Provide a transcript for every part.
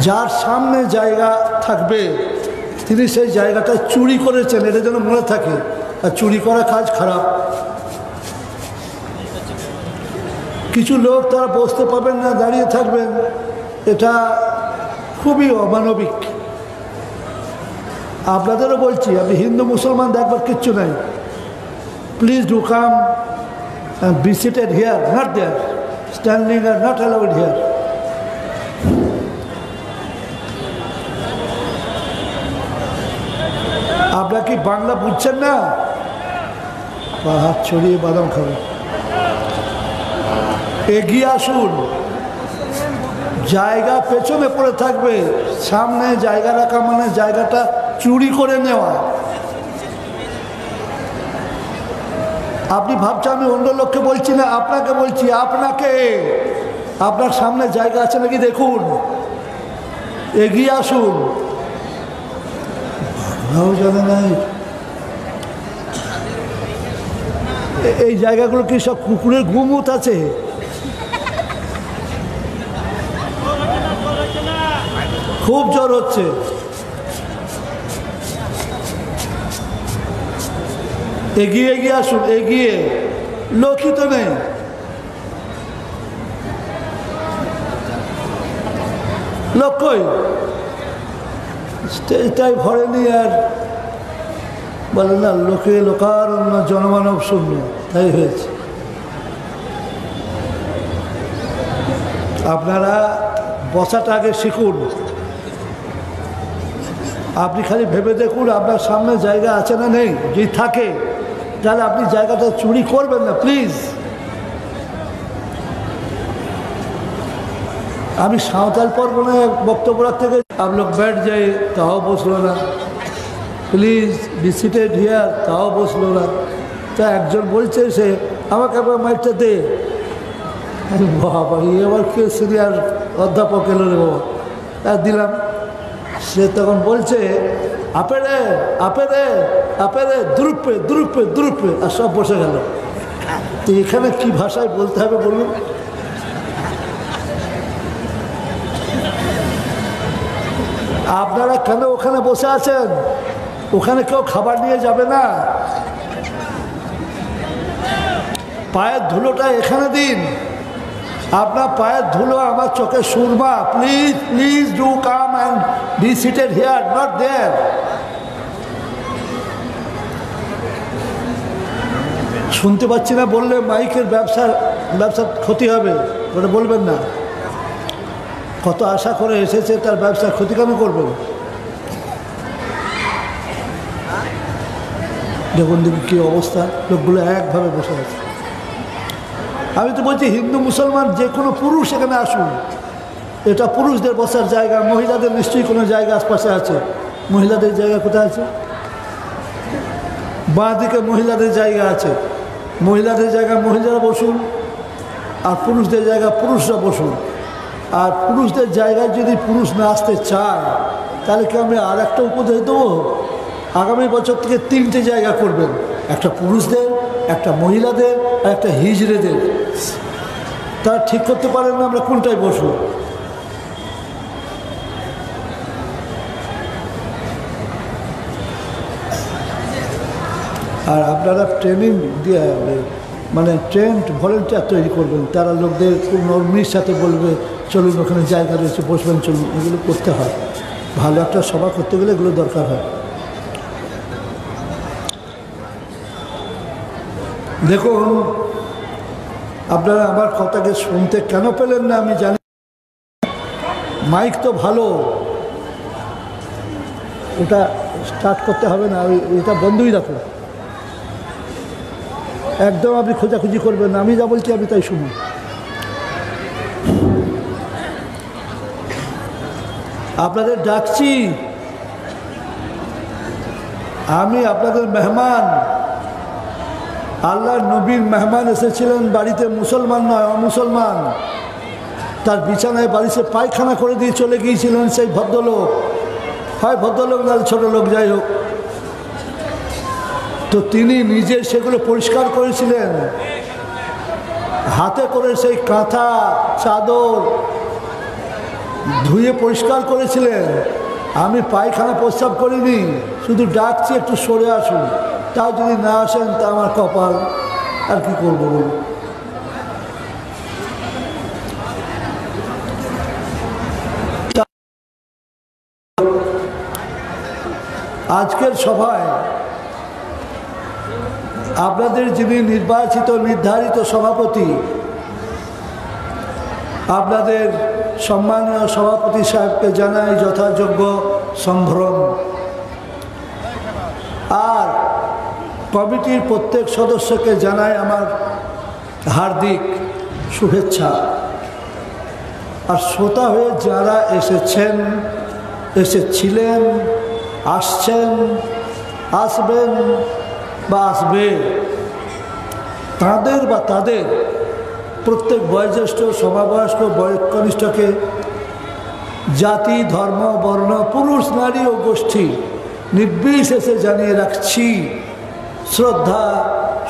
যার সামনে জায়গা থাকবে তিনি সেই জায়গাটা চুরি করেছেন, এটা যেন মনে থাকে। আর চুরি করা কাজ খারাপ। কিছু লোক তারা বসতে পাবেন না, দাঁড়িয়ে থাকবেন, এটা খুবই অমানবিক। আপনাদেরও বলছি, আমি হিন্দু মুসলমান দেখবার কিচ্ছু নাই। Please do come and be seated here, not there. Standing are not allowed here. আপনারা কি বাংলা বুঝছেন না? হাত ছড়িয়ে বাদাম খাবে। এগিয়ে আসুন। জায়গা পেছনে পড়ে থাকবে, সামনে জায়গা রাখা মানে জায়গাটা চুরি করে নেওয়া। আপনি ভাবছেন আমি অন্য লোককে বলছি না, আপনাকে বলছি। আপনাকে, আপনার সামনে জায়গা আছে নাকি দেখুন, এগিয়ে আসুন। জানে নাই এই জায়গাগুলো কি সব কুকুরের গুমুত আছে? খুব জ্বর হচ্ছে। এগিয়ে এগিয়ে আসুন, এগিয়ে। লোকই তো নেই। লোক কই? স্টেজটাই ভরেনি। আর বলে না, লোকে লোকারণ্য জনমানব শূন্য, তাই হয়েছে। আপনারা বসাটা আগে শিখুন। আপনি খালি ভেবে দেখুন আপনার সামনে জায়গা আছে না নেই। যদি থাকে তাহলে আপনি জায়গাটা চুরি করবেন না, প্লিজ। আমি সাঁওতাল পরগনায় বক্তব্য রাখতে গেছি, आप लोग बैठ जाइए, তাও বসলো না। প্লিজ বি সিটেড হিয়ার, তাও বসলো না। তা একজন বলছে, সে আমাকে একবার মাইকটা দে। বাবা, এবার কে সিনিয়র অধ্যাপক এলো রে বাবা। দিলাম। সে তখন বলছে, আপেরে আপেরে আপেরে, দ্রুপে দ্রুপে দ্রুপে, আর সব বসে গেল। তো এখানে কি ভাষায় বলতে হবে বলুন? আপনারা কেন ওখানে বসে আছেন? ওখানে কেউ খাবার নিয়ে যাবে না। পায়ের ধুলোটা এখানে দিন। আপনার পায়ের ধুলো আমার চোখে সুরমা। Please please do come and be seated here, not there. শুনতে পাচ্ছি না বললে মাইকের ব্যবসার ক্ষতি হবে, ওটা বলবেন না। কত আশা করে এসেছে, তার ব্যবসার ক্ষতি কেন করবেন? দেখুন দেখুন কী অবস্থা, লোকগুলো একভাবে বসে আছে। আমি তো বলছি হিন্দু মুসলমান যে কোনো পুরুষ এখানে আসুন। এটা পুরুষদের বসার জায়গা, মহিলাদের নিশ্চয়ই কোনো জায়গা আশপাশে আছে। মহিলাদের জায়গা কোথায় আছে? বাঁ দিকে মহিলাদের জায়গা আছে। মহিলাদের জায়গা মহিলারা বসুন, আর পুরুষদের জায়গা পুরুষরা বসুন। আর পুরুষদের জায়গায় যদি পুরুষ না আসতে চায়, তাহলে কি আমি আর একটা উপদেশ দেবো? আগামী বছর থেকে 3টে জায়গা করবেন, একটা পুরুষদের, একটা মহিলাদের, আর একটা হিজড়েদের। তারা ঠিক করতে পারেন না আমরা কোনটায় বসবো। আর আপনারা ট্রেনিং দিয়ে মানে ট্রেন্ড ভলেন্টিয়ার তৈরি করবেন। তারা লোকদের নর্মির সাথে বলবে, চলুন ওখানে জায়গা রয়েছে, বসবেন, চলুন। এগুলো করতে হয়। ভালো একটা সভা করতে গেলে এগুলো দরকার হয়। দেখুন, আপনারা আমার কথাকে শুনতে কেন পেলেন না আমি জানি। মাইক তো ভালো, ওটা স্টার্ট করতে হবে না, ওইটা বন্ধই রাখুন। একদম আপনি খোঁজাখুঁজি করবেন না। আমি যা বলছি আমি তাই শুনুন। আপনাদের ডাকছি, আমি আপনাদের মেহমান। আল্লাহর নবীর মেহমান এসেছিলেন বাড়িতে, মুসলমান নয়, অমুসলমান। তার বিছানায় বাড়িতে পায়খানা করে দিয়ে চলে গিয়েছিলেন সেই ভদ্রলোক। হয় ভদ্রলোক না ছোট লোক, যাই হোক। তো তিনি নিজে সেগুলো পরিষ্কার করেছিলেন। হাতে করে সেই কাঁথা, চাদর ধুয়ে পরিষ্কার করেছিলেন, আমি পায়খানা প্রস্রাব করিনি, শুধু ডাকছি একটু সরে আসুন, তাও যদি না আসেন তা আমার কপাল, আর কি করব বলুন। আজকের সভায় আপনাদের যিনি নির্বাচিত নির্ধারিত সভাপতি, আপনাদের সম্মানীয় সভাপতি সাহেবকে জানাই যথাযোগ্য সম্ভ্রম, আর কমিটির প্রত্যেক সদস্যকে জানাই আমার হার্দিক শুভেচ্ছা। আর শ্রোতা হয়ে যারা এসেছেন, এসেছিলেন, আসছেন, আসবেন বা আসবে, তাদের প্রত্যেক বয়োজ্যেষ্ঠ সমবয়স্ক কনিষ্ঠকে জাতি ধর্ম বর্ণ পুরুষ নারী ও গোষ্ঠী নির্বিশেষে জানিয়ে রাখছি শ্রদ্ধা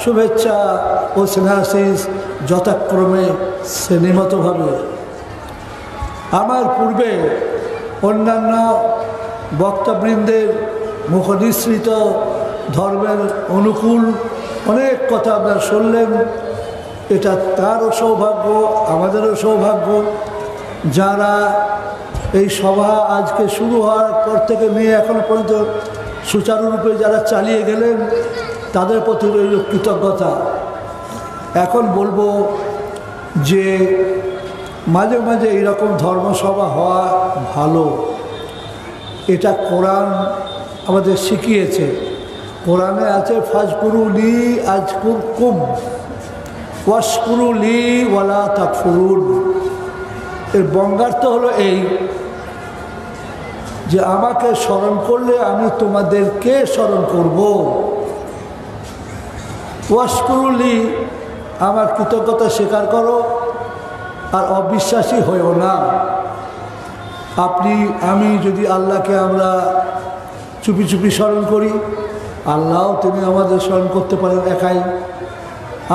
শুভেচ্ছা ও স্নেহাশিস যথাক্রমে শ্রেণীমতভাবে। আমার পূর্বে অন্যান্য বক্তাবৃন্দের মুখনিসৃত ধর্মের অনুকূল অনেক কথা আপনারা শুনলেন। এটা তারও সৌভাগ্য, আমাদেরও সৌভাগ্য, যারা এই সভা আজকে শুরু হওয়ার পর থেকে নিয়ে এখনো পর্যন্ত সুচারুরূপে যারা চালিয়ে গেলেন, তাদের প্রতি রইল কৃতজ্ঞতা। এখন বলবো যে মাঝে মাঝে এইরকম ধর্মসভা হওয়া ভালো। এটা কোরআন আমাদের শিখিয়েছে। কোরআনে আছে ফাজকুরুনি আজকুরকুম ওয়াশকুরুলি ওয়ালা তাকফুরুন। এর বঙ্গার্থ হলো এই যে আমাকে স্মরণ করলে আমি তোমাদেরকে স্মরণ করব, ওয়াশকুরুলি আমার কৃতজ্ঞতা স্বীকার করো, আর অবিশ্বাসী হয়েও না। আমি যদি আল্লাহকে আমরা চুপি চুপি স্মরণ করি, আল্লাহও তিনি আমাদের স্মরণ করতে পারেন একাই।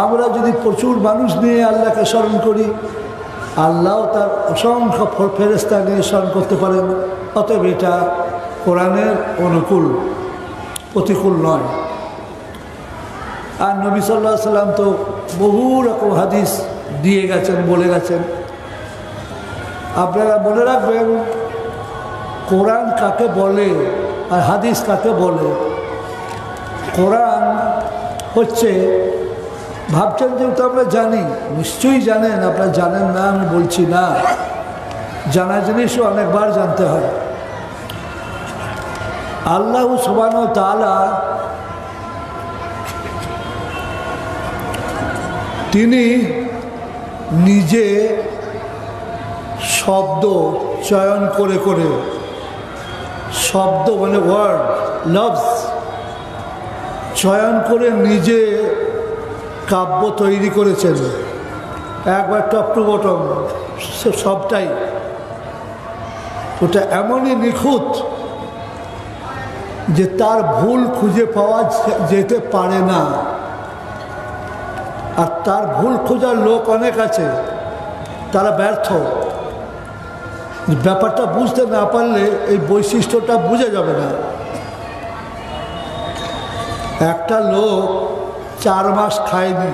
আমরা যদি প্রচুর মানুষ নিয়ে আল্লাহকে স্মরণ করি, আল্লাহও তার অসংখ্য ফেরেশতা নিয়ে স্মরণ করতে পারেন। অতএব এটা কোরআনের অনুকূল, প্রতিকূল নয়। আর নবী সাল্লাল্লাহু আলাইহি সাল্লাম তো বহু রকম হাদিস দিয়ে গেছেন, বলে গেছেন। আপনারা মনে রাখবেন কোরআন কাকে বলে আর হাদিস কাকে বলে। কোরআন হচ্ছে, ভাবছেন যেহেতু আমরা জানি, নিশ্চয়ই জানেন, আপনারা জানেন না আমি বলছি না, জানা জিনিসও অনেকবার জানতে হয়। আল্লাহ সুবহানাহু ওয়া তাআলা তিনি নিজে শব্দ চয়ন করে করে, শব্দ মানে ওয়ার্ড, লফজ চয়ন করে নিজে কাব্য তৈরি করেছেন, একবার টপ টু বটম সবটাই। ওটা এমনই নিখুঁত যে তার ভুল খুঁজে পাওয়া যেতে পারে না। আর তার ভুল খোঁজার লোক অনেক আছে, তারা ব্যর্থ। ব্যাপারটা বুঝতে না পারলে এই বৈশিষ্ট্যটা বোঝা যাবে না। একটা লোক 4 মাস খায়নি,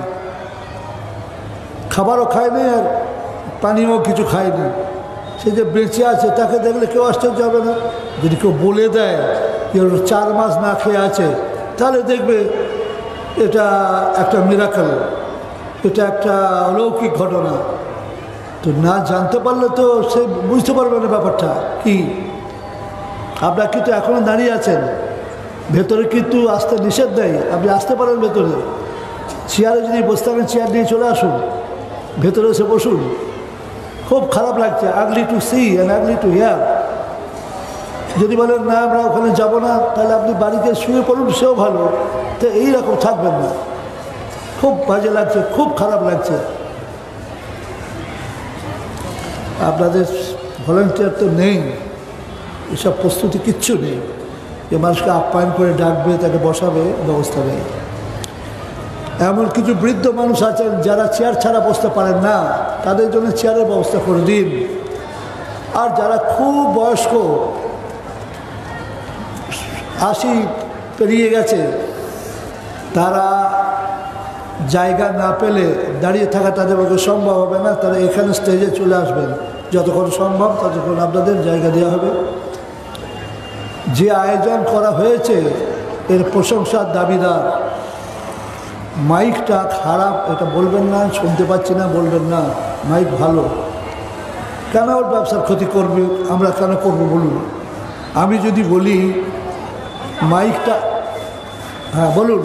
খাবারও খায়নি আর পানিও কিছু খায়নি, সে যে বেঁচে আছে তাকে দেখলে কেউ আশ্চর্য হবে না। যদি কেউ বলে দেয় যে 4 মাস না খেয়ে আছে, তাহলে দেখবে এটা একটা মিরাকেল, এটা একটা অলৌকিক ঘটনা। তো না জানতে পারলে তো সে বুঝতে পারবে না ব্যাপারটা কি। আপনারা কিন্তু এখনও দাঁড়িয়ে আছেন, ভেতরে কিন্তু আসতে নিষেধ নেই, আপনি আসতে পারেন ভেতরে। চেয়ারে যদি বসতে থাকেন, চেয়ার নিয়ে চলে আসুন, ভেতরে এসে বসুন। খুব খারাপ লাগছে, ugly to see and ugly to hear. যদি বলেন না আমরা ওখানে যাব না, তাহলে আপনি বাড়িতে শুয়ে পড়ুন, সেও ভালো। তো এইরকম থাকবেন না, খুব বাজে লাগছে, খুব খারাপ লাগছে। আপনাদের ভলেন্টিয়ার তো নেই, এসব প্রস্তুতি কিচ্ছু নেই যে মানুষকে আপ্যায়ন করে ডাকবে, তাকে বসাবে, ব্যবস্থা নেই। এমন কিছু বৃদ্ধ মানুষ আছেন যারা চেয়ার ছাড়া বসতে পারেন না, তাদের জন্য চেয়ারের ব্যবস্থা করে দিন। আর যারা খুব বয়স্ক 80 পেরিয়ে গেছে, তারা জায়গা না পেলে দাঁড়িয়ে থাকা তাদের পক্ষে সম্ভব হবে না, তারা এখানে স্টেজে চলে আসবেন। যতক্ষণ সম্ভব ততক্ষণ আপনাদের জায়গা দেওয়া হবে। যে আয়োজন করা হয়েছে এর প্রশংসার দাবিদার। মাইকটা খারাপ এটা বলবেন না, শুনতে পাচ্ছি না বলবেন না, মাইক ভালো। কেন ওর ব্যবসার ক্ষতি করবে, আমরা কেন করবো বলুন? আমি যদি বলি মাইকটা, হ্যাঁ বলুন,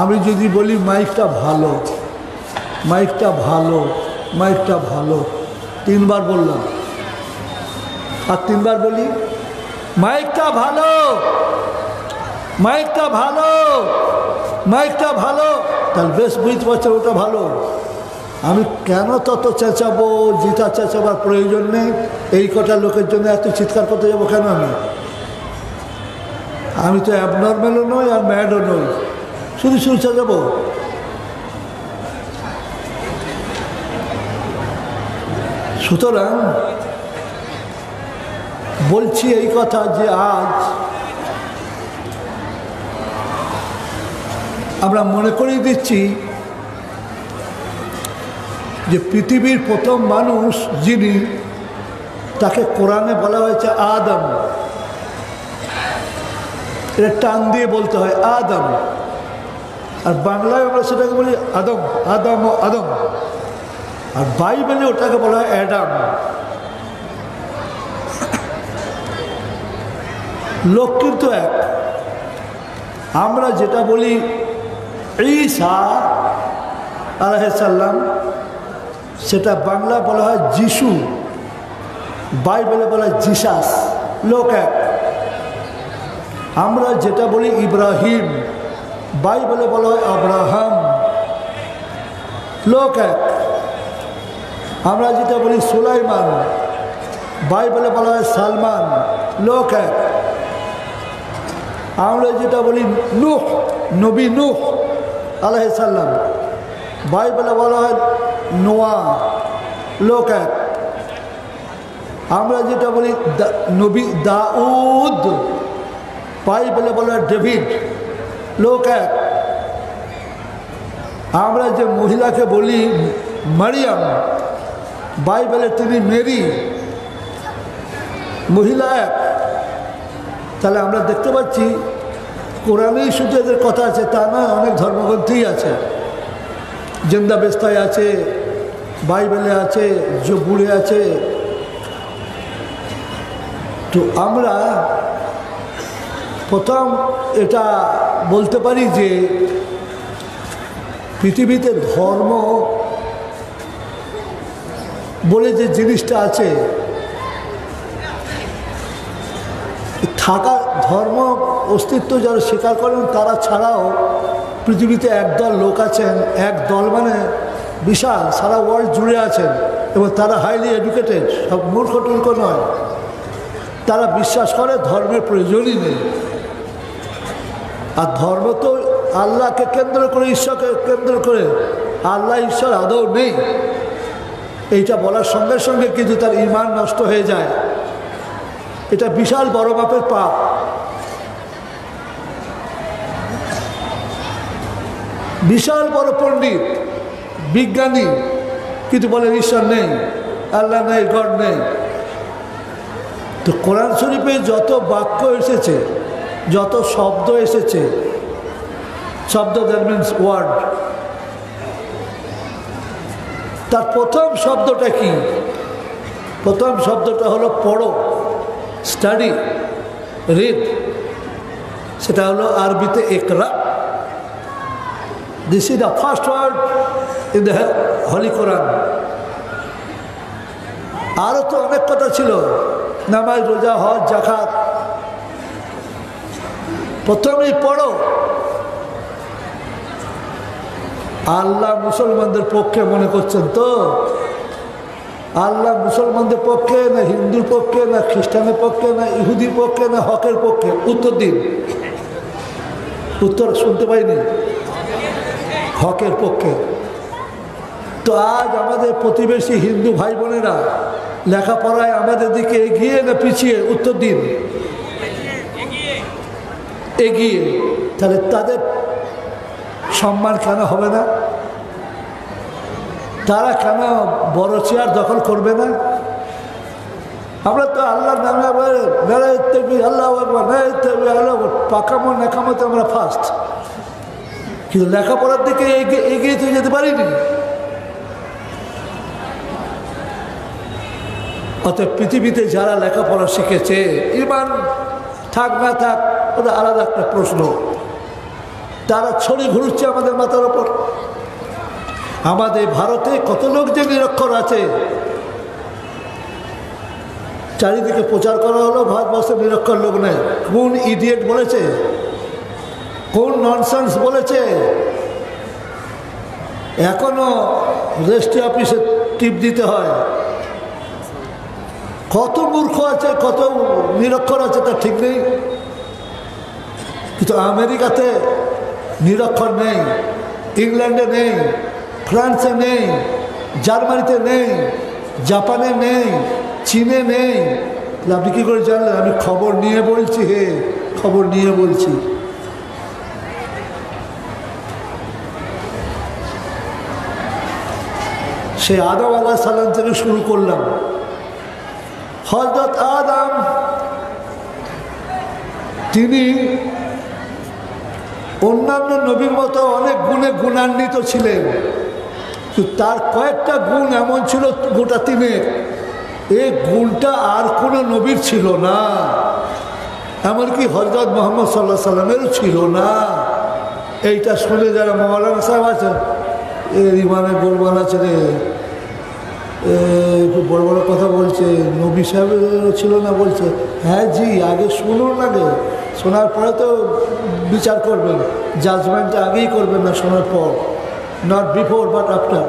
আমি যদি বলি মাইকটা ভালো, মাইকটা ভালো, মাইকটা ভালো, 3 বার বললাম, আর 3 বার বলি মাইকটা ভালো, মাইকটা ভালো, মাইকটা ভালো, তাহলে বেশ বুঝতে পারছেন ওটা ভালো। আমি কেন তত চেঁচাবো? জিতা চেঁচাবার প্রয়োজন নেই। এই কটা লোকের জন্য এত চিৎকার করতে যাবো কেন? আমি তো অ্যাবনর্মালও নই আর ম্যাডও নই, শুধু শুধু চেঁচাবো। সুতরাং বলছি এই কথা যে আজ আমরা মনে করিয়ে দিচ্ছি যে পৃথিবীর প্রথম মানুষ যিনি, তাকে কোরআনে বলা হয়েছে আদম। এটা টান দিয়ে বলতে হয় আদম, আর বাংলায় আমরা সেটাকে বলি আদম, আদম ও আদম, আর বাইবেলে ওটাকে বলা হয় অ্যাডাম। লোক কিন্তু এক। আমরা যেটা বলি ঈসা আলাইহিস সালাম, সেটা বাংলা বলা হয় যিশু, বাইবেলে বলা হয় জিসাস। লোক এক। আমরা যেটা বলি ইব্রাহিম, বাইবেলে বলা হয় আব্রাহাম। লোক এক। আমরা যেটা বলি সুলাইমান, বাইবেলে বলা হয় সালমান। লোক এক। আমরা যেটা বলি নূহ, নবী নূহ আলাইহিস সালাম, বাইবেলে বলা হয় নোয়া। লোক এক। আমরা যেটা বলি নবী দাউদ, বাইবেলে বলা হয় ডেভিড। লোক এক। আমরা যে মহিলাকে বলি মারিয়াম, বাইবেলে তিনি মেরি। মহিলা এক। তাহলে আমরা দেখতে পাচ্ছি কোরআনেই শুধু এদের কথা আছে তা নয়, অনেক ধর্মগ্রন্থেই আছে। জিন্দা বেস্তায় আছে, বাইবেলে আছে, জবুরে আছে। তো আমরা প্রথম এটা বলতে পারি যে পৃথিবীতে ধর্ম বলে যে জিনিসটা আছে, থাকা ধর্ম অস্তিত্ব যারা স্বীকার করেন তারা ছাড়াও পৃথিবীতে একদল লোক আছেন, এক দল মানে বিশাল, সারা ওয়ার্ল্ড জুড়ে আছেন, এবং তারা হাইলি এডুকেটেড, সব মূর্খ টুর্খ নয়। তারা বিশ্বাস করে ধর্মের প্রয়োজনই নেই। আর ধর্ম তো আল্লাহকে কেন্দ্র করে, ঈশ্বরকে কেন্দ্র করে, আল্লাহ ঈশ্বর আদৌ নেই এইটা বলার সঙ্গে সঙ্গে কিন্তু তার ঈমান নষ্ট হয়ে যায়। এটা বিশাল বড় মাপের পাপ। বিশাল বড় পণ্ডিত, বিজ্ঞানী, কিন্তু বলেন ঈশ্বর নেই, আল্লাহ নেই, গড নেই। তো কোরআন শরীফে যত বাক্য এসেছে, যত শব্দ এসেছে, শব্দ দ্যাট মিনস ওয়ার্ড, তার প্রথম শব্দটা কি? প্রথম শব্দটা হলো পড়ো, স্টাডি, রিড। সেটা হলো আরবিতে ইকরা। This is the first word in the holy Quran. আরও তো অনেক কথা ছিল, নামাজ, রোজা, হজ, যাকাত। প্রথমেই পড়ো। আল্লাহ মুসলমানদের পক্ষে মনে করছেন তো? আল্লাহ মুসলমানদের পক্ষে না হিন্দুর পক্ষে না খ্রিস্টানের পক্ষে না ইহুদির পক্ষে না হকের পক্ষে? উত্তর দিন। উত্তর শুনতে পাইনি। হকের পক্ষে। তো আজ আমাদের প্রতিবেশী হিন্দু ভাই বোনেরা লেখাপড়ায় আমাদের দিকে এগিয়ে না পিছিয়ে? উত্তর দিন। এগিয়ে। তাহলে তাদের সম্মান কেন হবে না? তারা কেন বড় চেয়ার দখল করবে না? আমরা তো আল্লাহর নামে আল্লাহ পাকামো নেকামতে আমরা ফার্স্ট, কিন্তু লেখাপড়ার দিকে এগিয়ে তো যেতে পারিনি। অতএব পৃথিবীতে যারা লেখাপড়া শিখেছে, ইমান থাক না থাক ওটা আলাদা একটা প্রশ্ন, তারা ছড়ি ঘুরছে আমাদের মাথার ওপর। আমাদের ভারতে কত লোক যে নিরক্ষর আছে, চারিদিকে প্রচার করা হলো ভারতবর্ষে নিরক্ষর লোক নেই। কোন ইডিয়েট বলেছে? কোন ননসেন্স বলেছে? এখনো রেজিস্ট্রি অফিসে টিপ দিতে হয়। কত মূর্খ আছে, কত নিরক্ষর আছে তার ঠিক নেই। কিন্তু আমেরিকাতে নিরক্ষর নেই, ইংল্যান্ডে নেই, ফ্রান্সে নেই, জার্মানিতে নেই, জাপানে নেই, চীনে নেই। আপনি কী করে জানলেন? আমি খবর নিয়ে বলছি, খবর নিয়ে বলছি। সে আদম আলাইহিস সালাম থেকে শুরু করলাম। হযরত আদম তিনি অন্যান্য নবীর মতো অনেক গুণে গুণান্বিত ছিলেন, কিন্তু তার কয়েকটা গুণ এমন ছিল গোটা তিনেক, এই গুণটা আর কোনো নবীর ছিল না, এমনকি হযরত মুহাম্মদ সাল্লাল্লাহু আলাইহি সাল্লামেরও ছিল না। এইটা শুনে যারা মৌলানা সাহেব আছেন, এর ইমানে গোলমাল আছে রে, খুব বড় বড় কথা বলছে, নবী সাহেবেরও ছিল না বলছে। হ্যাঁ জি, আগে শুনুন, আগে শোনার পরে তো বিচার করবেন, জাজমেন্টটা আগেই করবেন না শোনার পর, নট বিফোর বাট আফটার।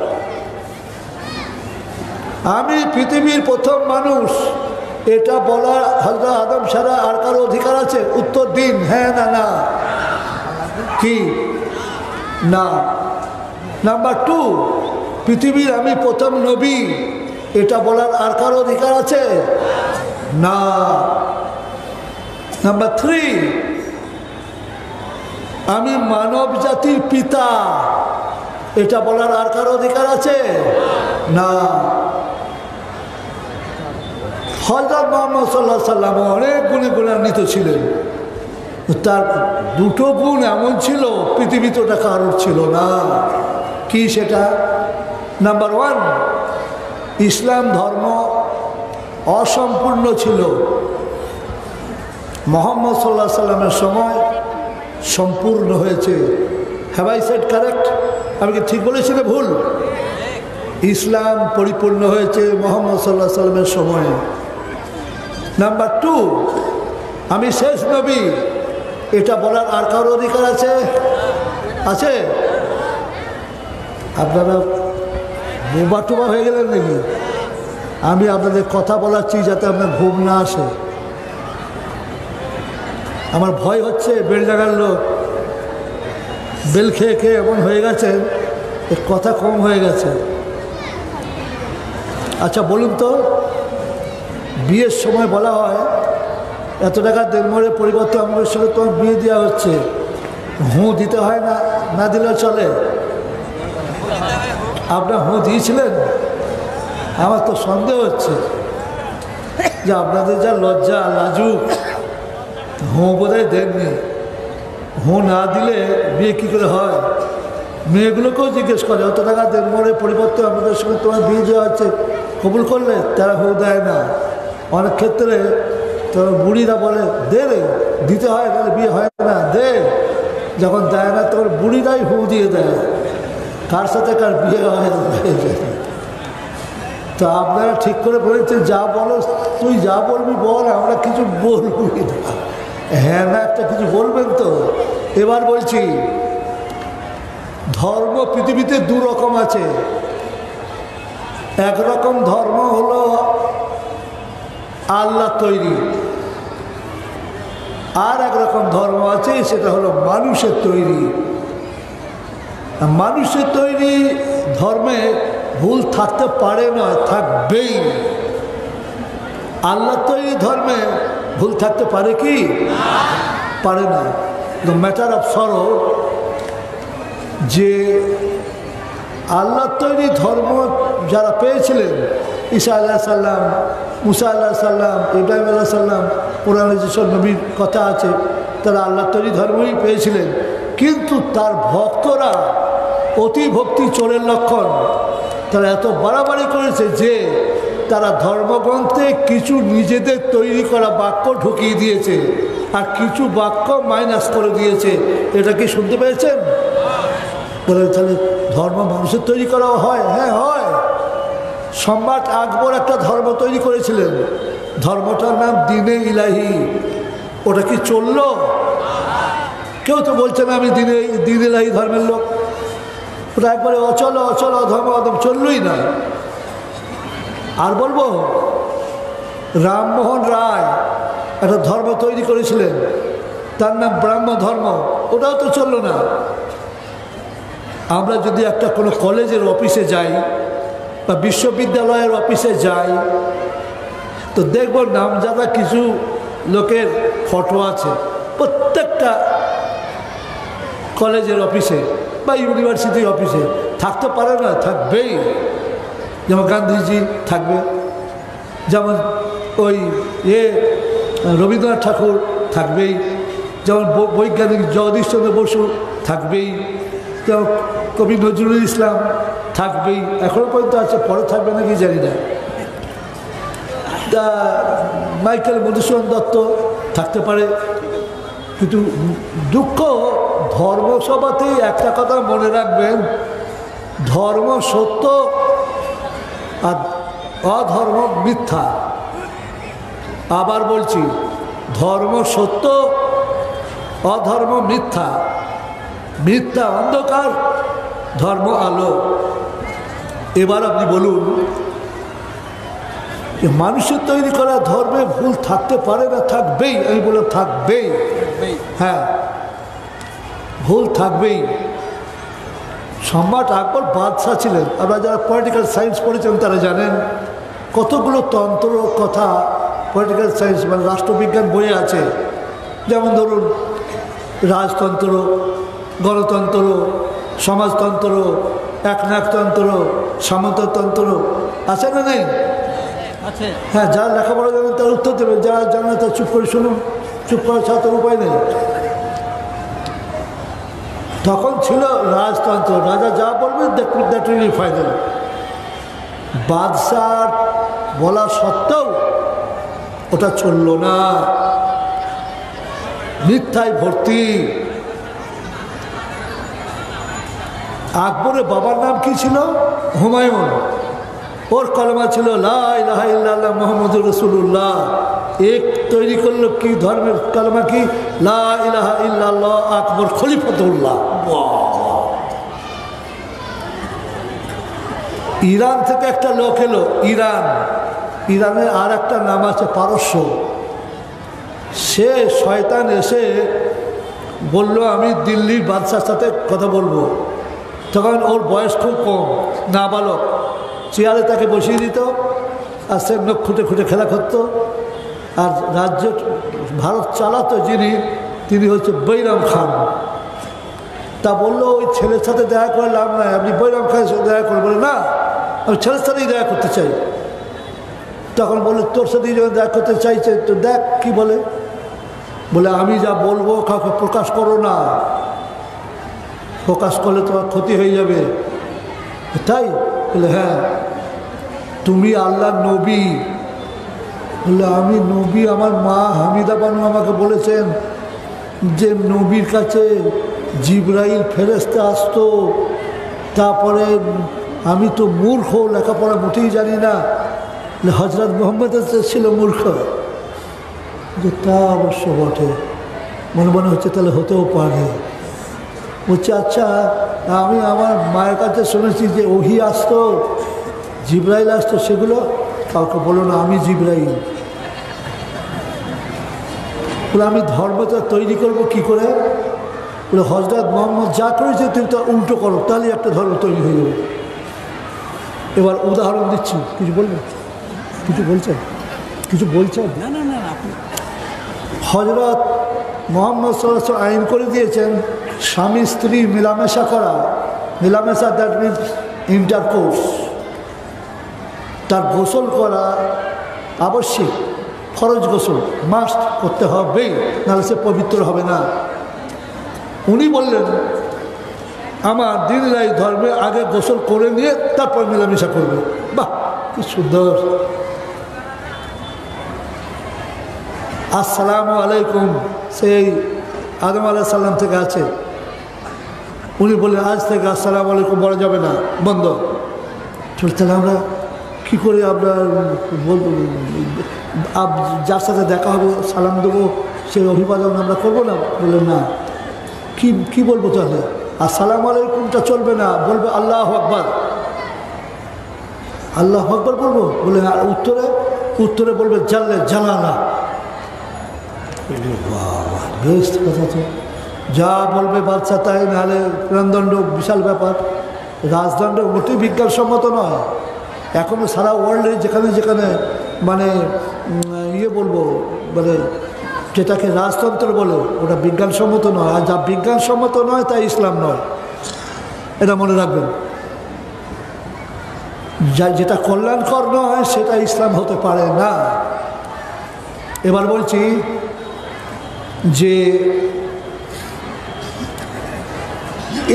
আমি পৃথিবীর প্রথম মানুষ, এটা বলার হযরত আদম ছাড়া আর কারো অধিকার আছে? উত্তর দিন, হ্যাঁ না না। কি না? নাম্বার 2, পৃথিবীর আমি প্রথম নবী, এটা বলার আর কারো অধিকার আছে? না। নাম্বার 3, আমি মানব জাতির পিতা, এটা বলার আর কারো অধিকার আছে? না। হযরত মুহাম্মদ সাল্লাল্লাহু আলাইহি সাল্লাম অনেক গুণে গুণান্বিত ছিলেন, তার দুটো গুণ এমন ছিল পৃথিবীতে ওটা কারোর ছিল না। কি সেটা? নাম্বার 1, ইসলাম ধর্ম অসম্পূর্ণ ছিল, মুহাম্মদ সাল্লাল্লাহু আলাইহি সাল্লামের সময় সম্পূর্ণ হয়েছে। Have I said correct? আমি কি ঠিক বলেছি না ভুল? ইসলাম পরিপূর্ণ হয়েছে মুহাম্মদ সাল্লাল্লাহু আলাইহি সাল্লামের সময়ে। নাম্বার 2, আমি শেষ নবী, এটা বলার আর কারো অধিকার আছে? আছে? আপনারা বোবা টোবা হয়ে গেলেন নাকি? আমি আপনাদের কথা বলাচ্ছি যাতে আপনার ঘুম না আসে। আমার ভয় হচ্ছে বেলডাঙ্গার লোক বেল খেয়ে খেয়ে এমন হয়ে গেছে, কথা কম হয়ে গেছে। আচ্ছা বলুন তো, বিয়ের সময় বলা হয় এত টাকা দেড়মোড়ের পরিবর্তে আমাদের সঙ্গে তোমার বিয়ে দেওয়া হচ্ছে, দিতে হয় না? না দিলেও চলে? আপনার দিয়েছিলেন? আমার তো সন্দেহ হচ্ছে যে আপনাদের যা লজ্জা লাজুক, বোধহয় দেননি। না দিলে বিয়ে কী করে হয়? মেয়েগুলোকেও জিজ্ঞেস করে, অত টাকা দেড়মোড়ের পরিবর্তে আমাদের সঙ্গে তোমার বিয়ে দেওয়া হচ্ছে, কবুল করলে? তারা দেয় না। অনেক ক্ষেত্রে তো বুড়িরা বলে দে রে, দিতে হয়, তাহলে বিয়ে হয় না, দে। যখন দেয় না তখন বুড়িরাই দিয়ে দেয়, কার সাথে কার বিয়ে হয়ে যায়। তো আপনারা ঠিক করে বলেছেন, যা বলো তুই যা বলবি বল, আমরা কিছু বলবি না। হ্যাঁ না একটা কিছু বলবেন তো? এবার বলছি, ধর্ম পৃথিবীতে 2 রকম আছে। একরকম ধর্ম হলো আল্লাহ তৈরি, আর একরকম ধর্ম আছে সেটা হলো মানুষের তৈরি। মানুষের তৈরি ধর্মে ভুল থাকতে পারে নয়, থাকবেই। আল্লাহ তৈরি ধর্মে ভুল থাকতে পারে কি? পারে না। দ্য ম্যাটার অফ সরো যে আল্লাহ তৈরি ধর্ম যারা পেয়েছিলেন, ঈসা আলাইহিস সালাম, মুসা আলাইহিস সালাম, ইব্রাহিম আলাইহিস সালাম, কোরআনে যেসব নবীর কথা আছে, তারা আল্লাহ তৈরি ধর্মই পেয়েছিলেন। কিন্তু তার ভক্তরা অতি ভক্তি চোরের লক্ষণ। তারা এত বাড়াবাড়ি করেছে যে তারা ধর্মগ্রন্থে কিছু নিজেদের তৈরি করা বাক্য ঢুকিয়ে দিয়েছে আর কিছু বাক্য মাইনাস করে দিয়েছে। এটা কি শুনতে পেয়েছেন? বলে তাহলে ধর্ম মানুষের তৈরি করা হয়? হ্যাঁ হয়। সম্রাট আকবর একটা ধর্ম তৈরি করেছিলেন, ধর্মটার নাম দ্বীনে ইলাহি। ওটা কি চলল? কেউ তো বলছে না আমি দ্বীন ইলাহি ধর্মের লোক। ওটা একবারে অচল অচল ধর্ম চললই না। আর বলবো, রামমোহন রায় একটা ধর্ম তৈরি করেছিলেন, তার নাম ব্রাহ্ম ধর্ম। ওটাও তো চললো না। আমরা যদি একটা কোনো কলেজের অফিসে যাই বা বিশ্ববিদ্যালয়ের অফিসে যাই, তো দেখব নামজাদা কিছু লোকের ফটো আছে প্রত্যেকটা কলেজের অফিসে বা ইউনিভার্সিটির অফিসে। থাকতে পারে না, থাকবেই। যেমন গান্ধীজি থাকবে, যেমন ওই রবীন্দ্রনাথ ঠাকুর থাকবেই, যেমন বৈজ্ঞানিক জগদীশচন্দ্র বসু থাকবেই, যেমন কবি নজরুল ইসলাম থাকবেই। এখনও পর্যন্ত আছে, পরে থাকবে নাকি জানি না। তা মাইকেল মধুসূদন দত্ত থাকতে পারে। কিন্তু দুঃখ, ধর্মসভাতেই একটা কথা মনে রাখবেন, ধর্ম সত্য আর অধর্ম মিথ্যা। আবার বলছি, ধর্ম সত্য, অধর্ম মিথ্যা। মিথ্যা অন্ধকার, ধর্ম আলো। এবার আপনি বলুন, মানুষের তৈরি করা ধর্মে ভুল থাকতে পারে না? থাকবেই। আমি বললাম থাকবেই। হ্যাঁ, ভুল থাকবেই। সম্রাট আকবর বাদশাহ ছিলেন। আপনারা যারা পলিটিক্যাল সায়েন্স পড়েছেন তারা জানেন, কতগুলো তন্ত্র কথা পলিটিক্যাল সায়েন্স মানে রাষ্ট্রবিজ্ঞান বইয়ে আছে। যেমন ধরুন রাজতন্ত্র, গণতন্ত্র, সমাজতন্ত্র, একনায়কতন্ত্র, সামন্ততন্ত্র আছে না নেই? হ্যাঁ, যারা লেখাপড়া জানেন তারা উত্তর দেবেন, যারা জানেন তারা চুপ করে শুনুন। চুপ করা ছাড়া তার উপায় নেই। তখন ছিল রাজতন্ত্র, রাজা যা বলবে দ্যাট উইল বি ফাইনাল। বাদশাহ বলা সত্ত্বেও ওটা চলল না, মিথ্যায় ভর্তি। আকবরের বাবার নাম কি ছিল? হুমায়ুন। ওর কলমা ছিল লা ইলাহা ইল্লাল্লাহ মুহাম্মাদুর রাসূলুল্লাহ। এক তৈরি করলো কি ধর্মের কলমা? কি? লা ইলাহা ইল্লাল্লাহ আকবর খলিফাতুল্লাহ। ইরান থেকে একটা লোক এলো, ইরানের আর একটা নাম আছে পারস্য। সে শয়তান এসে বলল আমি দিল্লির বাদশার সাথে কথা বলবো। তখন ওর বয়স খুব কম, নাবালক। চেয়ারে তাকে বসিয়ে দিত আর সে নখ খুঁটে খুঁটে খেলা করতো। আর রাজ্য ভারত চালাতো তিনি হচ্ছে বৈরাম খান। তা বললো ওই ছেলের সাথে দেখা করে লাভ নাই, আপনি বৈরাম খানের সাথে দেখা করে। বলে না, আমি ছেলের সাথেই দেখা করতে চাই। তখন বললো তোর সাথেই যখন দেখা করতে চাইছে তো দেখ কি বলে। বলে আমি যা বলবো কাউকে প্রকাশ করো না, প্রকাশ করলে তোমার ক্ষতি হয়ে যাবে। তাই? বলে হ্যাঁ। তুমি আল্লাহ নবী? বলে আমি নবী? আমার মা হামিদা বানু আমাকে বলেছেন যে নবীর কাছে জিবরাইল ফেরেশতা আসতো। তারপরে আমি তো মূর্খ, লেখাপড়া মোটেই জানি না। হজরত মোহাম্মদ ছিল মূর্খ। যে তা অবশ্য বটে, মনে হচ্ছে তাহলে হতেও পারে। বলছে আচ্ছা, আমি আমার মায়ের কাছে শুনেছি যে ওহি আসতো, জিবরাইল আসতো, সেগুলো কাউকে বলো না, আমি জিবরাইল। বলে আমি ধর্মটা তৈরি করব কি করে? বলে হজরত মোহাম্মদ যা করেছে তুমি তা উল্টো করো, তাহলে একটা ধর্ম তৈরি হয়ে যাবে। এবার উদাহরণ দিচ্ছি, কিছু বলবেন? কিছু বলছেন? কিছু বলছেন? না না না আপনি হজরত মোহাম্মদ সাল্লাল্লাহু আলাইহি ওয়াসাল্লাম আইন করে দিয়েছেন স্বামী স্ত্রী মেলামেশা করা, মেলামেশা দ্যাট মিনস ইন্টারকোর্স, তার গোসল করা আবশ্যিক, ফরজ গোসল মাস্ট করতে হবে, নাহলে সে পবিত্র হবে না। উনি বললেন আমার দিনলাই ধর্মে আগে গোসল করে নিয়ে তারপর মেলামেশা করবে। বাহ, কি সুন্দর। আসসালামু আলাইকুম সেই আদম আলাইহিস সালাম থেকে আছে। উনি বললেন আজ থেকে আসসালামু আলাইকুম বলা যাবে না, বন্ধ। তাহলে আমরা কী করে আপনার বলবো, যার সাথে দেখা হবে সালাম দেবো সেই অভিবাদন আমরা করবো না? বললেন না। কি বলবো তাহলে? আসসালামু আলাইকুমটা চলবে না, বলবে আল্লাহু আকবার। আল্লাহু আকবার বলবো? বলে আর উত্তরে বলবে জাল্লে জালালা। বাবা, বেশ কথা তো। যা বলবে বাচ্চা তাই, নাহলে প্রাণদণ্ড বিশাল ব্যাপার। রাজদণ্ড মোটেই বিজ্ঞানসম্মত নয়। এখনও সারা ওয়ার্ল্ডে যেখানে যেখানে মানে বলবো মানে যেটাকে রাজতন্ত্র বলে ওটা বিজ্ঞানসম্মত নয়, আর যা বিজ্ঞানসম্মত নয় তা ইসলাম নয়, এটা মনে রাখবেন। যেটা কল্যাণকর নয় সেটা ইসলাম হতে পারে না। এবার বলছি যে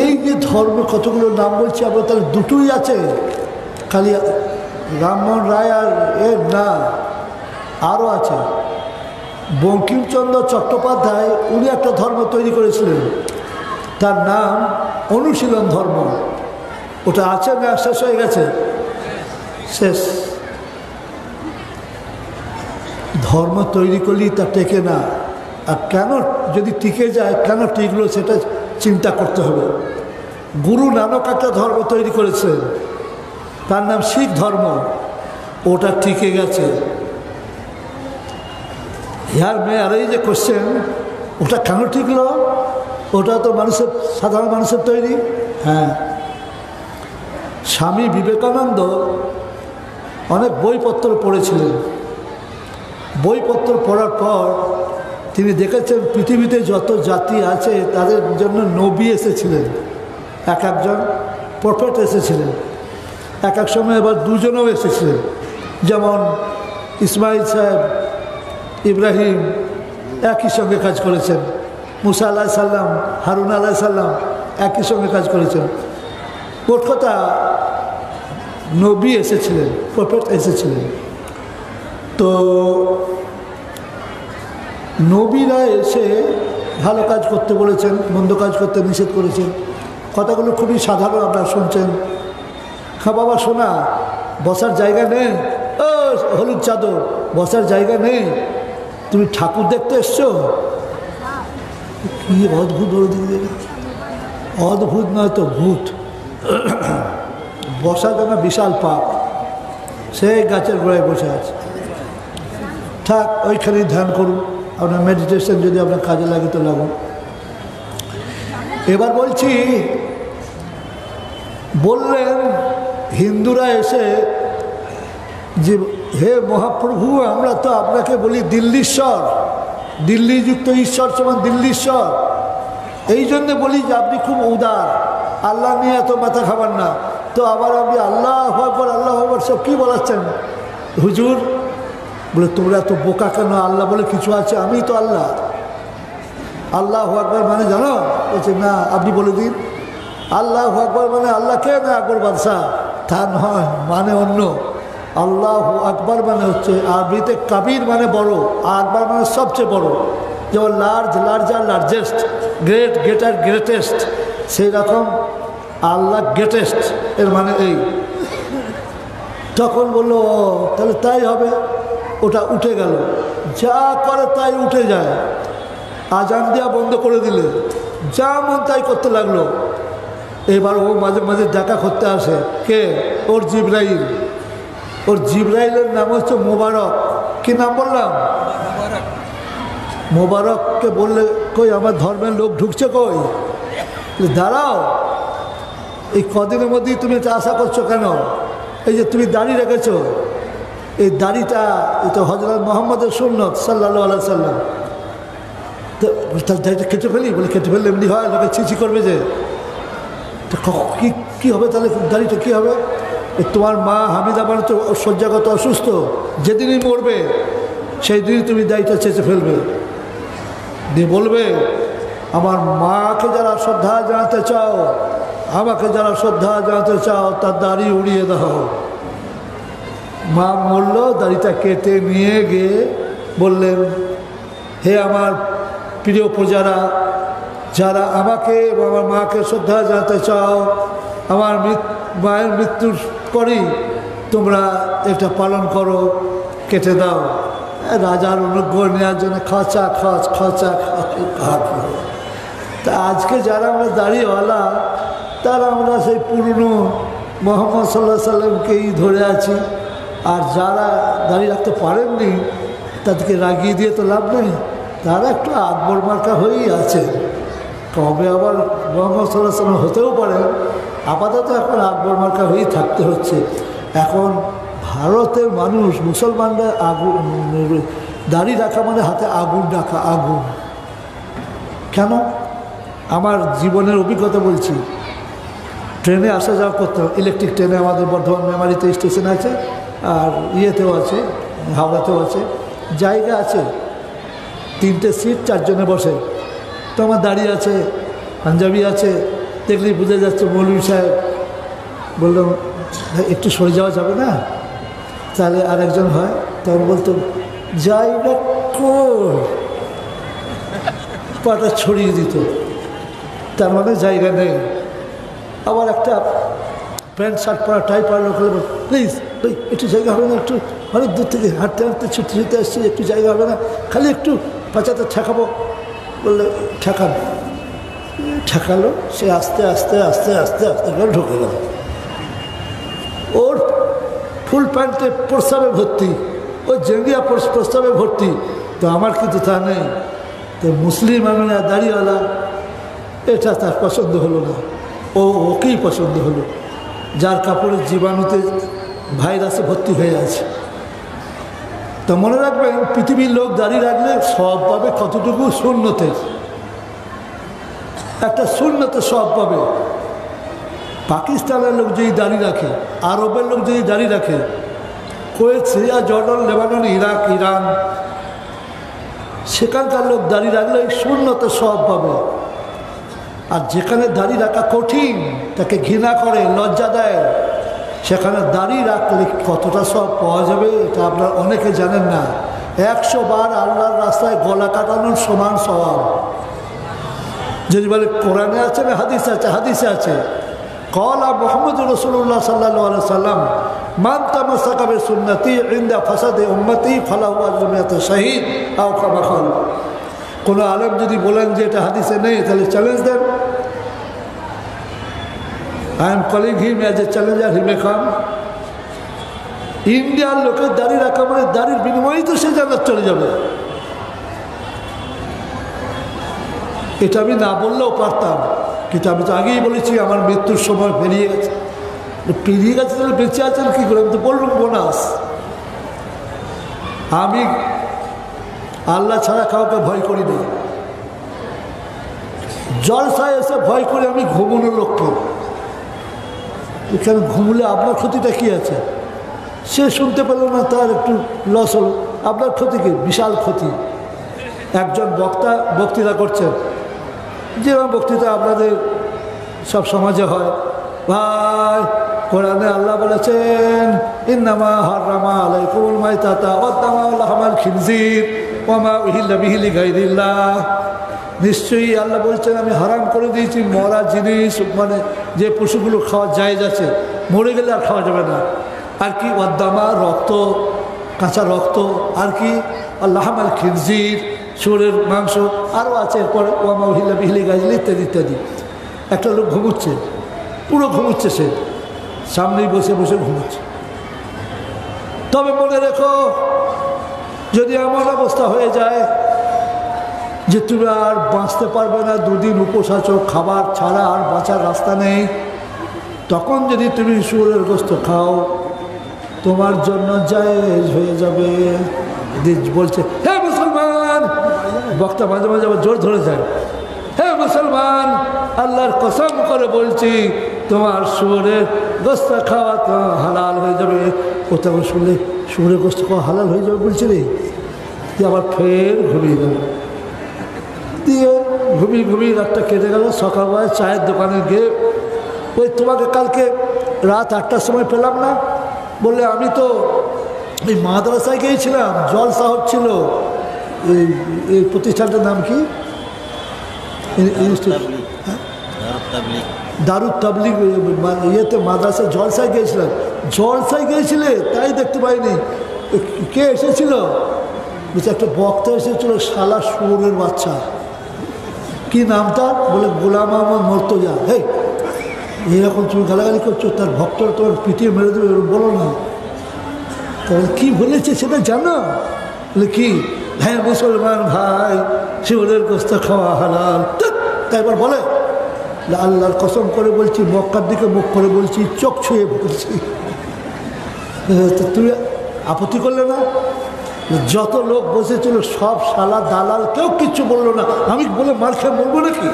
এই যে ধর্ম কতগুলো নাম বলছি আমরা, তাহলে দুটোই আছে, খালি রামমোহন রায় আর এর না, আরও আছে। বঙ্কিমচন্দ্র চট্টোপাধ্যায় উনি একটা ধর্ম তৈরি করেছিলেন, তার নাম অনুশীলন ধর্ম। ওটা আছে না শেষ হয়ে গেছে? শেষ। ধর্ম তৈরি করলেই তা টেকে না, আর কেন যদি টিকে যায়, কেন টিকলো সেটা চিন্তা করতে হবে। গুরু নানক একটা ধর্ম তৈরি করেছেন, তার নাম শিখ ধর্ম, ওটা টিকে গেছে। ইয়ার মেয়ে আর এই যে কোশ্চেন, ওটা কেন টিকলো? ওটা তো মানুষের, সাধারণ মানুষের তৈরি। হ্যাঁ, স্বামী বিবেকানন্দ অনেক বইপত্র পড়েছিলেন। বইপত্র পড়ার পর তিনি দেখেছেন পৃথিবীতে যত জাতি আছে তাদের জন্য নবী এসেছিলেন, এক একজন প্রফেট এসেছিলেন। এক এক সময় আবার দুজনও এসেছিলেন, যেমন ইসমাইল সাহেব, ইব্রাহিম একই সঙ্গে কাজ করেছেন, মুসা আলাইহিস সালাম, হারুন আলাইহিস সালাম একই সঙ্গে কাজ করেছেন। মোট কথা নবী এসেছিলেন, প্রফেট এসেছিলেন। তো নবীরা এসে ভালো কাজ করতে বলেছেন, মন্দ কাজ করতে নিষেধ করেছেন। কথাগুলো খুবই সাধারণ, আপনারা শুনছেন। হ্যাঁ বাবা শোনা, বসার জায়গা নেই, ও হলুদ চাদর, বসার জায়গা নেই, তুমি ঠাকুর দেখতে এসছো? কি অদ্ভুত অদ্ভুত নয় তো ভূত। বসার জন্য বিশাল পাপ, সেই গাছের গোড়ায় বসে আছে। থাক, ওইখানেই ধ্যান করুন, আপনার মেডিটেশন যদি আপনার কাজে লাগে তো লাগুন। এবার বলছি, বললেন হিন্দুরা এসে যে হে মহাপ্রভু, আমরা তো আপনাকে বলি দিল্লীশ্বর, দিল্লিযুক্ত ঈশ্বর সমান দিল্লীশ্বর, এই জন্যে বলি যে আপনি খুব উদার, আল্লাহ নিয়ে এত মাথা খাবার না। তো আবার আপনি আল্লাহ আকবার আল্লাহ আকবার সব কী বলাচ্ছেন হুজুর? বলে তোমরা এত বোকা কেন? আল্লাহ বলে কিছু আছে, আমি তো আল্লাহ। আল্লাহ আকবার মানে জানো? বলছে না, আপনি বলে দিন। আল্লাহ আকবার মানে আল্লাহ কে? না আকবর বাদশাহ, তা নয়, মানে অন্য। আল্লাহ আকবার মানে হচ্ছে আরবিতে কাবির মানে বড়, আকবার মানে সবচেয়ে বড়। যেমন large, larger, largest, great, greater, greatest, সেই রকম আল্লাহ গ্রেটেস্ট, এর মানে এই। তখন বললো তাহলে তাই হবে। ওটা উঠে গেল, যা করে তাই উঠে যায়। আজান দেওয়া বন্ধ করে দিলে যা মন তাই করতে লাগলো। এবার ও মাঝে মাঝে দেখা করতে আসে। কে? ওর জিবরাইল। ওর জিবরাইলের নাম হচ্ছে মোবারক। কি নাম বললাম? মোবারককে বললে কই আমার ধর্মের লোক ঢুকছে কই? দাঁড়াও, এই কদিনের মধ্যেই তুমি এটা আশা করছো কেন? এই যে তুমি দাড়ি রেখেছো, এই দাড়িটা এই তো হযরত মুহাম্মদের সুন্নত সাল্লাল্লাহু আলাইহি সাল্লাম। তো তার দাড়িটা কেটে ফেলি, বলে কেটে ফেললে এমনি হয়, লোকে ছিছি করবে যে। তো কী হবে তাহলে দাড়িটা কী হবে? তোমার মা হামিদা মানে তো শয্যাগত অসুস্থ, যেদিনই মরবে সেই দিনই তুমি দাড়িটা চেঁচে ফেলবে, দিয়ে বলবে আমার মাকে যারা শ্রদ্ধা জানাতে চাও, আমাকে যারা শ্রদ্ধা জানাতে চাও, তার দাড়ি উড়িয়ে দাও। মা মরল, দাড়িটা কেটে নিয়ে গিয়ে বললেন, হে আমার প্রিয় প্রজারা, যারা আমাকে এবং আমার মাকে শ্রদ্ধা জানাতে চাও, আমার মায়ের মৃত্যুর পরই তোমরা এটা পালন করো, কেটে দাও। রাজার অনুগ্রহ নেওয়ার জন্য খচা খচ খচা কাটল। তা আজকে যারা আমরা দাড়িওয়ালা, তারা আমরা সেই পুরনো মোহাম্মদ সাল্লাল্লাহু আলাইহি সাল্লামকেই ধরে আছি। আর যারা দাড়ি রাখতে পারেননি তাদেরকে রাগিয়ে দিয়ে তো লাভ নেই, তারা একটু আকবর মার্কা হয়েই আছে। কবে আবার মোহাম্মদ সাল্লাল্লাহু আলাইহি সাল্লাম হতেও পারে, আপাতত এখন আকবর মার্কা হয়েই থাকতে হচ্ছে। এখন ভারতের মানুষ, মুসলমানরা আগুন, দাড়ি রাখা মানে হাতে আগুন রাখা, আগুন। কেন? আমার জীবনের অভিজ্ঞতা বলছি। ট্রেনে আসা যাওয়া করতে হবে, ইলেকট্রিক ট্রেনে, আমাদের বর্ধমান মেমারিতে স্টেশন আছে, আর ইয়েতেও আছে, হাওড়াতেও আছে, জায়গা আছে, 3টে সিট, 4 জনে বসে। তো আমার দাঁড়িয়ে আছে, পাঞ্জাবি আছে, দেখলেই বুঝে যাচ্ছে মৌলভী সাহেব। বললাম একটু সরে যাওয়া যাবে না? তাহলে আরেকজন হয়, তখন বলতো জায়গা কই, পাটা ছড়িয়ে দিত, তার মানে জায়গা নেই। আবার একটা প্যান্ট শার্ট পরা, টাই পরা লোক হলে প্লিজ ভাই একটু জায়গা হবে না? একটু অনেক দূর থেকে হাঁটতে হাঁটতে ছুটতে ছুটতে আসছি, একটু জায়গা হবে না? খালি একটু পাচাতে ঠেকাবো। বললে ঠেকান, ঠেকালো। সে আস্তে আস্তে আস্তে আস্তে আস্তে করে ঢুকে গেল। ওর ফুল প্যান্টে প্রস্রাবে ভর্তি, ওর জেঙ্গিয়া প্রস্রাবে ভর্তি। তো আমার কিন্তু তা নেই। তো মুসলিম আমি না, দাড়িওয়ালা, এটা তার পছন্দ হলো না। ওকেই পছন্দ হলো, যার কাপড়ের জীবাণুতে ভাইরাসে ভর্তি হয়ে আছে। তো মনে রাখবেন, পৃথিবীর লোক দাড়ি রাখলে সব পাবে কতটুকু? সুন্নতের একটা, সুন্নতের সব পাবে। পাকিস্তানের লোক যদি দাড়ি রাখে, আরবের লোক যদি দাড়ি রাখে, Kuwait, Syria, Jordan, Lebanon, Iraq, Iran, সেখানকার লোক দাড়ি রাখলে সুন্নতের সব পাবে। আর যেখানে দাড়ি রাখা কঠিন, তাকে ঘৃণা করে, লজ্জা দেয়, সেখানে দাড়ি রাখলে কতটা সব পাওয়া যাবে এটা আপনারা অনেকে জানেন না। 100 বার আল্লাহর রাস্তায় গলা কাটানোর সমান সওয়াব। যদি বলে কোরআনে আছে না হাদিসে আছে? হাদিসে আছে, ক্বালা মুহাম্মদুর রাসূলুল্লাহ সাল্লাল্লাহু আলাইহি সাল্লাম, মান তামাসসাকা বিসুন্নতি ইনদা ফাসাদি উম্মতি ফালাহু আজরু মিআতি শাহীদ আও কামা ক্বাল। কোনো আলেম যদি বলেন যে এটা হাদিসে নেই, তাহলে চ্যালেঞ্জ দেন। I am calling him as a challenger, he may come. ইন্ডিয়ার লোকের দাড়ি রাখা মানে দাড়ির বিনিময়েই তো সে জান্নাত চলে যাবে। এটা আমি না বললেও পারতাম, কিন্তু আমি তো আগেই বলেছি আমার মৃত্যুর সময় পেরিয়ে গেছে। পেরিয়ে গেছে তাহলে বেঁচে আছেন কী করে? আমি তো বললাম বোনাস। আমি আল্লাহ ছাড়া কাউকে ভয় করি না। জলসায় এসে ভয় করি আমি ঘুমানোর লোককে। এখানে ঘুমলে আপনার ক্ষতিটা কী আছে? সে শুনতে পেল না, তার একটু লস হলো, আপনার ক্ষতি কি? বিশাল ক্ষতি। একজন বক্তৃতা করছেন, যেরকম বক্তৃতা আপনাদের সব সমাজে হয়, ভাই কোরআনে আল্লাহ বলেছেন ইন্নামা হাররামা আলাইকুমুল মাইতাতা ওয়াদ-দামা ওয়া লাহমাল খিনজির ওয়া মা উহিল্লা বিহি লিগাইরিল্লাহ। নিশ্চয়ই আল্লাহ বলছেন আমি হারাম করে দিয়েছি মরা জিনিস, মানে যে পশুগুলো খাওয়া জায়েজ আছে, মরে গেলে আর খাওয়া যাবে না। আর কি? ওয়াদ-দামা, রক্ত, কাঁচা রক্ত, আর কি? আর লাহমাল খিনজির, শুয়োরের মাংস, আরও আছে এরপরে ওয়া মা উহিল্লা বিহি লিগাইরিল্লাহ ইত্যাদি ইত্যাদি। একটা লোক ঘুমুচ্ছে, পুরো ঘুমুচ্ছে, সে সামনেই বসে বসে ঘুমোচ্ছে। তবে মনে রেখো, যদি এমন অবস্থা হয়ে যায় যে তুমি আর বাঁচতে পারবে না, 2 দিন উপোস আছো, খাবার ছাড়া আর বাঁচার রাস্তা নেই, তখন যদি তুমি শুয়োরের গোস্ত খাও, তোমার জন্য জায়েজ হয়ে যাবে। বলছে হে মুসলমান, বক্তা মাঝে মাঝে আবার জোর ধরে যায়, হে মুসলমান, আল্লাহর কসম করে বলছি তোমার শুয়োরের গোস্ত খাওয়া তো হালাল হয়ে যাবে। কোথাও শুনলে শুয়োরের গোস্ত খাওয়া হালাল হয়ে যাবে বলছে রে, দিয়ে আবার ফের ঘুমিয়ে গেল। দিয়ে ঘুমিয়ে রাতটা কেটে গেল। সকালবেলায় চায়ের দোকানে গিয়ে ওই তোমাকে কালকে রাত 8টার সময় পেলাম না, বললে আমি তো এই মাদ্রাসায় গিয়েছিলাম, জলসা হচ্ছিল। এই প্রতিষ্ঠানটার নাম কি? দারুত তাবলিগ ইয়েতে মাদ্রাসায় জলসায় গিয়েছিলাম। জলসায় গিয়েছিলে তাই দেখতে পাইনি। কে এসেছিল? বলছে একটা বক্তা এসেছিল, শালা শুয়োরের বাচ্চা। কি নামটা? বলে গোলাম আহমদ মর্তজা। হেই, এইরকম তুমি গালাগালি করছো, তার ভক্তরা তোমার পিটিয়ে মেরে দেবে, বলো না। তাহলে কী বলেছে সেটা জানো? বলে কি? হ্যাঁ মুসলমান ভাই, শিবরের গোস্ত খাওয়া হালাল। তাই এবার বলে আল্লাহর কসম করে বলছি, মক্কার দিকে মুখ করে বলছি, চোখ ছুঁয়ে বলছি। তুমি আপত্তি করলে না? যত লোক বসেছিল সব শালা দালাল, কেউ কিচ্ছু বললো না। আমি বলে মার খেয়ে বলবো নাকি?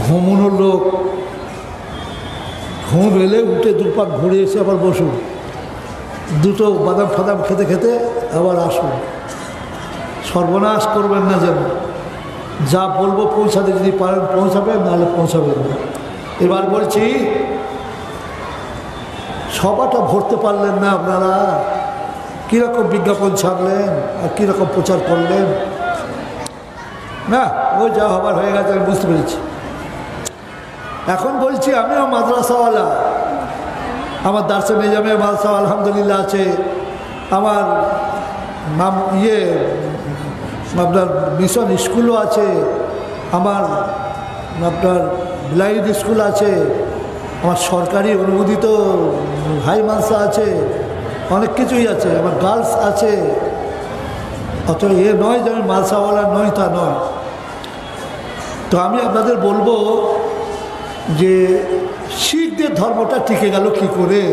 ঘুমোনো লোক, ঘুম এলে উঠে দুপাক ঘুরে এসে আবার বসুন, দুটো বাদাম ফাদাম খেতে খেতে আবার আসুন। সর্বনাশ করবেন না যেন। যা বলবো পৌঁছাতে যদি পারেন পৌঁছাবেন, নাহলে পৌঁছাবেন না। এবার বলছি, সবাটা ভরতে পারলেন না আপনারা। কীরকম বিজ্ঞাপন ছাড়লেন আর কীরকম প্রচার করলেন না, ওই যা হবার হয়ে গেছে আমি বুঝতে পেরেছি। এখন বলছি, আমিও মাদ্রাসাওয়ালা, আমার দার্সে নিজামে মাদ্রাসা আলহামদুলিল্লাহ আছে, আমার আপনার মিশন স্কুলও আছে, আমার আপনার ব্লাইন্ড স্কুল আছে, আমার সরকারি অনুমোদিত হাই মাদ্রাসা আছে, অনেক কিছুই আছে, আমার গার্লস আছে। অত এ নয় যে আমি মাদ্রাসাওয়ালা নয়, তা নয়। তো আমি আপনাদের বলবো যে শিখদের ধর্মটা টিকে গেল কি করে?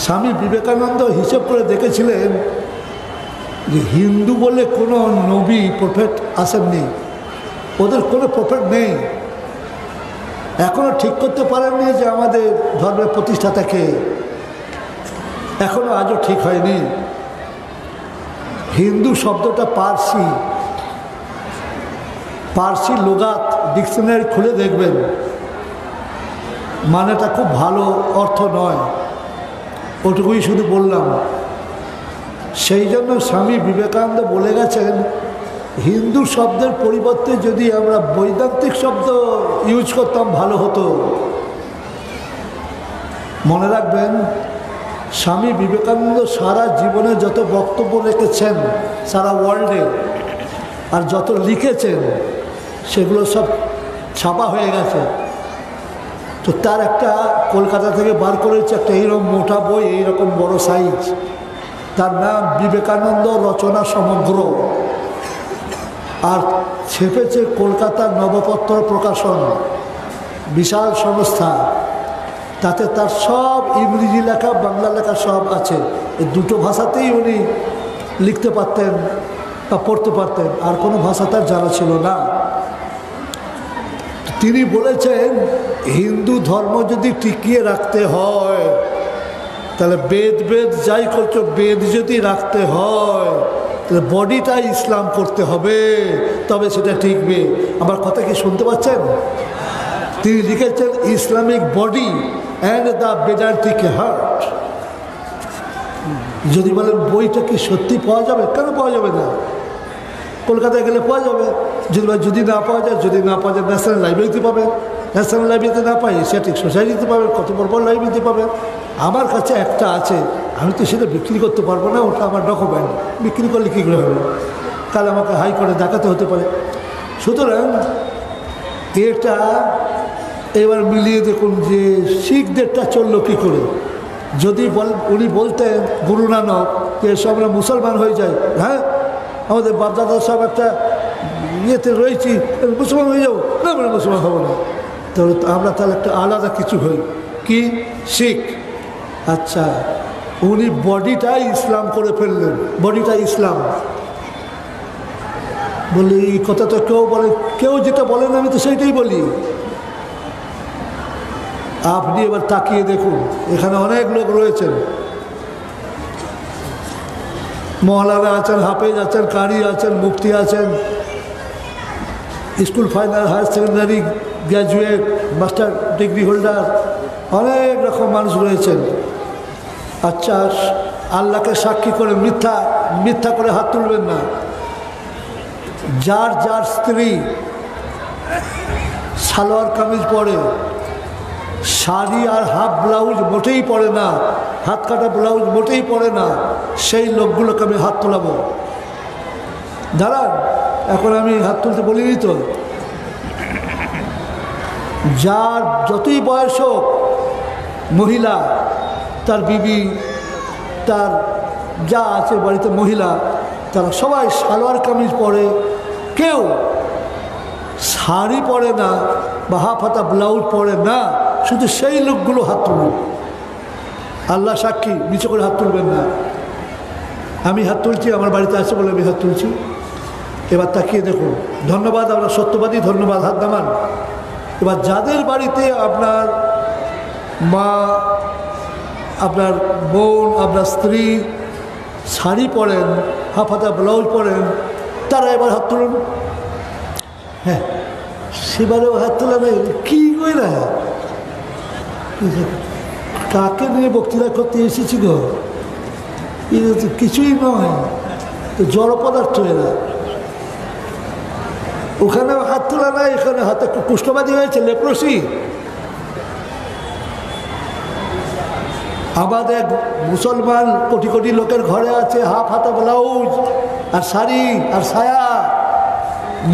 স্বামী বিবেকানন্দ হিসেব করে দেখেছিলেন যে হিন্দু বলে কোনো নবী প্রফেট আসেননি, ওদের কোনো প্রফেট নেই। এখনও ঠিক করতে পারেননি যে আমাদের ধর্মের প্রতিষ্ঠাতাকে, এখনও আজও ঠিক হয়নি। হিন্দু শব্দটা পার্সি লোগাত ডিকশনারি খুলে দেখবেন, মানেটা খুব ভালো অর্থ নয়। ওটুকুই শুধু বললাম। সেই জন্য স্বামী বিবেকানন্দ বলে গেছেন, হিন্দু শব্দের পরিবর্তে যদি আমরা বৈদান্তিক শব্দ ইউজ করতাম ভালো হতো। মনে রাখবেন, স্বামী বিবেকানন্দ সারা জীবনে যত বক্তব্য রেখেছেন সারা ওয়ার্ল্ডে, আর যত লিখেছেন সেগুলো সব ছাপা হয়ে গেছে। তো তার একটা কলকাতা থেকে বার করেছে একটা এইরকম মোটা বই, এইরকম বড় সাইজ, তার নাম বিবেকানন্দ রচনা সমগ্র, আর ছেপেছে কলকাতার নবপত্র প্রকাশন, বিশাল সংস্থা। তাতে তার সব ইংরেজি লেখা বাংলা লেখা সব আছে। এই দুটো ভাষাতেই উনি লিখতে পারতেন বা পড়তে পারতেন, আর কোনো ভাষা তার জানা ছিল না। তিনি বলেছেন, হিন্দু ধর্ম যদি টিকিয়ে রাখতে হয় তাহলে বেদ যাই করছো, বেদ যদি রাখতে হয় তাহলে বডিটা ইসলাম করতে হবে, তবে সেটা টিকবে। আমার কথা কি শুনতে পাচ্ছেন? তিনি লিখেছেন, Islamic body and the বেদান্তিক heart. যদি বলেন বইটা কি সত্যি পাওয়া যাবে, কেন পাওয়া যাবে না? কলকাতায় গেলে পাওয়া যাবে। যদি না পাওয়া যায়, ন্যাশনাল লাইব্রেরিতে পাবেন। ন্যাশনাল লাইব্রেরিতে না পাই এশিয়াটিক সোসাইটিতে পাবেন, কত বড় লাইব্রেরিতে পাবেন। আমার কাছে একটা আছে, আমি তো সেটা বিক্রি করতে পারবো না, ওটা আমার ডকুমেন্ট। বিক্রি করলে কী করে হবে? তাহলে আমাকে হাইকোর্টে দেখাতে হতে পারে। সুতরাং এটা এবার মিলিয়ে দেখুন যে শিখদেরটা চললো কী করে। যদি উনি বলতেন গুরু নানক যে এসব আমরা মুসলমান হয়ে যাই, হ্যাঁ আমাদের বাপদাদা সব একটা ইয়েতে রয়েছি, মুসলমান হয়ে যাবো না, আমরা মুসলমান হবো না। তাহলে আমরা তাহলে একটা আলাদা কিছু হই, কি শিখ। আচ্ছা, উনি বডিটাই ইসলাম করে ফেললেন, বডিটা ইসলাম। বলি এই কথা তো কেউ বলে, কেউ যেটা বলেন আমি তো সেইটাই বলি। আপনি এবার তাকিয়ে দেখুন, এখানে অনেক লোক রয়েছেন, মহলারা আছেন, হাফেজ আছেন, কারি আছেন, মুফতি আছেন, school final, higher secondary graduate, master degree holder, অনেক রকম মানুষ রয়েছেন। আচ্ছা, আল্লাহকে সাক্ষী করে মিথ্যা করে হাত তুলবেন না। যার যার স্ত্রী সালোয়ার কামিজ পরে, শাড়ি আর হাফ ব্লাউজ মোটেই পরে না, হাত কাটা ব্লাউজ মোটেই পরে না, সেই লোকগুলোকে আমি হাত তোলাবো। দাঁড়ান, এখন আমি হাত তুলতে বলিনি তো। যার যতই বয়স হোক, মহিলা, তার বিবি, তার যা আছে বাড়িতে মহিলা, তারা সবাই সালোয়ার কামিজ পরে, কেউ শাড়ি পরে না বা হাফ হাতা ব্লাউজ পরে না, শুধু সেই লোকগুলো হাত তুলুন। আল্লাহ সাক্ষী, নিচে করে হাত তুলবেন না। আমি হাত তুলছি, আমার বাড়িতে আছে বলে আমি হাত তুলছি। এবার তাকিয়ে দেখুন, ধন্যবাদ, আমরা সত্যবাদী, ধন্যবাদ, হাত নামান। এবার যাদের বাড়িতে আপনার মা, আপনার বোন, আপনার স্ত্রী শাড়ি পরেন, হাফ হাতা ব্লাউজ পরেন, তারা এবার হাত তুলুন। হ্যাঁ, সেবারেও হাত তোলা নেই, কী করে না, কাকে নিয়ে বক্তৃতা করতে এসেছি গো? এটা তো কিছুই নয়, তো জড় পদার্থ এরা। ওখানেও হাত তোলা নাই, এখানে হাতে কুষ্ঠবাদী হয়েছে, লেপ্রসি। আমাদের মুসলমান কোটি কোটি লোকের ঘরে আছে হাফ হাতা ব্লাউজ আর শাড়ি আর সায়া।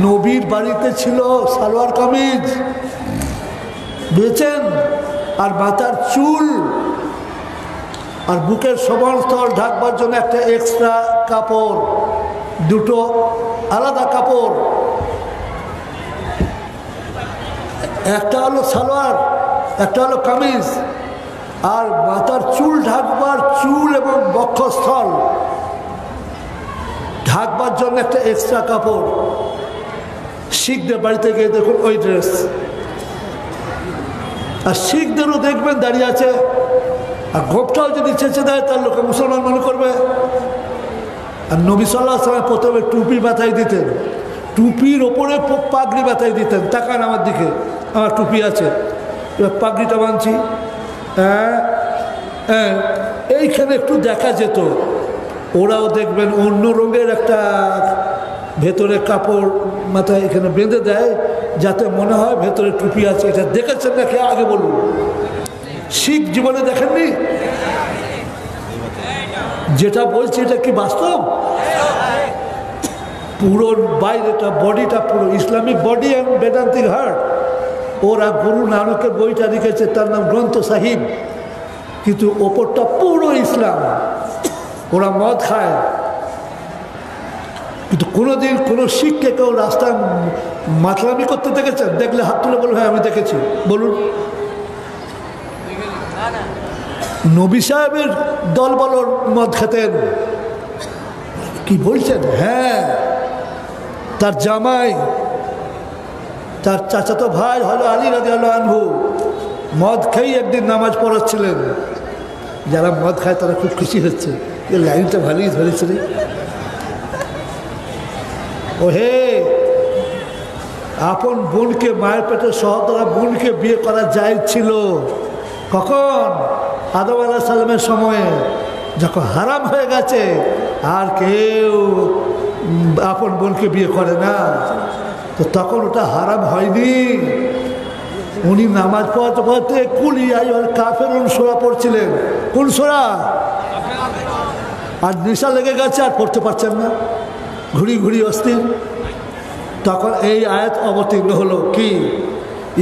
নবীর বাড়িতে ছিল সালোয়ার কামিজ, বুঝেছেন? আর মাথার চুল আর বুকের সবলস্থল ঢাকবার জন্য একটা এক্সট্রা কাপড়, দুটো আলাদা কাপড়, একটা হলো সালোয়ার, একটা হলো কামিজ। আর মাথার চুল ঢাকবার, চুল এবং বক্ষস্থল ঢাকবার জন্য একটা এক্সট্রা কাপড়। শিখদের বাড়িতে গিয়ে দেখুন ওই ড্রেস। আর শিখদেরও দেখবেন দাঁড়িয়ে আছে, আর গোপটাও যদি চেঁচে দেয় তার লোকে মুসলমান মনে করবে। আর নবী সাল্লাল্লাহু আলাইহি ওয়াসাল্লাম প্রথমে টুপি মাথায় দিতেন, টুপির ওপরে পাগড়ি মাথায় দিতেন। তাকান আমার দিকে, আমার টুপি আছে, এবার পাগড়িটা বাঁধছি। হ্যাঁ হ্যাঁ, এইখানে একটু দেখা যেত। ওরাও দেখবেন অন্য রঙের একটা ভেতরে কাপড় মাথায় এখানে বেঁধে দেয়, যাতে মনে হয় ভেতরে টুপি আছে। এটা দেখেছেন নাকি আগে বলুন? শিখ জীবনে দেখেননি? যেটা বলছি এটা কি বাস্তব? পুরো বাইরেটা, বডিটা পুরো ইসলামিক বডি অ্যান্ড বেদান্তিক হার্ট। ওরা গুরু নানকের বইটা লিখেছে, তার নাম গ্রন্থ সাহিব, কিন্তু ওপরটা পুরো ইসলাম। ওরা মদ খায়, কিন্তু কোনোদিন কোনো শিখকে কেউ রাস্তায় মাতলামি করতে দেখেছেন? দেখলে হাত তুলে বলুন হ্যাঁ আমি দেখেছি। বলুন। নবী সাহেবের দল বলর মদ খেতেন, কি বলছেন? হ্যাঁ, তার জামাই, তার চাচাতো ভাই হলো আলী রাদিয়াল্লাহু আনহু, মদ খেয়ে একদিন নামাজ পড়াচ্ছিলেন। যারা মদ খায় তারা খুব খুশি হচ্ছে, এই লাইনটা ভালোই ধরেছে রে। ও হে, আপন বোনকে, মায়ের পেটের সহোদরা বোনকে বিয়ে করা জায়েজ ছিল। কখন? আদম আলাইহিস সালামের সময়ে। যখন হারাম হয়ে গেছে আর কেউ আপন বোনকে বিয়ে করে না, তো তখন ওটা হারাম হয়নি। উনি নামাজ পড়াতে পড়াতে কুলি আইয়ুল কাফিরুন সূরা পড়ছিলেন। কোন সূরা? আর নেশা লেগে গেছে, আর পড়তে পারছেন না, ঘুরি ঘুরি অস্থির। তখন এই আয়াত অবতীর্ণ হলো, কি?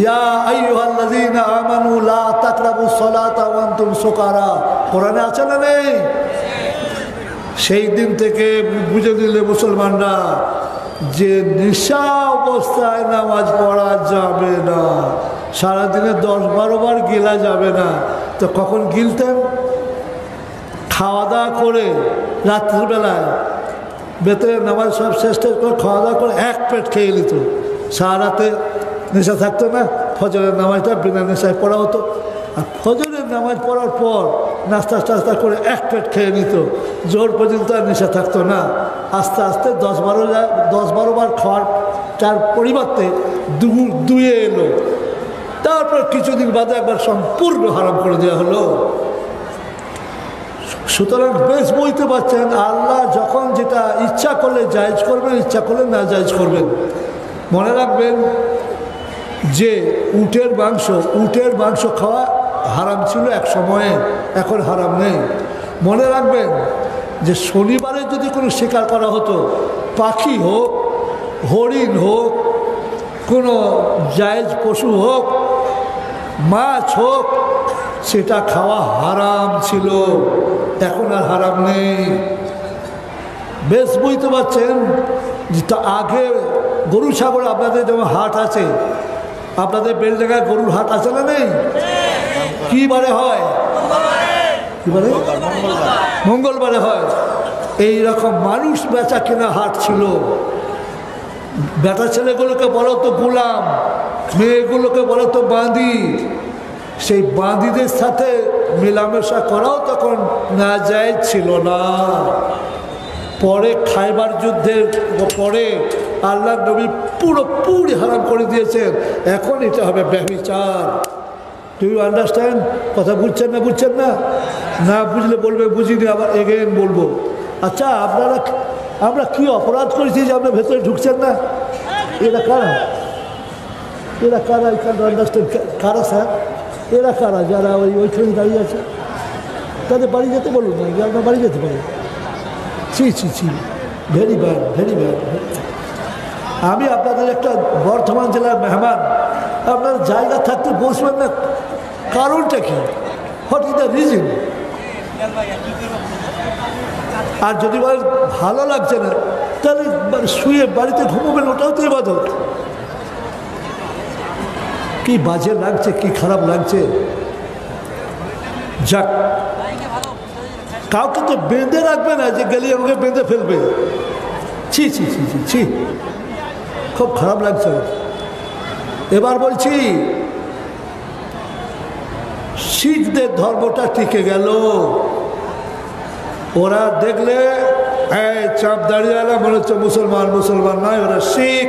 ইয়া আইয়ুহাল্লাযীনা আমানু লা তাকরাবুস সালাতা ওয়া আনতুম সুকারা। কোরআনে আছে না নেই? সেই দিন থেকে বুঝে দিলে মুসলমানরা যে নেশা অবস্থায় নামাজ পড়া যাবে না, সারাদিনে 10-12 বার গিলা যাবে না। তো কখন গিলতেন? খাওয়া দাওয়া করে রাত্রিবেলায় বেতনের নামাজ সব শেষ করে খাওয়া দাওয়া করে এক পেট খেয়ে নিত। সারা রাতে নেশা থাকতো না, ফজরের নামাজটা বিনা নেশায় পড়া হতো। আর ফজরের নামাজ পড়ার পর নাস্তা টাস্তা করে এক পেট খেয়ে নিত, জোর পর্যন্ত আর নেশা থাকতো না। আস্তে আস্তে 10-12 বার খাওয়ার তার পরিবর্তে দুয়ে এলো। তারপর কিছুদিন বাদে একবার সম্পূর্ণ হারাম করে দেওয়া হলো। সুতরাং বেশ বলতে পারছেন, আল্লাহ যখন যেটা ইচ্ছা করলে জায়েজ করবেন, ইচ্ছা করলে না জায়েজ করবেন। মনে রাখবেন যে উটের মাংস খাওয়া হারাম ছিল এক সময়ে, এখন হারাম নেই। মনে রাখবেন যে শনিবারে যদি কোনো শিকার করা হতো, পাখি হোক, হরিণ হোক, কোনো জায়েজ পশু হোক, মাছ হোক, সেটা খাওয়া হারাম ছিল, এখন আর হারাম নেই। বেশ বুঝতে পারছেন যে আগে গরু ছাগল, আপনাদের যেমন হাট আছে, আপনাদের বেলডাঙ্গায় গরুর হাট আছে না নেই? কি বারে হয়? কি বারে? মঙ্গলবারে হয়। এই রকম মানুষ বেচা কেনা হাট ছিল। বেটা ছেলেগুলোকে বলো তো গোলাম, মেয়েগুলোকে বলো তো বাঁধি। সেই বাঁধিদের সাথে মেলামেশা করাও তখন নাজায়েজ ছিল না। পরে খাইবার যুদ্ধের পরে আল্লাহ নবী পুরোপুরি হারাম করে দিয়েছেন। এখন এটা হবে ব্যভিচার। Do you understand? কথা বুঝছেন না? না বুঝলে বলবে বুঝিনি, আবার এগেন বলবো। আচ্ছা, আমরা কি অপরাধ করেছি যে আপনার ভেতরে ঢুকছেন না? এরা কারা? I can't understand. কারা স্যার? এরা কারা যারা ওইখানে দাঁড়িয়ে আছে? তাদের বাড়ি যেতে বলুন না, আপনার বাড়ি যেতে পারে। ছি, ভেরি ব্যাড। আমি আপনাদের একটা বর্ধমান জেলার মেহমান, আপনার জায়গা থাকতে বসবেন না, কারণটা কি? What is the reason? আর যদি বলেন ভালো লাগছে না, তাহলে শুয়ে বাড়িতে ঘুমোবেন, ওটাও তো ইবাদত। কি বাজে লাগছে, কি খারাপ লাগছে। যাক, কাউকে তো বেঁধে রাখবে না যে গেলে আমাকে বেঁধে ফেলবে। ছি, খুব খারাপ লাগছে। এবার বলছি, শিখদের ধর্মটা টিকে গেল। ওরা দেখলে চাপ দাঁড়িয়ে এলাম, মনে হচ্ছে মুসলমান নয়, ওরা শিখ।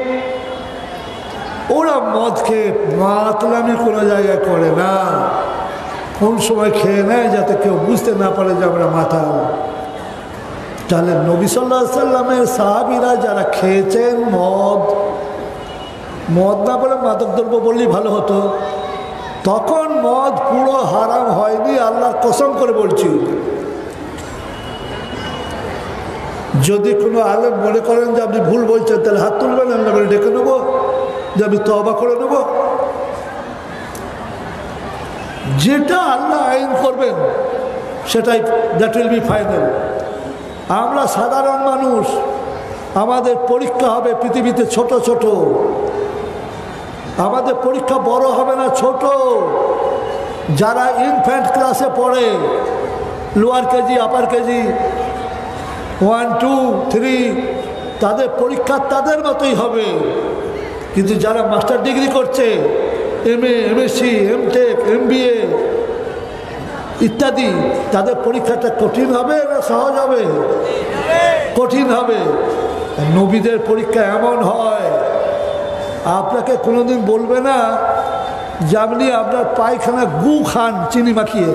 ওরা মদ খেয়ে মাতলামি কোনো জায়গায় করে না, কোন সময় খেয়ে নেয় যাতে কেউ বুঝতে না পারে যে আমরা মাতাল। তাহলে নবী সাল্লাল্লাহু আলাইহি সাল্লামের সাহাবীরা যারা খেয়েছেন মদ না বলে মাদক দ্রব্য বললেই ভালো হতো, তখন মদ পুরো হারাম হয়নি, আল্লাহর কসম করে বলছি। যদি কোনো আলেম মনে করেন যে আপনি ভুল বলছেন, তাহলে হাত তুলবেন, আমরা বলে ডেকে নেবো যে আমি তওবা করে নেব। যেটা আল্লাহ আইন করবেন সেটাই, দ্যাট উইল বি ফাইনাল। আমরা সাধারণ মানুষ, আমাদের পরীক্ষা হবে পৃথিবীতে ছোট। আমাদের পরীক্ষা বড় হবে না, ছোট। যারা ইনফ্যান্ট ক্লাসে পড়ে, লোয়ার কেজি, আপার কেজি, 1, 2, 3, তাদের পরীক্ষা তাদের মতোই হবে। কিন্তু যারা মাস্টার ডিগ্রি করছে, MA, MSc, MTech, MBA ইত্যাদি, তাদের পরীক্ষাটা কঠিন হবে না সহজ হবে? কঠিন হবে। নবীদের পরীক্ষা এমন হয়, আপনাকে কোনোদিন বলবে না যে আপনি আপনার পায়খানা গু খান চিনি মাখিয়ে,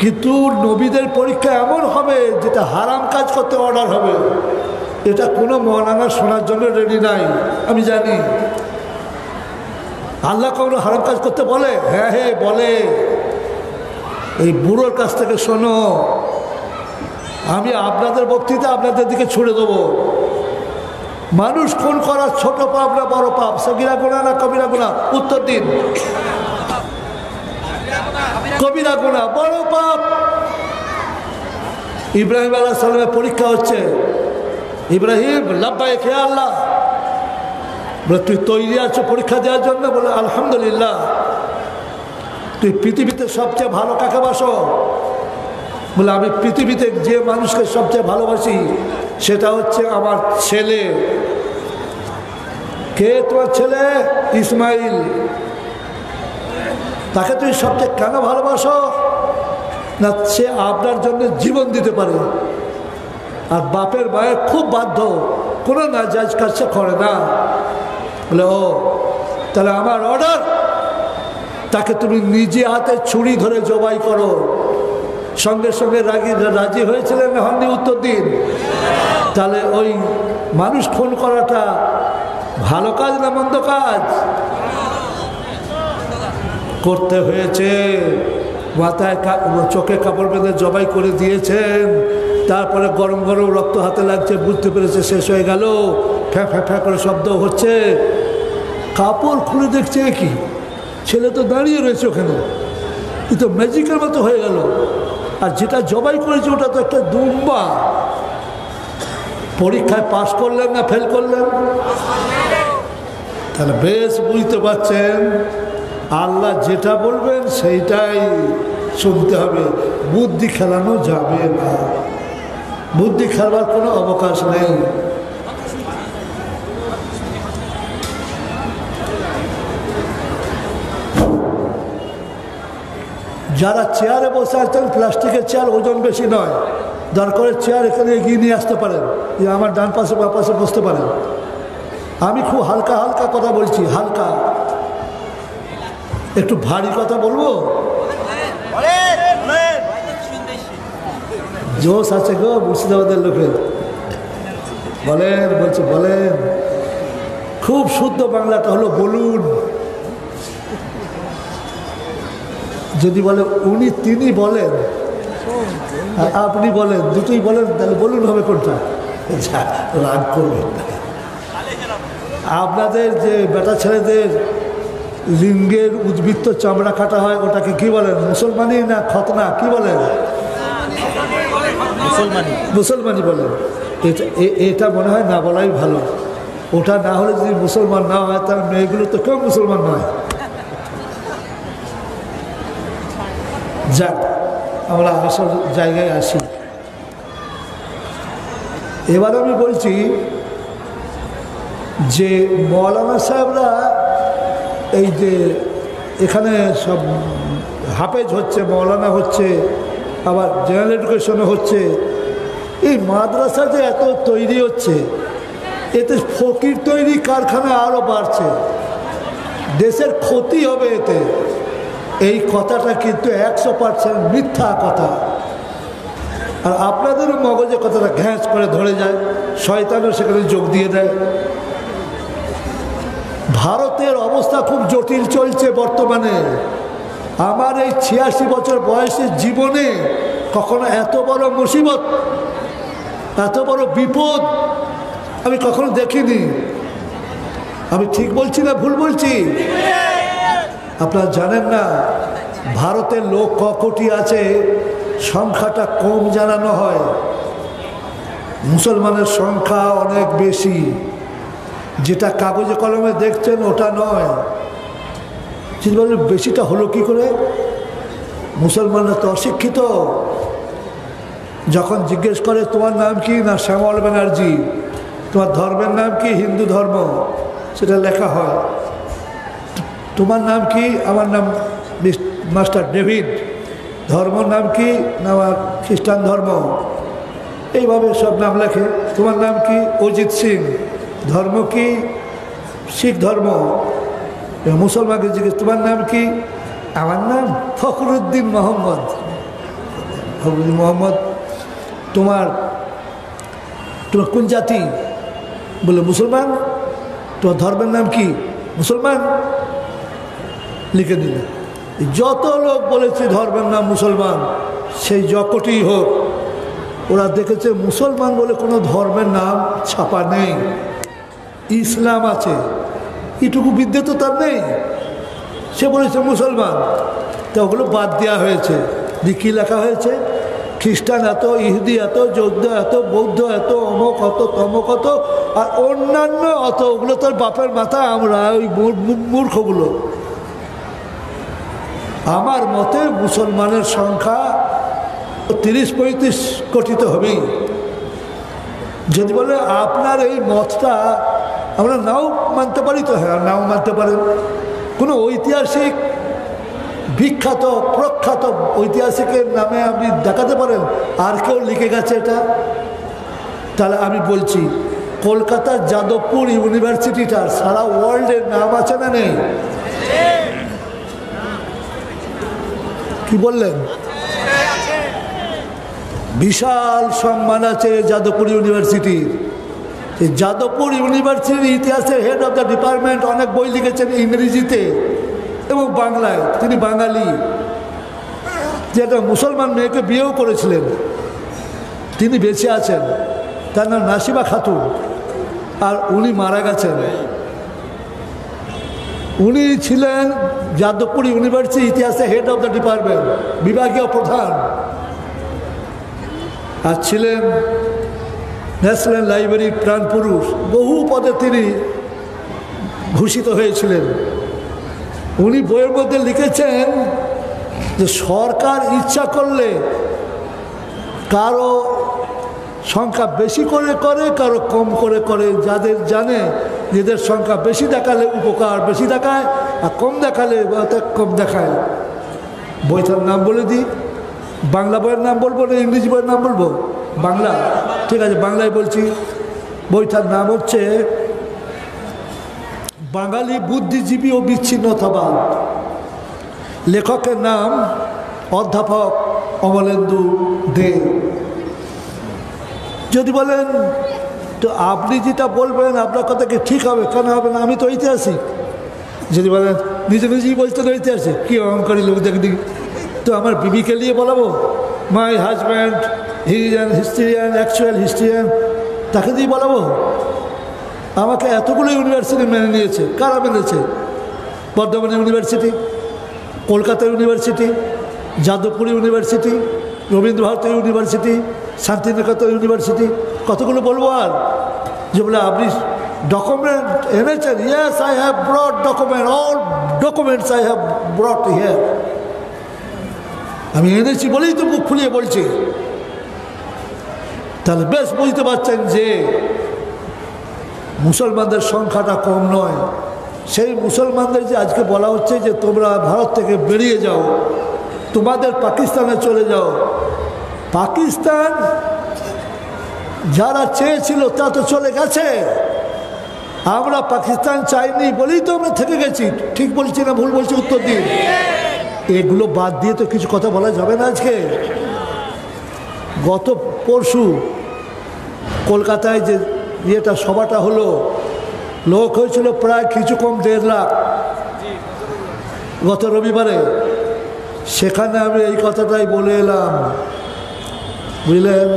কিন্তু নবীদের পরীক্ষা এমন হবে যেটা হারাম কাজ করতে অর্ডার হবে। এটা কোনো মৌলানা শোনার জন্য রেডি নাই, আমি জানি। আল্লাহ কখনো হারাম কাজ করতে বলে? হ্যাঁ বলে। এই বুড়োর কাছ থেকে শোনো, আমি আপনাদের বক্তৃতা আপনাদের দিকে ছুড়ে দেবো। মানুষ খুন করা ছোট পাপ না বড় পাপ? সগীরা গুনাহ না কবিরা গুনাহ? উত্তর দিন। কবিরা গুনাহ, বড় পাপ। ইব্রাহিম আলাইহিস সালামের পরীক্ষা হচ্ছে। ইব্রাহিম, লাব্বাইক হে আল্লাহ। বলে তুই তৈরি আছো পরীক্ষা দেওয়ার জন্য? বলে আলহামদুলিল্লাহ। তুই পৃথিবীতে সবচেয়ে ভালো কাকে বাসো? বলে আমি পৃথিবীতে যে মানুষকে সবচেয়ে ভালোবাসি সেটা হচ্ছে আমার ছেলে। কে তোমার ছেলে? ইসমাইল। তাকে তুমি সবচেয়ে কেন ভালোবাসো? না, সে আপনার জন্য জীবন দিতে পারে। আর বাপের মায়ের খুব বাধ্য, কোনো নাজায়েজ কাজ সে করে না। বলে ও তাহলে আমার অর্ডার, তাকে তুমি নিজে হাতে ছুরি ধরে জবাই করো। সঙ্গে সঙ্গে রাজি হয়েছিলেন না হননি? উত্তর দিন। তাহলে ওই মানুষ খুন করাটা ভালো কাজ না মন্দ কাজ? করতে হয়েছে। মাথায় চোখে কাপড় বেঁধে জবাই করে দিয়েছেন। তারপরে গরম গরম রক্ত হাতে লাগছে, বুঝতে পেরেছে শেষ হয়ে গেল। ফ্যাঁ ফ্যাঁ ফ্যাঁ করে শব্দ হচ্ছে। কাপড় খুলে দেখছে কি ছেলে তো দাঁড়িয়ে রয়েছে ওখানে, এ তো ম্যাজিকের মতো হয়ে গেল। আর যেটা জবাই করেছে ওটা তো একটা দুম্বা। পরীক্ষায় পাস করলেন না ফেল করলেন? তাহলে বেশ বুঝতে পারছেন আল্লাহ যেটা বলবেন সেইটাই শুনতে হবে, বুদ্ধি খেলানো যাবে না। বুদ্ধি খেলবার কোনো অবকাশ নেই। যারা চেয়ারে বসে আছেন, প্লাস্টিকের চেয়ার, ওজন বেশি নয়, দরকার চেয়ার এখানে এগিয়ে নিয়ে আসতে পারেন, যে আমার ডান পাশে বা পাশে বসতে পারেন। আমি খুব হালকা হালকা কথা বলছি, হালকা, একটু ভারী কথা বলবো? জোশ আছে গো মুর্শিদাবাদের লোকের। বলেন, বলছে বলেন। খুব শুদ্ধ বাংলাটা হলো বলুন। যদি বলে উনি তিনি বলেন, আপনি বলেন, দুটোই বলেন, তাহলে বলুন হবে কোনটা? রাগ করবেন না। আপনাদের যে বেটা ছেলেদের লিঙ্গের উদ্বৃত্ত চামড়া কাটা হয় ওটাকে কি বলেন? মুসলমানি না খতনা? কি বলেন? মুসলমানি বলেন। এটা মনে হয় না বলাই ভালো। ওটা না হলে যদি মুসলমান না হয় তার মেয়েগুলো তো কেউ মুসলমান নয়। যাক, আমরা আসল জায়গায় আসি। এবার আমি বলছি যে মৌলানা সাহেবরা এই যে এখানে সব হাফেজ হচ্ছে, মৌলানা হচ্ছে, আবার জেনারেল এডুকেশনও হচ্ছে, এই মাদ্রাসা যে এত তৈরি হচ্ছে, এতে ফকির তৈরি কারখানা আরও বাড়ছে, দেশের ক্ষতি হবে এতে। এই কথাটা কিন্তু 100% মিথ্যা কথা। আর আপনাদেরও মগজে কথাটা ঘ্যাঁচ করে ধরে যায়, শয়তানও সেখানে যোগ দিয়ে দেয়। ভারতের অবস্থা খুব জটিল চলছে বর্তমানে। আমার এই 86 বছর বয়সের জীবনে কখনো এত বড় মুসিবত, এত বড় বিপদ আমি কখনো দেখিনি। আমি ঠিক বলছি না ভুল বলছি? আপনারা জানেন না ভারতের লোক ক কোটি আছে, সংখ্যাটা কম জানানো হয়। মুসলমানের সংখ্যা অনেক বেশি, যেটা কাগজে কলমে দেখছেন ওটা নয়। যদি বলেন বেশিটা হলো কি করে? মুসলমানরা তো অশিক্ষিত। যখন জিজ্ঞেস করে তোমার নাম কি, না শ্যামল ব্যানার্জি। তোমার ধর্মের নাম কি? হিন্দু ধর্ম, সেটা লেখা হয়। তোমার নাম কি? আমার নাম মাস্টার ডেভিড। ধর্ম নাম কি? না আমার খ্রিস্টান ধর্ম। এইভাবে সব নাম লেখে। তোমার নাম কি? অজিত সিং। ধর্ম কি? শিখ ধর্ম। মুসলমানকে জিজ্ঞেস তোমার নাম কি? আমার নাম ফখরুদ্দিন মোহাম্মদ। ফখরুদ্দিন মোহাম্মদ। তোমার কোন জাতি? বলে মুসলমান। তোমার ধর্মের নাম কি? মুসলমান। লিখে দিলে। যত লোক বলেছে ধর্মের নাম মুসলমান, সেই যতটি হোক, ওরা দেখেছে মুসলমান বলে কোনো ধর্মের নাম ছাপা নেই। ইসলাম আছে, এটুকু বিদ্যে তো তার নেই। সে বলেছে মুসলমান, তা ওগুলো বাদ দেওয়া হয়েছে। কী লেখা হয়েছে? খ্রিস্টান এত, ইহুদি এত, যৌদ্ধ এত, বৌদ্ধ এত, অমক অত, তমক অত, আর অন্যান্য অত। ওগুলো তোর বাপের মাথা, আমরা ওই মূর্খগুলো। আমার মতে মুসলমানের সংখ্যা 30-35 কোটি তো হবেই। যদি বলে আপনার এই মতটা আমরা নাও মানতে পারি, তো হ্যাঁ নাও মানতে পারেন। কোনো ঐতিহাসিক বিখ্যাত প্রখ্যাত ঐতিহাসিকের নামে আপনি দেখাতে পারেন আর কেউ লিখে গেছে এটা? তাহলে আমি বলছি, কলকাতার যাদবপুর ইউনিভার্সিটিটার সারা ওয়ার্ল্ডের নাম আছে না নেই? কি বললেন? বিশাল সম্মান আছে যাদবপুর ইউনিভার্সিটির। যাদবপুর ইউনিভার্সিটির ইতিহাসের হেড অফ দ্য ডিপার্টমেন্ট অনেক বই লিখেছেন ইংরেজিতে এবং বাংলায়। তিনি বাঙালি, যে একটা মুসলমান মেয়েকে বিয়েও করেছিলেন। তিনি বেঁচে আছেন, তার নাম নাসিমা খাতুন, আর উনি মারা গেছেন। উনি ছিলেন যাদবপুর ইউনিভার্সিটি ইতিহাসে হেড অফ দ্য ডিপার্টমেন্ট, বিভাগীয় প্রধান, আর ছিলেন ন্যাশনাল লাইব্রেরির প্রাণ পুরুষ। বহু পদে তিনি ভূষিত হয়েছিলেন। উনি বইয়ের মধ্যে লিখেছেন যে সরকার ইচ্ছা করলে কারো সংখ্যা বেশি করে করে, কারো কম করে করে। যাদের জানে নিজেদের সংখ্যা বেশি দেখালে উপকার বেশি দেখায়, আর কম দেখালে কম দেখায়। বইটার নাম বলে দিই। বাংলা বইয়ের নাম বলবো না ইংরেজি বইয়ের নাম বলবো? বাংলা, ঠিক আছে, বাংলায় বলছি। বইটার নাম হচ্ছে বাঙালি বুদ্ধিজীবী ও বিচ্ছিন্নতাবাদ। লেখকের নাম অধ্যাপক অমলেন্দু দে। যদি বলেন তো আপনি যেটা বলবেন আপনার কথা কি ঠিক হবে? কেন হবে না? আমি তো ঐতিহাসিক। যদি বলেন নিজে নিজেই বলতেন ঐতিহাসিক, কি অহংকারী লোক দেখি। তো আমার বিবিকে নিয়ে বলাবো my husband he is an historian, actual historian, তাকে দিয়ে বলাবো? আমাকে এতগুলো ইউনিভার্সিটি মেনে নিয়েছে। কারা মেনেছে? Bardhaman university, Kolkata university, Jadavpur university, Rabindra Bharati university, Santiniketan university. কতগুলো বলবো আর? যে বলে আপনি ডকুমেন্ট এনেছেন? Yes, I have brought document, all documents I have brought here. আমি এনেছি বলেই তো মুখ খুলিয়ে বলছি। তাহলে বেশ বুঝতে পারছেন যে মুসলমানদের সংখ্যাটা কম নয়। সেই মুসলমানদের যে আজকে বলা হচ্ছে যে তোমরা ভারত থেকে বেরিয়ে যাও, তোমাদের পাকিস্তানে চলে যাও। পাকিস্তান যারা চেয়েছিল তা তো চলে গেছে। আমরা পাকিস্তান চাইনি বলেই তো আমরা থেকে গেছি। ঠিক বলছি না ভুল বলছি? উত্তর দিন। এগুলো বাদ দিয়ে তো কিছু কথা বলা যাবে না। আজকে গত পরশু কলকাতায় যে ইয়েটা সভাটা হলো, লোক হয়েছিল প্রায় কিছু কম 1.5 লাখ গত রবিবারে। সেখানে আমি এই কথাটাই বলে এলাম, বুঝলেন?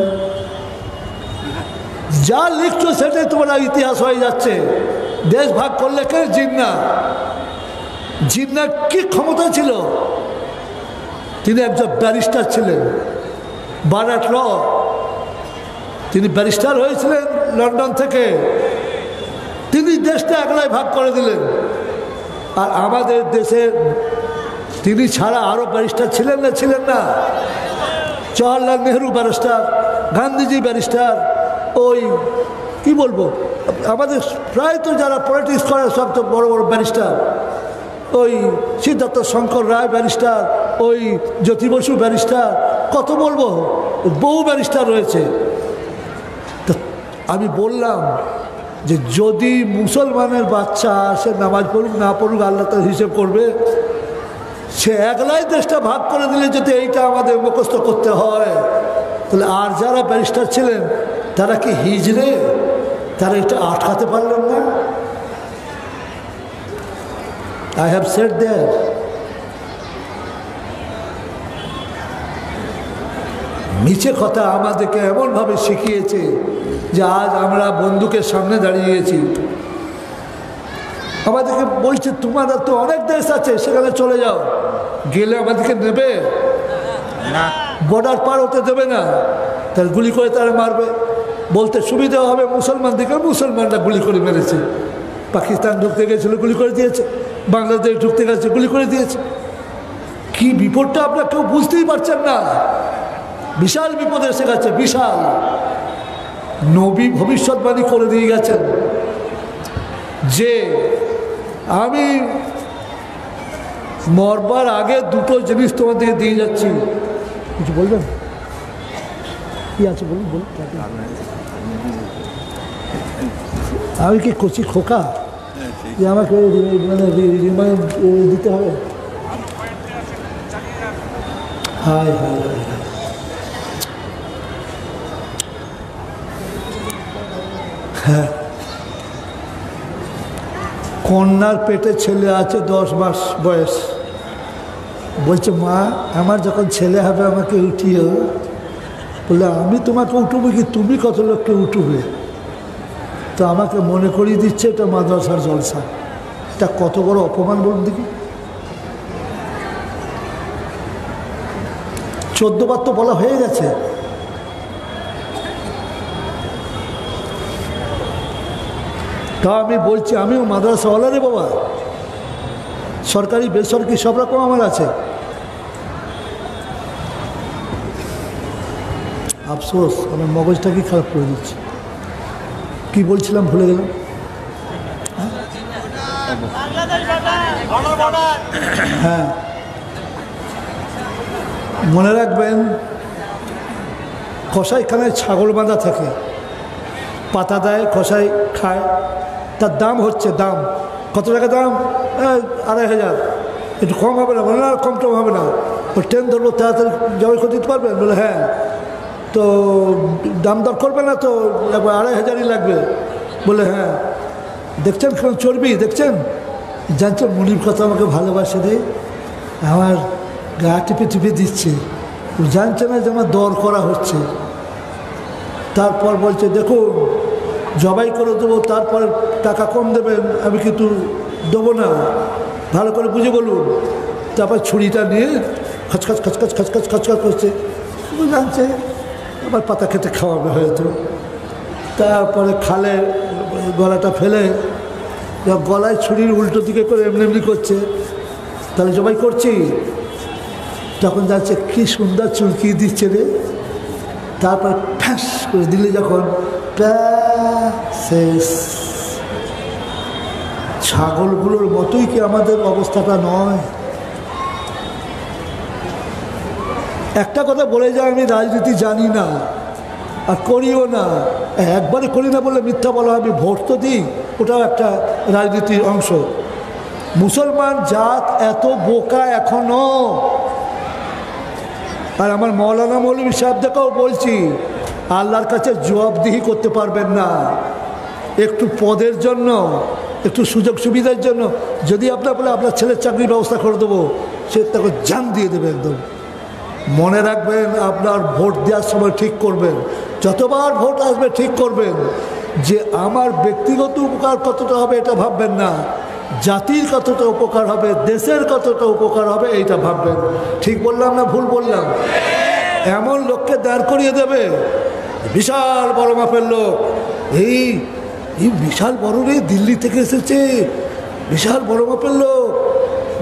যা লিখছো সেটাই তোমরা ইতিহাস হয়ে যাচ্ছে। দেশ ভাগ করলে কে? জিন্না। জিন্নার কি ক্ষমতা ছিল? তিনি একজন ব্যারিস্টার ছিলেন, বারাট ল। তিনি ব্যারিস্টার হয়েছিলেন লন্ডন থেকে। তিনি দেশটা একলাই ভাগ করে দিলেন। আর আমাদের দেশের তিনি ছাড়া আরও ব্যারিস্টার ছিলেন না? ছিলেন না? জওয়াহরলাল নেহরু ব্যারিস্টার, গান্ধীজি ব্যারিস্টার, ওই কি বলবো, আমাদের প্রায় তো যারা পলিটিক্স করে সব তো বড় বড় ব্যারিস্টার। ওই সিদ্ধার্থ শঙ্কর রায় ব্যারিস্টার, ওই জ্যোতি বসু ব্যারিস্টার, কত বলবো, বহু ব্যারিস্টার রয়েছে। তো আমি বললাম যে যদি মুসলমানের বাচ্চা সে নামাজ পড়ুক না পড়ুক আল্লাহ তার হিসেব করবে। সে একলাই দেশটা ভাগ করে দিলে যদি এইটা আমাদের মুখস্থ করতে হয়, তাহলে আর যারা ব্যারিস্টার ছিলেন তারা কি হিজড়ে? তারা এটা আটকাতে পারলেন না? I have said that. মিছে কথা আমাদেরকে এমনভাবে শিখিয়েছে যে আজ আমরা বন্দুকের সামনে দাঁড়িয়ে গেছি। আমাদেরকে বলছে তোমার তো অনেক দেশ আছে, সেখানে চলে যাও। গেলে আমাদেরকে নেবে না, বর্ডার পার হতে দেবে না, তার গুলি করে তারা মারবে। বলতে সুবিধা হবে মুসলমানদেরকে, মুসলমানরা গুলি করে মেরেছে। পাকিস্তান ঢুকতে গেছিল, গুলি করে দিয়েছে। বাংলাদেশ ঢুকতে গেছে, গুলি করে দিয়েছে। কি বিপদটা আপনারা কেউ বুঝতেই পারছেন না। বিশাল বিপদে এসে গেছে, বিশাল। নবী ভবিষ্যৎবাণী করে দিয়ে গেছেন যে আমি মরবার আগে দুটো জিনিস তোমাদেরকে দিয়ে যাচ্ছি। কিছু বলবেন? কি আছে বলুন, বলুন। আমি কি কচি খোকা যে আমাকে মানে রিমাইন্ড দিতে হবে? হায় হায় হায়, হ্যাঁ। কন্যার পেটে ছেলে আছে 10 মাস বয়স, বলছে মা আমার যখন ছেলে হবে আমাকে উঠিও। বলে আমি তোমাকে উঠবো কি, তুমি কত লোককে উঠবে? তো আমাকে মনে করিয়ে দিচ্ছে এটা মাদ্রাসার জলসা। এটা কত বড় অপমান বলুন দেখি। 14 বার তো বলা হয়ে গেছে। তা আমি বলছি আমিও মাদ্রাসাওয়ালা রে বাবা, সরকারি বেসরকারি সব রকম আমার আছে। আফসোস আমার মগজটাকে খারাপ করে দিচ্ছি। কি বলছিলাম ভুলে গেলাম। হ্যাঁ, মনে রাখবেন কসাইখানায় ছাগল বাঁধা থাকে, পাতা দেয়, কসাই খায়, তার দাম হচ্ছে, দাম কত টাকা দাম? 2500। একটু কম হবে না? বলে না কম টম হবে না। ও ট্রেন ধরবো, তাড়াতাড়ি জবাই করে দিতে পারবেন? বলে হ্যাঁ। তো দাম দর করবে না তো? 2500ই লাগবে। বলে হ্যাঁ। দেখছেন কেন চর্বি দেখছেন? জানছেন মুনির কথা আমাকে ভালোবাসে রে, আমার গা টিপে টিপে দিচ্ছে, জানছে না যে আমার দর করা হচ্ছে। তারপর বলছে দেখুন জবাই করে দেবো, তারপরে টাকা কম দেবেন, আমি কিন্তু দেবো না, ভালো করে বুঝে বলুন। তারপর ছুরিটা নিয়ে খচখচ খচখচ খচখচ খচখচ করছে, জানছে আবার পাতা খেতে খাওয়াবে হয়তো। তারপরে খালে গলাটা ফেলে গলায় ছুরির উল্টো দিকে করে এমনি এমনি করছে, তাহলে জবাই করছি। তখন যাচ্ছে কি সুন্দর চুলকি দিচ্ছে রে। তারপর ফ্যাস করে দিলে যখন শেষ। ছাগলগুলোর মতোই কি আমাদের অবস্থাটা নয়? একটা কথা বলে যায়, আমি রাজনীতি জানি না আর করিও না। একবারে করি না বলে মিথ্যা বলা, আমি ভোট তো দিই, ওটাও একটা রাজনীতির অংশ। মুসলমান জাত এত বোকা এখনো। আর আমার মৌলানা মৌলভী সাহেবদেরকেও বলছি, আল্লাহর কাছে জবাবদিহি করতে পারবেন না। একটু পদের জন্য, একটু সুযোগ সুবিধার জন্য যদি আপনার বলে আপনার ছেলের চাকরির ব্যবস্থা করে দেবো, সে তাকে জান দিয়ে দেবে একদম। মনে রাখবেন আপনার ভোট দেওয়ার সময় ঠিক করবেন, যতবার ভোট আসবে ঠিক করবেন যে আমার ব্যক্তিগত উপকার কতটা হবে এটা ভাববেন না, জাতির কতটা উপকার হবে, দেশের কতটা উপকার হবে এইটা ভাববেন। ঠিক বললাম না ভুল বললাম? এমন লোককে দাঁড় করিয়ে দেবে, বিশাল বড় মাপের লোক, এই বিশাল বড় রে, দিল্লি থেকে এসেছে, বিশাল বড় মাপের লোক।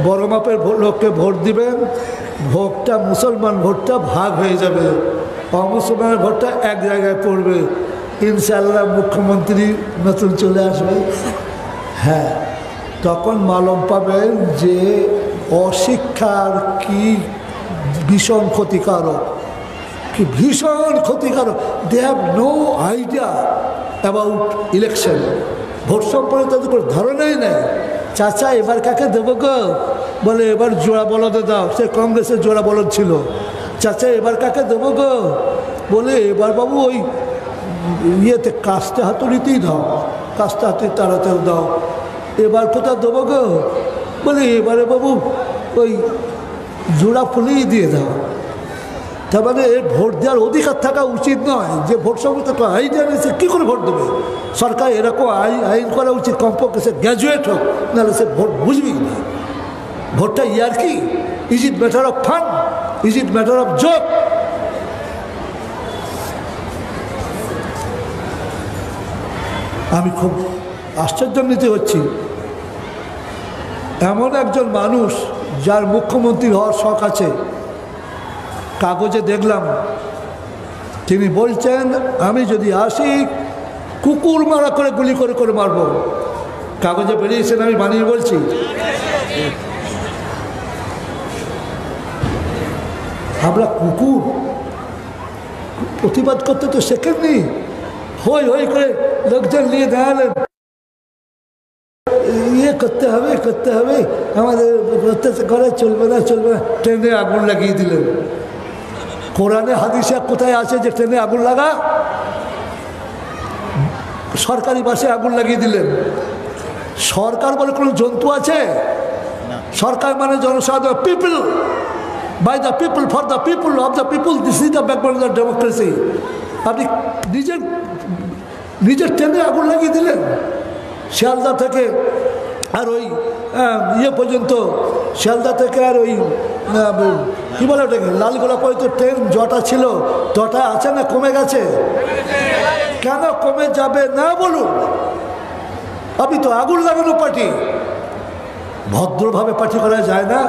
বড় মাপের লোককে ভোট দিবেন, ভোটটা মুসলমান ভোটটা ভাগ হয়ে যাবে, অমুসলমানের ভোটটা এক জায়গায় পড়বে। ইনশাআল্লাহ মুখ্যমন্ত্রী নতুন চলে আসবে। হ্যাঁ, তখন মালুম পাবেন যে অশিক্ষার কি ভীষণ ক্ষতিকারক, কি ভীষণ ক্ষতিকারক। They have no idea about election. Vote সম্পর্কে তাদের কোনো ধারণাই নেই। চাচা এবার কাকে দেবো গো? বলে এবার জোড়া বলদে দাও। সে কংগ্রেসের জোড়া বলদ ছিল। চাচা এবার কাকে দেবো গো? বলে এবার বাবু ওই ইয়েতে কাস্তে হাতুড়িতেই দাও, কাস্তে হাতুড়ি তাড়াতেও দাও। এবার কোথাও দেবো গো? বলে এবারে বাবু ওই জোড়া ফুলেই দিয়ে দাও। তার মানে এর ভোট দেওয়ার অধিকার থাকা উচিত নয়। যে ভোট সম্পর্কে আইডিয়া নেই সে কী করে ভোট দেবে? সরকার এরকম আইন করা উচিত, কমপক্ষে সে গ্র্যাজুয়েট হোক, নাহলে সে ভোট বুঝবেই না। ভোটটা ইয়ার কি? Is it matter of fun? Is it matter of joke? আমি খুব আশ্চর্যান্বিত হচ্ছি, এমন একজন মানুষ যার মুখ্যমন্ত্রী হওয়ার শখ আছে, কাগজে দেখলাম তিনি বলছেন আমি যদি আসি কুকুর মারা করে গুলি করে করে মারব। কাগজে বেরিয়েছেন, আমি বানিয়ে বলছি। আমরা কুকুর প্রতিবাদ করতে তো শেখেননি। হই হই করে লোকজন নিয়ে দাঁড়ালেন, ইয়ে করতে হবে আমাদের করে চলবে না। ট্রেনে আগুন লাগিয়ে দিলেন। কোরআনে হাদিসে কোথায় আছে যে ট্রেনে আগুন লাগা? সরকারি বাসে আগুন লাগিয়ে দিলেন। সরকার বলে কোনো জন্তু আছে? সরকার মানে জনসাধারণ, people, by the people, for the people, of the people, this is the backbone of the democracy. আপনি নিজের ট্রেনে আগুন লাগিয়ে দিলেন। শিয়ালদা থেকে আর ওই ইয়ে পর্যন্ত, শিয়ালদা থেকে আর ওই কী বলে ওটাকে, লালগোলা পর্যন্ত ট্রেন জটা ছিল, জটা আছে না কমে গেছে? কেন কমে যাবে না বলুন? আপনি তো আগুন লাগানো পার্টি। ভদ্রভাবে পার্টি করা যায় না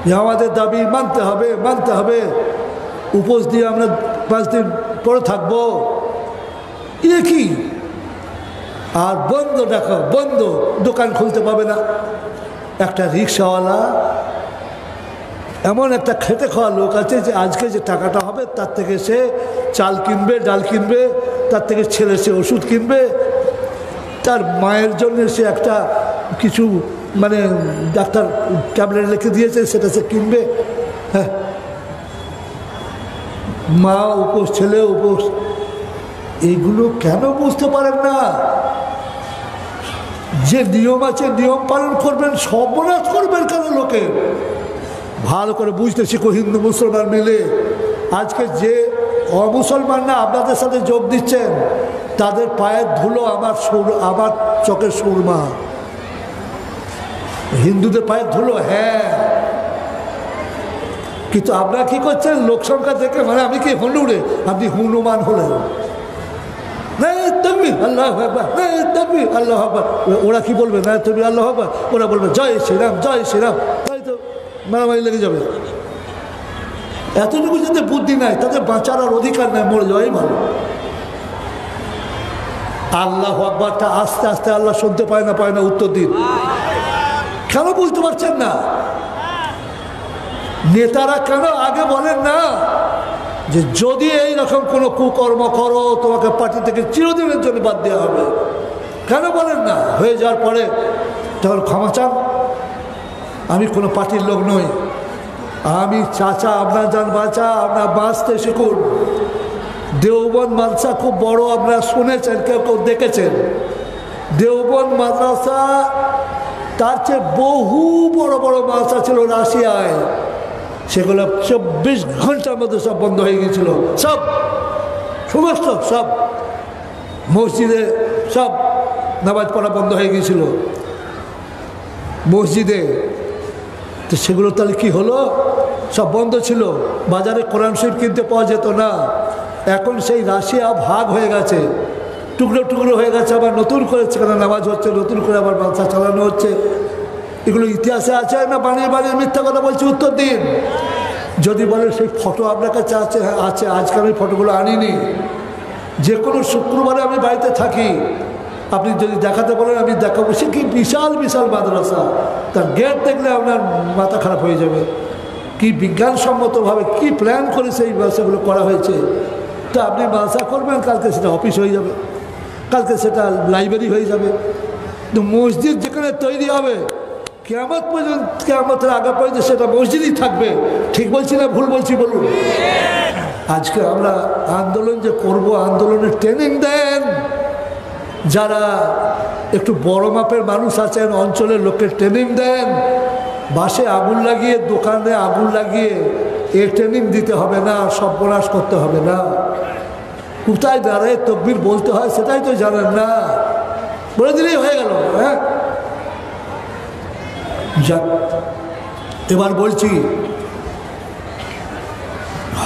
যে আমাদের দাবি মানতে হবে, উপোস দিয়ে আমরা 5 দিন পরে থাকবো, এ কি? আর বন্ধ, দেখো বন্ধ, দোকান খুলতে পাবে না। একটা রিক্সাওয়ালা, এমন একটা খেটে খাওয়া লোক আছে যে আজকে যে টাকাটা হবে তার থেকে সে চাল কিনবে, ডাল কিনবে, তার থেকে ছেলে সে ওষুধ কিনবে, তার মায়ের জন্য সে একটা কিছু মানে ডাক্তার ট্যাবলেট লিখে দিয়েছে সেটা সে কিনবে। হ্যাঁ, মা উপোস, ছেলে উপোস, এইগুলো কেন বুঝতে পারেন না? যে নিয়ম আছে নিয়ম পালন করবেন, সর্বনাশ করবেন কেন লোকে? ভালো করে বুঝতে শিখো হিন্দু মুসলমান মিলে। আজকে যে অমুসলমানরা আপনাদের সাথে যোগ দিচ্ছেন তাদের পায়ের ধুলো আমার চোখের সুরমা। হিন্দুদের পায়ের ধুলো, হ্যাঁ, কিন্তু আপনারা কি করছেন? লোক সংখ্যা দেখে মানে আমি কি হনুরে, আপনি হনুমান হলেন। আল্লাহ আকবার, আল্লাহ আকবার। ওরা কি বলবে? না তুমি আল্লাহ আকবার, ওরা বলবে জয় শ্রীরাম, জয় শ্রীরাম। তাই তো মারামারি লেগে যাবে। এতটুকু যাদের বুদ্ধি নাই, তাদের বাঁচার আর অধিকার নাই, মরে যাওয়াই ভালো। আল্লাহ আকবারটা আস্তে আস্তে আল্লাহ শুনতে পায় না, উত্তর দিন। কেন বুঝতে পারছেন না? নেতারা কেন আগে বলেন না যে যদি এইরকম কোনো কুকর্ম করো তোমাকে পার্টি থেকে চিরদিনের জন্য বাদ দেওয়া হবে? কেন বলেন না? হয়ে যাওয়ার পরে তখন ক্ষমা চান। আমি কোনো পার্টির লোক নই, আমি চাচা, আপনার যান বাঁচা, আপনার বাঁচতে শিখুন। দেওবন্দ মাদ্রাসা খুব বড়, আপনারা শুনেছেন, কেউ দেখেছেন। দেওবন্দ মাদ্রাসা তার চেয়ে বহু বড় বড় মাদ্রাসা ছিল রাশিয়ায়, সেগুলো 24 ঘন্টার মধ্যে সব বন্ধ হয়ে গিয়েছিল। সমস্ত সব মসজিদে সব নামাজ পড়া বন্ধ হয়ে গিয়েছিল মসজিদে। তো সেগুলো তাহলে কি হলো? সব বন্ধ ছিল। বাজারে কোরআন শরীফ কিনতে পাওয়া যেত না। এখন সেই রাশিয়া ভাগ হয়ে গেছে, টুকরো টুকরো হয়ে গেছে। আবার নতুন করে সেখানে নামাজ হচ্ছে, নতুন করে আবার মাদ্রাসা চালানো হচ্ছে। এগুলো ইতিহাসে আছে না বানিয়ে বানিয়ে মিথ্যা কথা বলছি? উত্তর দিন। যদি বলেন সেই ফটো আপনার কাছে আছে, হ্যাঁ আছে। আজকে আমি ফটোগুলো আনিনি। যে কোনো শুক্রবারে আমি বাড়িতে থাকি, আপনি যদি দেখাতে বলেন আমি দেখাবো। সে কি বিশাল বিশাল মাদ্রাসা, তার গেট দেখলে আপনার মাথা খারাপ হয়ে যাবে। কি বিজ্ঞানসম্মতভাবে কি প্ল্যান করে সেই ব্যবসাগুলো করা হয়েছে। তা আপনি মাদ্রাসা করবেন, কালকে সেটা অফিস হয়ে যাবে, কালকে সেটা লাইব্রেরি হয়ে যাবে। তো মসজিদ যেখানে তৈরি হবে কিয়ামত পর্যন্ত, কিয়ামতের আগে পর্যন্ত সেটা মসজিদই থাকবে। ঠিক বলছি না ভুল বলছি বলুন? আজকে আমরা আন্দোলন যে করব, আন্দোলনের ট্রেনিং দেন যারা একটু বড় মাপের মানুষ আছেন, অঞ্চলের লোককে ট্রেনিং দেন। বাসে আগুন লাগিয়ে, দোকানে আগুন লাগিয়ে এ ট্রেনিং দিতে হবে না, সর্বনাশ করতে হবে না। কোথায় দাঁড়ায় তকবীর বলতে হয় সেটাই তো জানেন না, বলে দিলেই হয়ে গেল। হ্যাঁ, যাক, এবার বলছি,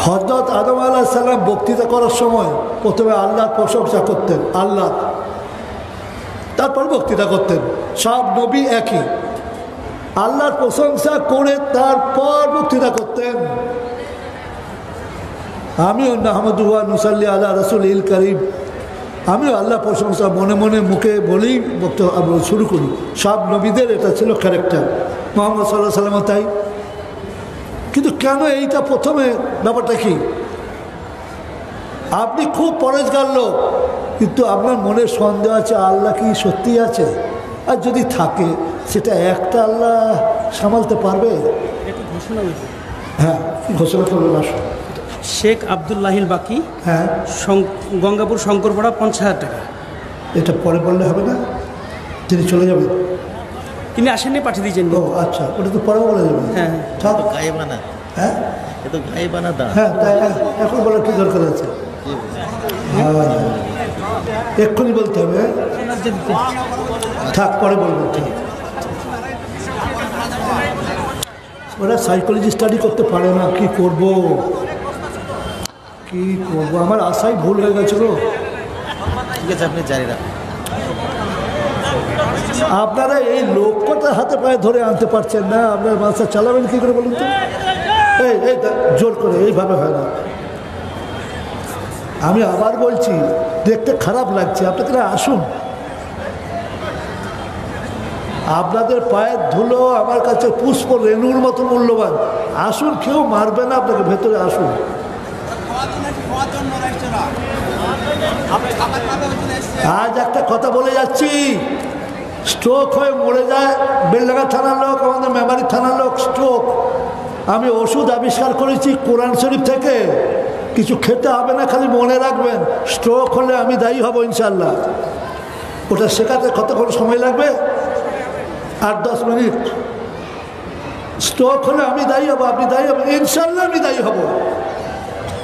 হযরত আদম আলাইহিস সালাম বক্তৃতা করার সময় প্রথমে আল্লাহর প্রশংসা করতেন, আল্লাহ, তারপর বক্তৃতা করতেন। সব নবী একই, আল্লাহর প্রশংসা করে তারপর বক্তৃতা করতেন। আমিও নাহমাদুহু নুসাল্লি আলা রাসূলিল কারীম, আমিও আল্লাহ প্রশংসা মনে মনে মুখে বলেই বক্তব্য শুরু করি। সব নবীদের এটা ছিল ক্যারেক্টার, মুহাম্মদ সাল্লাল্লাহু আলাইহি ওয়াসাল্লাম তাই। কিন্তু কেন এইটা প্রথমে? ব্যাপারটা কি? আপনি খুব পরেশগার লোক, কিন্তু আপনার মনে সন্দেহ আছে আল্লাহ কি সত্যি আছে? আর যদি থাকে সেটা একটা আল্লাহ সামালতে পারবে? হ্যাঁ, ঘোষণা করবেন। আসুন। শেখ আব্দুল্লাহিল বাকি, হ্যাঁ, গঙ্গাপুর শঙ্করপাড়া, 50,000 টাকা। এটা পরে বললে হবে না? তিনি চলে যাবেন? তিনি আসেননি, পাঠিয়ে দিয়েছেন। ও আচ্ছা, ওটা তো পরে বলে যাবেন। হ্যাঁ, থাক। গায়েবানা, হ্যাঁ, এ তো গায়েবানা দান। হ্যাঁ, তাই এখন বলার কি দরকার আছে? এক্ষুনি বলতে হবে। থাক, পরে বলবেন। ঠিক, ওরা সাইকোলজি স্টাডি করতে পারে না। কি করব কি করব, আমার আশাই ভুল হয়ে গেছিল। ঠিক আছে, আপনি জারি রাখুন। আপনারা এই লক্ষ্যটা হাতে পায়ে ধরে আনতে পারছেন না, আপনার মাথা চালাবেন কি করে বলুন তো? এই এই জোর করে এইভাবে হয় না। আমি আবার বলছি, দেখতে খারাপ লাগছে, আপনারা আসুন। আপনাদের পায়ের ধুলো আমার কাছে পুষ্প রেণুর মতো মূল্যবান। আসুন, কেউ মারবে না আপনাকে, ভেতরে আসুন। আজ একটা কথা বলে যাচ্ছি, স্ট্রোক হয়ে মরে যায় বেলডাঙ্গা থানার লোক, আমাদের মেমারি থানার লোক, স্ট্রোক। আমি ওষুধ আবিষ্কার করেছি কোরআন শরীফ থেকে। কিছু খেতে হবে না, খালি মনে রাখবেন স্ট্রোক হলে আমি দায়ী হব ইনশাল্লাহ। ওটা শেখাতে কতক্ষণ সময় লাগবে? 8-10 মিনিট। স্ট্রোক হলে আমি দায়ী হব, আপনি দায়ী হবেন ইনশাল্লাহ, আমি দায়ী হব।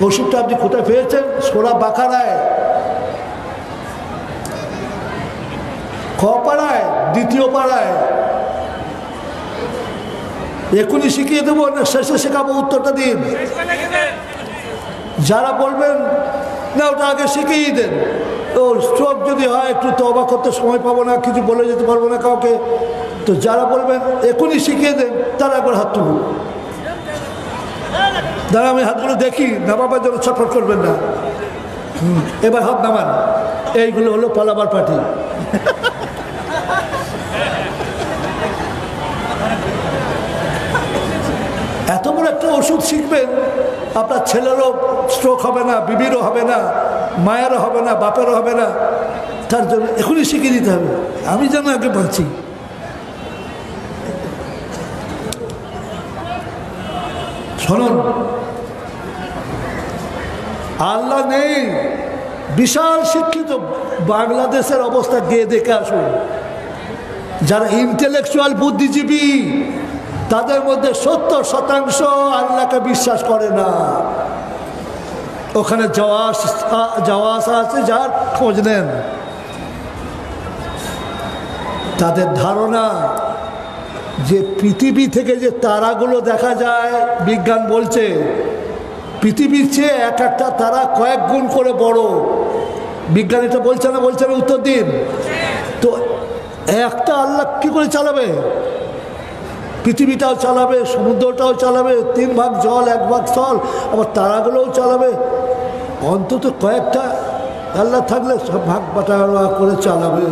ওষুধটা আপনি কোথায় পেয়েছেন? সোরা বাকারায়, খ পাড়ায়, 2য় পাড়ায়। এখনই শিখিয়ে দেবো না শেষে শেখাবো? উত্তরটা দিন। যারা বলবেন না ওটা আগে শিখিয়ে দেন, তো স্ট্রোক যদি হয় একটু তওবা করতে সময় পাবো না, কিছু বলে যেতে পারবো না কাউকে, তো যারা বলবেন এখনই শিখিয়ে দেন তারা একবার হাত তুলুন। দাঁড়া, আমি হাতগুলো দেখি, নামাবার জন্য ছটফট করবেন না। এবার হাত নামান। এইগুলো হলো পালাবার পার্টি। এত বড় একটা ওষুধ শিখবেন, আপনার ছেলেরও স্ট্রোক হবে না, বিবিরও হবে না, মায়েরও হবে না, বাপেরও হবে না। তার জন্য এখনই শিখিয়ে দিতে হবে। আমি যেন আগে বলছি, শুনুন, আল্লাহ নেই, বিশাল শিক্ষিত বাংলাদেশের অবস্থা গিয়ে দেখে আসুন। যারা ইন্টেলেকচুয়াল বুদ্ধিজীবী তাদের মধ্যে 70% আল্লাহকে বিশ্বাস করে না। ওখানে যাওয়া আসা আছে, যার খোঁজ নেন। তাদের ধারণা যে পৃথিবী থেকে যে তারাগুলো দেখা যায়, বিজ্ঞান বলছে পৃথিবীর চেয়ে এক একটা তারা কয়েক গুণ করে বড়। বিজ্ঞান এটা বলছে না? বলছে না? উত্তর দিন। তো একটা আল্লাহ কি করে চালাবে? পৃথিবীটাও চালাবে, সমুদ্রটাও চালাবে, 3 ভাগ জল 1 ভাগ স্থল, আবার তারাগুলোও চালাবে। অন্তত কয়েকটা আল্লাহ থাকলে সব ভাগ বাটোয়ারা করে চালাবে।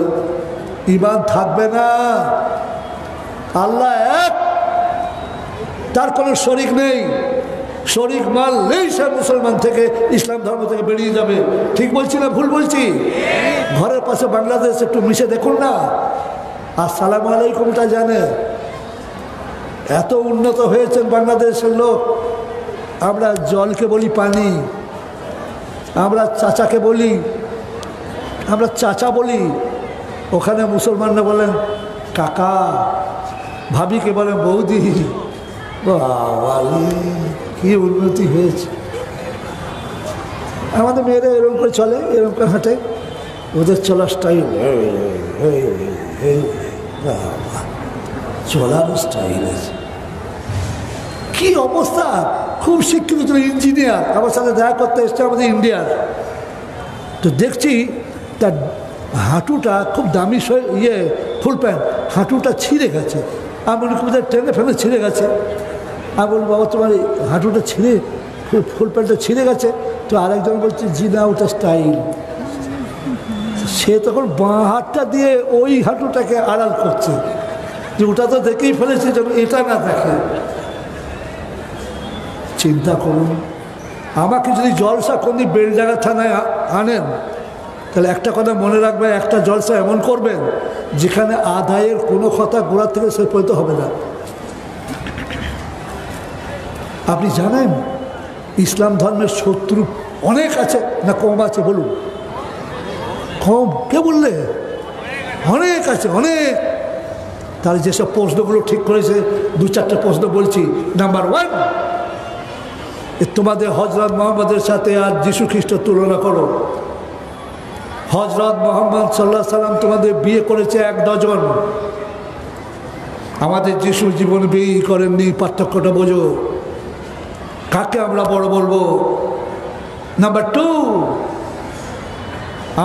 ঈমান থাকবে না। আল্লাহ এক, তার কোনো শরিক নেই। শরিক মানলেই সে মুসলমান থেকে, ইসলাম ধর্ম থেকে বেরিয়ে যাবে। ঠিক বলছি না ভুল বলছি? ঘরের পাশে বাংলাদেশ, একটু মিশে দেখুন না। আসসালামু আলাইকুমটা জানে। এত উন্নত হয়েছেন বাংলাদেশের লোক। আমরা জলকে বলি পানি, আমরা চাচাকে বলি, আমরা চাচা বলি। ওখানে মুসলমানরা বলেন কাকা, ভাবিকে বলেন বৌদি। বাবা, কি উন্নতি হয়েছে! আমাদের মেয়েরা এরকম করে চলে, এরকম করে হাঁটে। ওদের চলার স্টাইল, চলার স্টাইল আছে। কি অবস্থা! খুব শিক্ষিত ইঞ্জিনিয়ার, আমার সাথে দেখা করতে এসছে আমাদের ইন্ডিয়ার। তো দেখছি তার হাঁটুটা খুব দামি ফুল প্যান্ট, হাঁটুটা ছিঁড়ে গেছে। আমি বলি কোথায় ট্রেনে ফেলে ছিঁড়ে গেছে। আমি বলি বাবা তোমার হাঁটুটা ছিঁড়ে ফুল প্যান্টটা ছিঁড়ে গেছে, তো আরেকজন বলছে জি না ওটা স্টাইল। সে তখন বাঁ হাতটা দিয়ে ওই হাঁটুটাকে আড়াল করছে যে ওটা তো দেখেই ফেলেছে যেন এটা না দেখে। চিন্তা করুন, আমাকে যদি জলসা কোনদিন বেলডাঙ্গা থানায় আনেন, তাহলে একটা কথা মনে রাখবেন, একটা জলসা এমন করবেন যেখানে আদায়ের কোনো কথা গোড়া থেকে সে পরিত হবে না। আপনি জানেন ইসলাম ধর্মের শত্রু অনেক আছে না কম আছে? বলুন, কম কে বললে? অনেক আছে, অনেক। তাহলে যেসব প্রশ্নগুলো ঠিক করেছে, দু চারটে প্রশ্ন বলছি। নাম্বার 1, তোমাদের হজরত মোহাম্মদের সাথে আর যীশু খ্রিস্ট তুলনা করো। হজরত মোহাম্মদ সাল্লাহ সাল্লাম তোমাদের বিয়ে করেছে 1 ডজন, আমাদের যীশু জীবন বিয়ে করেননি। পার্থক্যটা বোঝো, কাকে আমরা বড় বলবো? নাম্বার 2,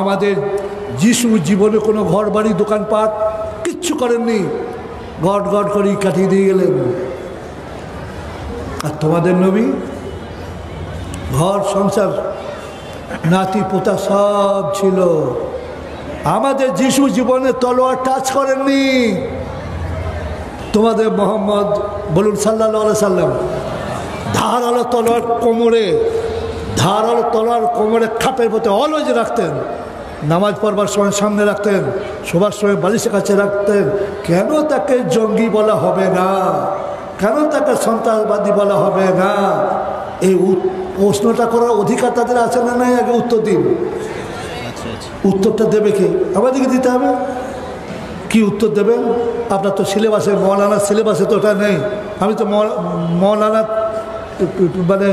আমাদের যীশু জীবনে কোনো ঘর বাড়ি দোকানপাট কিচ্ছু করেননি, গড গড করে কাটিয়ে দিয়ে গেলেন। আর তোমাদের নবী ঘর সংসার নাতি পোতা সব ছিল। আমাদের যীশু জীবনে তলোয়ার টাচ করেননি। তোমাদের মোহাম্মদ বলুন সাল্লাল্লাহু আলাইহি সাল্লাম ধারালো তলোয়ার কোমরে, ধারালো তলোয়ার কোমরে খাপের মধ্যে অলওয়েজ রাখতেন। নামাজ পড়বার সময় সামনে রাখতেন, শোবার সময় বালিশের কাছে রাখতেন। কেন তাকে জঙ্গি বলা হবে না? কেন তাকে সন্ত্রাসবাদী বলা হবে না? এই প্রশ্নটা করার অধিকার তাদের আছে না নাই? আগে উত্তর দিন। উত্তরটা দেবে কে? আমাদেরকে দিতে হবে। কি উত্তর দেবেন? আপনার তো সিলেবাসে, মৌলানার সিলেবাসে তো ওটা নেই। আমি তো মৌলানা মানে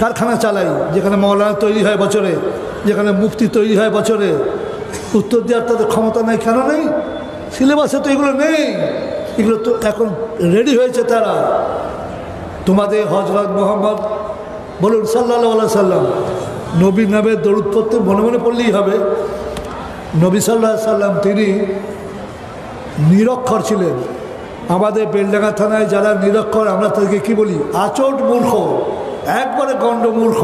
কারখানা চালাই, যেখানে মৌলানা তৈরি হয় বছরে, যেখানে মুফতি তৈরি হয় বছরে। উত্তর দেওয়ার তাদের ক্ষমতা নেই। কেন নেই? সিলেবাসে তো এগুলো নেই। এগুলো তো এখন রেডি হয়েছে তারা। তোমাদের হজরত মোহাম্মদ বলুন সাল্লাল্লাহু আলাইহি সাল্লাম, নবীর নামে দরুদ পড়তে মনে মনে পড়লেই হবে। নবী সাল্লাল্লাহু আলাইহি সাল্লাম তিনি নিরক্ষর ছিলেন। আমাদের বেলডাঙ্গা থানায় যারা নিরক্ষর, আমরা তাদেরকে কি বলি? আচট মূর্খ, একবারে গণ্ড মূর্খ।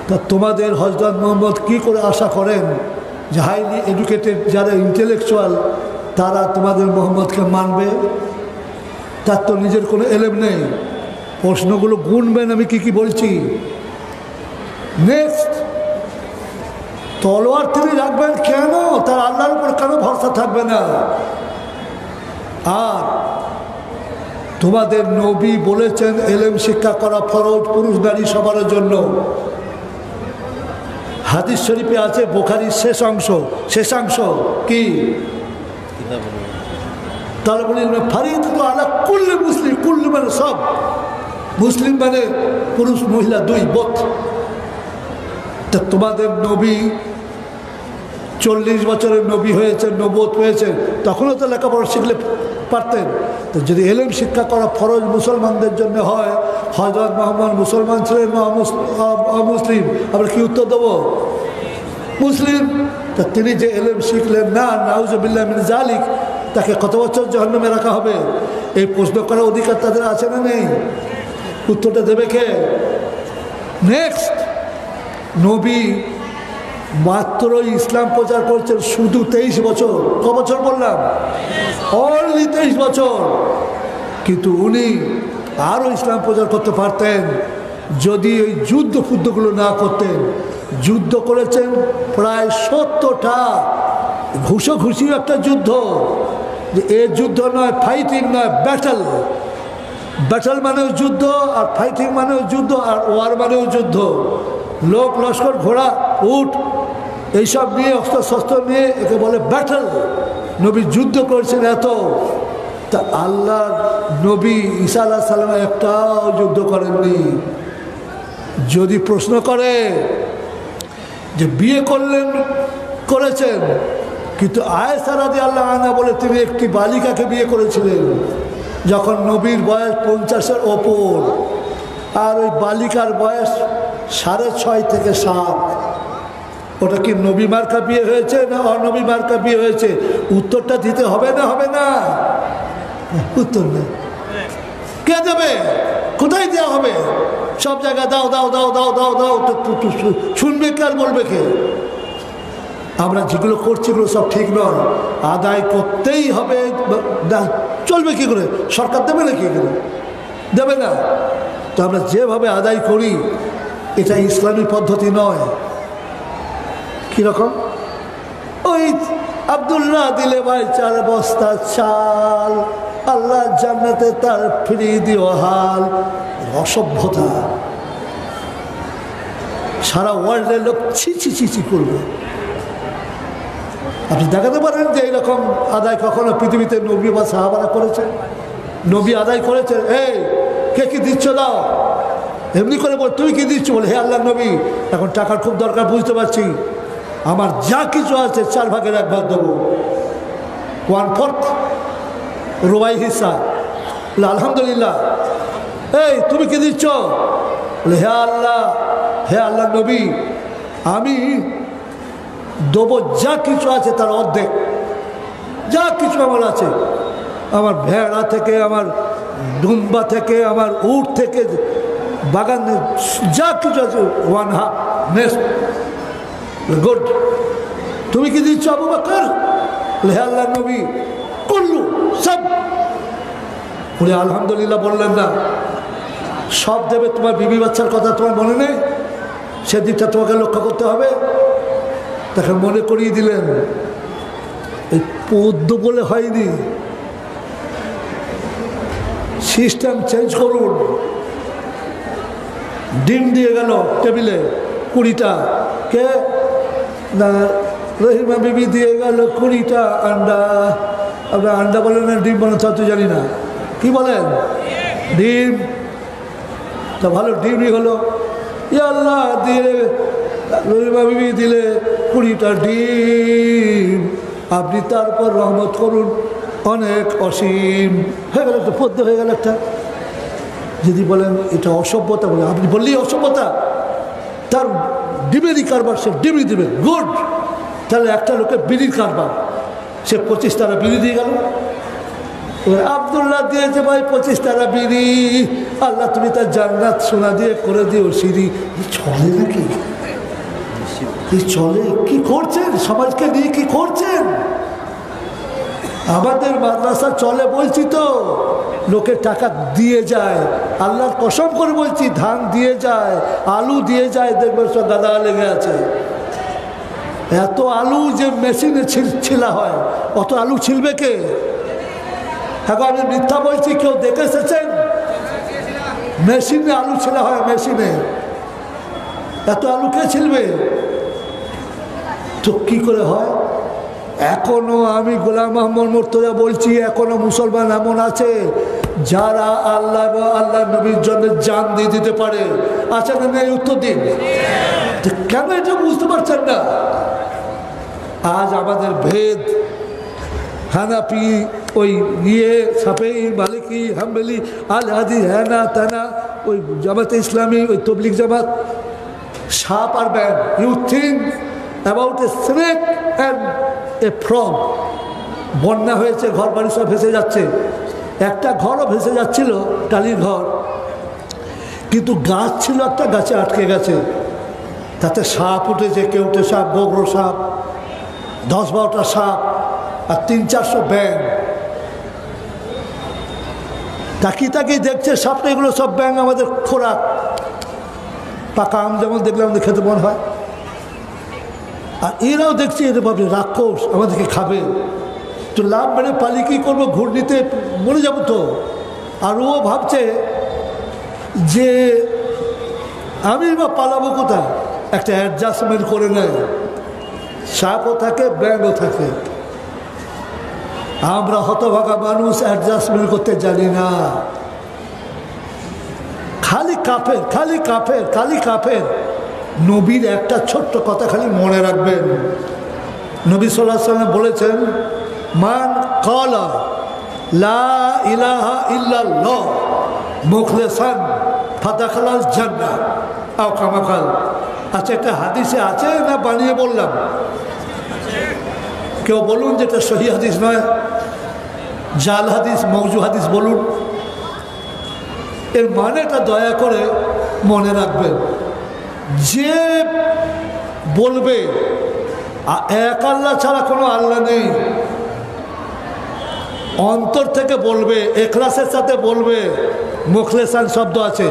তা তোমাদের হজরত মোহাম্মদ কি করে আশা করেন যে হাইলি এডুকেটেড যারা ইন্টেলেকচুয়াল তারা তোমাদের মোহাম্মদকে মানবে? তার তো নিজের কোনো এলেম নেই। প্রশ্নগুলো গুনবেন আমি কি কি বলছি। নেক্সট, তলোয়ার তিনি রাখবেন কেন? তার আল্লাহর উপর কেন ভরসা থাকবে না? আর তোমাদের নবী বলেছেন এলেম শিক্ষা করা ফরজ পুরুষ নারী সবার জন্য। হাদিস শরীফে আছে, বুখারীর শেষাংশ কি? তাহলে বলি ফারিদ আলা কুল্লি মুসলিম, কুল্লি মানে সব মুসলিম, মানে পুরুষ মহিলা দুই বোথ। তা তোমাদের নবী 40 বছরের নবী হয়েছেন, নবুয়ত পেয়েছেন, তখনও তো লেখাপড়া শিখলে পারতেন। তো যদি এলেম শিক্ষা করা ফরজ মুসলমানদের জন্য হয়, হযরত মুহাম্মদ মুসলমান ছিলেন না অমুসলিম? আমরা কি উত্তর দেবো? মুসলিম। তা তিনি যে এলেম শিখলেন না, নাউজুবিল্লাহ মিন যালিক, তাকে কত বছর জাহান্নামে রাখা হবে? এই প্রশ্ন করার অধিকার তাদের আছে না নেই? উত্তরটা দেবে কে? নেক্সট, নবী মাত্র ইসলাম প্রচার করছেন শুধু 23 বছর। ক বছর বললাম? অনলি 23 বছর। কিন্তু উনি আরও ইসলাম প্রচার করতে পারতেন যদি ওই যুদ্ধ ফুদ্ধগুলো না করতেন। যুদ্ধ করেছেন প্রায় 70টা, ঘুষিও একটা যুদ্ধ। যে এ যুদ্ধ নয়, ফাইটিং নয়, ব্যাটল। ব্যাটল মানেও যুদ্ধ, আর ফাইটিং মানেও যুদ্ধ, আর ওয়ার মানেও যুদ্ধ। লোক লস্কর ঘোড়া উট এইসব নিয়ে, অস্ত্র শস্ত্র নিয়ে, একে বলে ব্যাটল। নবী যুদ্ধ করেছেন এত। তা আল্লাহ নবী ঈসা আলাইহিস সালাম একটাও যুদ্ধ করেননি। যদি প্রশ্ন করে যে বিয়ে করেছেন, কিন্তু আয়েশা রাদিয়াল্লাহু আনহা বলে তিনি একটি বালিকাকে বিয়ে করেছিলেন যখন নবীর বয়স 50-এর ওপর, আর ওই বালিকার বয়স 6.5 থেকে 7। ওটা কি নবী মার্কা বিয়ে হয়েছে না অনবী মার্কা বিয়ে হয়েছে? উত্তরটা দিতে হবে না? হবে না? উত্তর নেই। কে দেবে? কোথায় দেওয়া হবে? সব জায়গায় দাও দাও দাও দাও দাও দাও, তো শুনবে কে আর বলবে কে? আমরা যেগুলো করছি এগুলো সব ঠিক নয়, আদায় করতেই হবে। চলবে কি করে? সরকার দেবে না কি করে? দেবে না। তো আমরা যেভাবে আদায় করি এটা ইসলামী পদ্ধতি নয়। কীরকম? ওই আব্দুল্লাহ দিলে ভাই 4 বস্তা চাল, আল্লাহ জান্নাতে তার ফিরিয়ে দিও হাল। অসভ্যতা। সারা ওয়ার্ল্ডের লোক ছি ছি ছি ছি করবে। আপনি দেখাতে পারেন যে এইরকম আদায় কখনো পৃথিবীতে নবী বা সাহাবারা করেছে? নবী আদায় করেছে? এই কে কি দিচ্ছ দাও, এমনি করে বল তুই কি দিচ্ছ? বলে হে আল্লাহ নবী, এখন টাকার খুব দরকার, বুঝতে পারছি, আমার যা কিছু আছে 4 ভাগের 1 ভাগ দেবো, 1/4 রুবাই হিসা। বলে আলহামদুলিল্লাহ। এই তুমি কি দিচ্ছ? বলে হে আল্লাহ নবী, আমি দেবো যা কিছু আছে তার অর্ধেক, যা কিছু আমার আছে, আমার ভেড়া থেকে, আমার ডুম্বা থেকে, আমার উট থেকে, বাগান, যা কিছু আছে 1/2 নেস। গুড। তুমি কি দিচ্ছ আবু বকর? বলে হে আল্লাহ নবী, করলু সব। বলে আলহামদুলিল্লাহ বললেন না, সব দেবে। তোমার বিবি বাচ্চার কথা তোমার মনে নেই? সেদিকটা তোমাকে লক্ষ্য করতে হবে। তাকে মনে করিয়ে দিলেন, এই পদ্ম বলে হয়নি, সিস্টেম চেঞ্জ করুন। ডিম দিয়ে গেল টেবিলে 20টা, কে না রহিমা বিবি দিয়ে গেল 20টা আন্ডা। আপনার আন্ডা বলেন না ডিম বলেন, তা তো জানি না কি বলেন, ডিম। তা ভালো ডিমই হলো। ইয়া আল্লাহ দিয়ে রহিমা বিবি দিলে 20টা ডিম, আপনি তারপর রহমত করুন, অনেক অসীম। হয়ে গেল একটা পদ্ম, হয়ে গেল একটা। যদি বলেন এটা অসভ্যতা, বলে আপনি বললেই অসভ্যতা। তার ডিমেরই কারবার, সে ডিমই দেবে, গুড। তাহলে একটা লোকের বিড়ির কারবার, সে 25 টাকা বিড়ি দিয়ে গেল। এবার আব্দুল্লাহ দিয়েছে ভাই 25 টাকা বিড়ি, আল্লাহ তুমি তার জান্নাত সোনা দিয়ে করে দিও সিঁড়ি। চলে নাকি? চলে? কি করছেন? সমাজকে নিয়ে কি করছেন? আমাদের মাদ্রাসা চলে বলছি তো, লোকে টাকা দিয়ে যায়, আল্লাহর কসম করে বলছি, ধান দিয়ে যায়, আলু দিয়ে যায়, দেখবেন সব গাদা লেগে আছে। এত আলু যে মেশিনে ছিলা হয়, অত আলু ছিলবে কে? এখন আমি মিথ্যা বলছি? কেউ দেখে এসেছেন? মেশিনে আলু ছিলা হয়, মেশিনে। এত আলু কে ছিলবে? তো কি করে হয়? এখনো আমি গোলাম মোহাম্মদ মুর্তজা বলছি, এখনো মুসলমান এমন আছে যারা আল্লাহ আল্লাহ নবীর জন্য জান দিয়ে দিতে পারে। আচ্ছা না, এই উত্তর দিন। কেন এটা বুঝতে পারছেন না? আজ আমাদের ভেদ, হানাফি, ওই সাফেই, মালিকি, হাম্বলি, আল হাদিস, হ্যানা তানা, ওই জামাতে ইসলামী, ওই তবলিগ জামাত, সাপ আর ব্যাং। You think about a snake and a frog. বন্যা হয়েছে, ঘর বাড়ি সব ভেসে যাচ্ছে। একটা ঘরও ভেসে যাচ্ছিল, টালির ঘর, কিন্তু গাছ ছিল একটা, গাছে আটকে গেছে, তাতে সাপ উঠেছে, কেউটে সাপ, গোবর সাপ, 10-12টা সাপ আর 300-400 ব্যাং। তাকিয়ে দেখছে সাপটা, এগুলো সব ব্যাং আমাদের খোরাক। পাকা আম যেমন দেখলে আমাদের খেতে মন হয়, আর এরাও দেখছে এদের ভাবছে রাক্ষস, আমাদেরকে খাবে। তো লাভ মেরে পালি কী করবো, ঘূর্ণিতে মরে যাবো তো। আর ও ভাবছে যে আমি বা পালাবো কোথায়, একটা অ্যাডজাস্টমেন্ট করে নেয়। সাপও থাকে, ব্যাংও থাকে। আমরা হতভাগা মানুষ অ্যাডজাস্টমেন্ট করতে জানি না। খালি কাফের, খালি কাফের, খালি কাফের। নবীর একটা ছোট্ট কথা খালি মনে রাখবেন। নবী সাল্লাল্লাহু আলাইহি ওয়াসাল্লাম বলেছেন, মান ক্বালা লা ইলাহা ইল্লাল্লাহ মুখলিসান ফাদাখালাল জান্নাহ আও কামা ক্বাল। আচ্ছা, একটা হাদিসে আছে না বানিয়ে বললাম? কেউ বলুন যেটা সহি হাদিস নয়, জাল হাদিস, মৌজু হাদিস বলুন। এর মানেটা দয়া করে মনে রাখবেন, যে বলবে এক আল্লাহ ছাড়া কোনো আল্লাহ নেই, অন্তর থেকে বলবে, এখলাসের সাথে বলবে, মুখলেসান শব্দ আছে,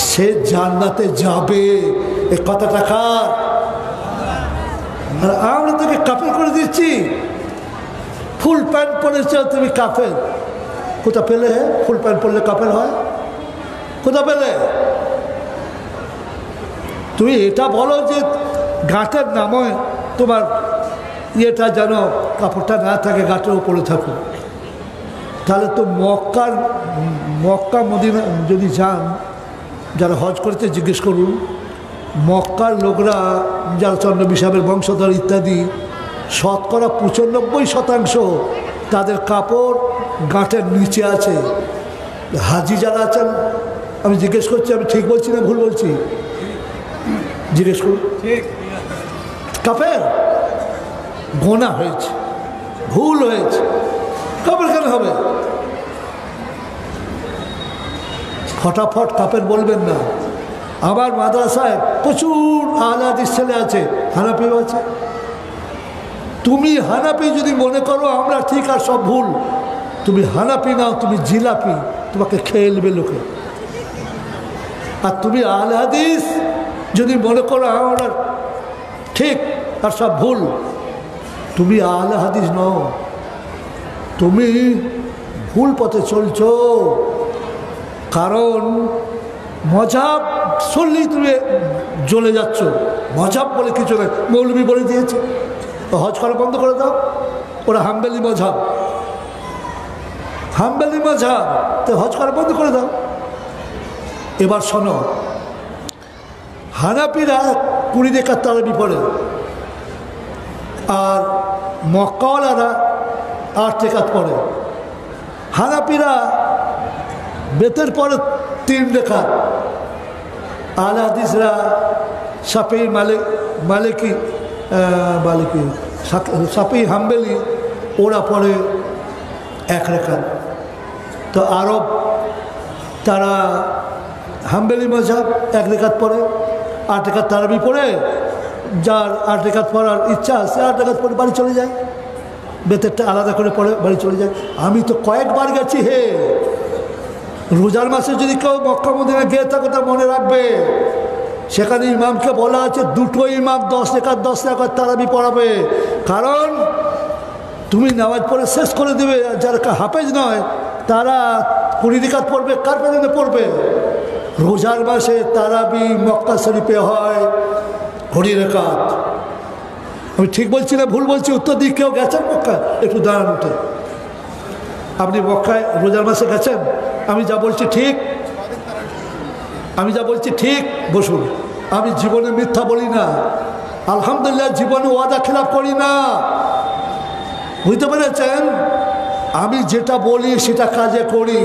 সে জান্নাতে যাবে। এই কথাটা কার? আর আমরা তোকে কাফের করে দিচ্ছি। ফুল প্যান্ট পরেছ তুমি কাফের, কোথা পেলে? ফুল প্যান্ট পরলে কাফের হয়? কোথা পেলে? তুমি এটা বলো যে গাঁটের নামে তোমার ইয়েটা যেন কাপড়টা না থাকে, গাঁটের উপরে থাকো, তাহলে তো মক্কা মদিনা যদি যান, যারা হজ করতে জিজ্ঞেস করুন, মক্কার লোকরা যারা চন্দ্রবী সাহেবের বংশধর ইত্যাদি, শতকরা 95% তাদের কাপড় গাঁটের নিচে আছে। হাজি যারা আছেন, আমি জিজ্ঞেস করছি, আমি ঠিক বলছি না ভুল বলছি? জিজ্ঞেস করুন। কাপের গোনা হয়েছে, ভুল হয়েছে, কাপের কেন হবে? ফটাফট কাপের বলবেন না। আমার মাদ্রাসায় প্রচুর আহলে হাদিস ছেলে আছে, হানাফিও আছে। তুমি হানাফি যদি মনে করো আমরা ঠিক আর সব ভুল, তুমি হানাফি নাও, তুমি জিলাপি, তোমাকে খেয়ে নেবে লোকে। আর তুমি আহলে হাদিস যদি মনে করো আমরা ঠিক আর সব ভুল, তুমি আহলে হাদিস নও, তুমি ভুল পথে চলছো। কারণ মজাব শুনলেই তুমি জ্বলে যাচ্ছ। মজাব বলে কিছু নেই, মৌলবি বলে দিয়েছে তো হজ করা বন্ধ করে দাও। ওরা হাম্বেলি মজাব, হাম্বেলি মজাব, তো হজ করা বন্ধ করে দাও। এবার শোনো, হানাফিরা 20 রেখাত তারাবি পড়ে, আর মক্কাওয়ালারা 8 রেখাত পড়ে। হানাফিরা বেতের পরে 3 রেখাত, আহলে হাদিসরা শাফিঈ মালিকি শাফিঈ হাম্বলি ওরা পড়ে 1 রেখাত। তো আরব তারা হাম্বলি মজাব 1 রেখাত পড়ে, 8 রেখাত তারাবি পড়ে, যার 8 রেখাত পড়ার ইচ্ছা আছে 8 রেখাত পড়ে বাড়ি চলে যায়, বেতেরটা আলাদা করে পড়ে বাড়ি চলে যায়। আমি তো কয়েকবার গেছি হে। রোজার মাসে যদি কেউ মক্কা মদিনা গিয়ে থাকে তা মনে রাখবে, সেখানে ইমামকে বলা আছে 2টো ইমাম 10 রেখাত তারাবি পড়াবে। কারণ তুমি নামাজ পড়ে শেষ করে দেবে, যারা হাফেজ নয় তারা 20 রেখাত পড়বে, কার পেছনে পড়বে? রোজার মাসে তারাবি মক্কা শরীফে হয় 20 রেখাত। আমি ঠিক বলছি না ভুল বলছি? উত্তর দিক কেউ গেছেন মক্কা? একটু দাঁড়ান উঠে। আপনি মক্কায় রোজার মাসে গেছেন? আমি যা বলছি ঠিক? আমি যা বলছি ঠিক? বসুন। আমি জীবনে মিথ্যা বলি না, আলহামদুলিল্লাহ, জীবনে ওয়াদা খেলাপ করি না, বুঝতে পেরেছেন? আমি যেটা বলি সেটা কাজে করি।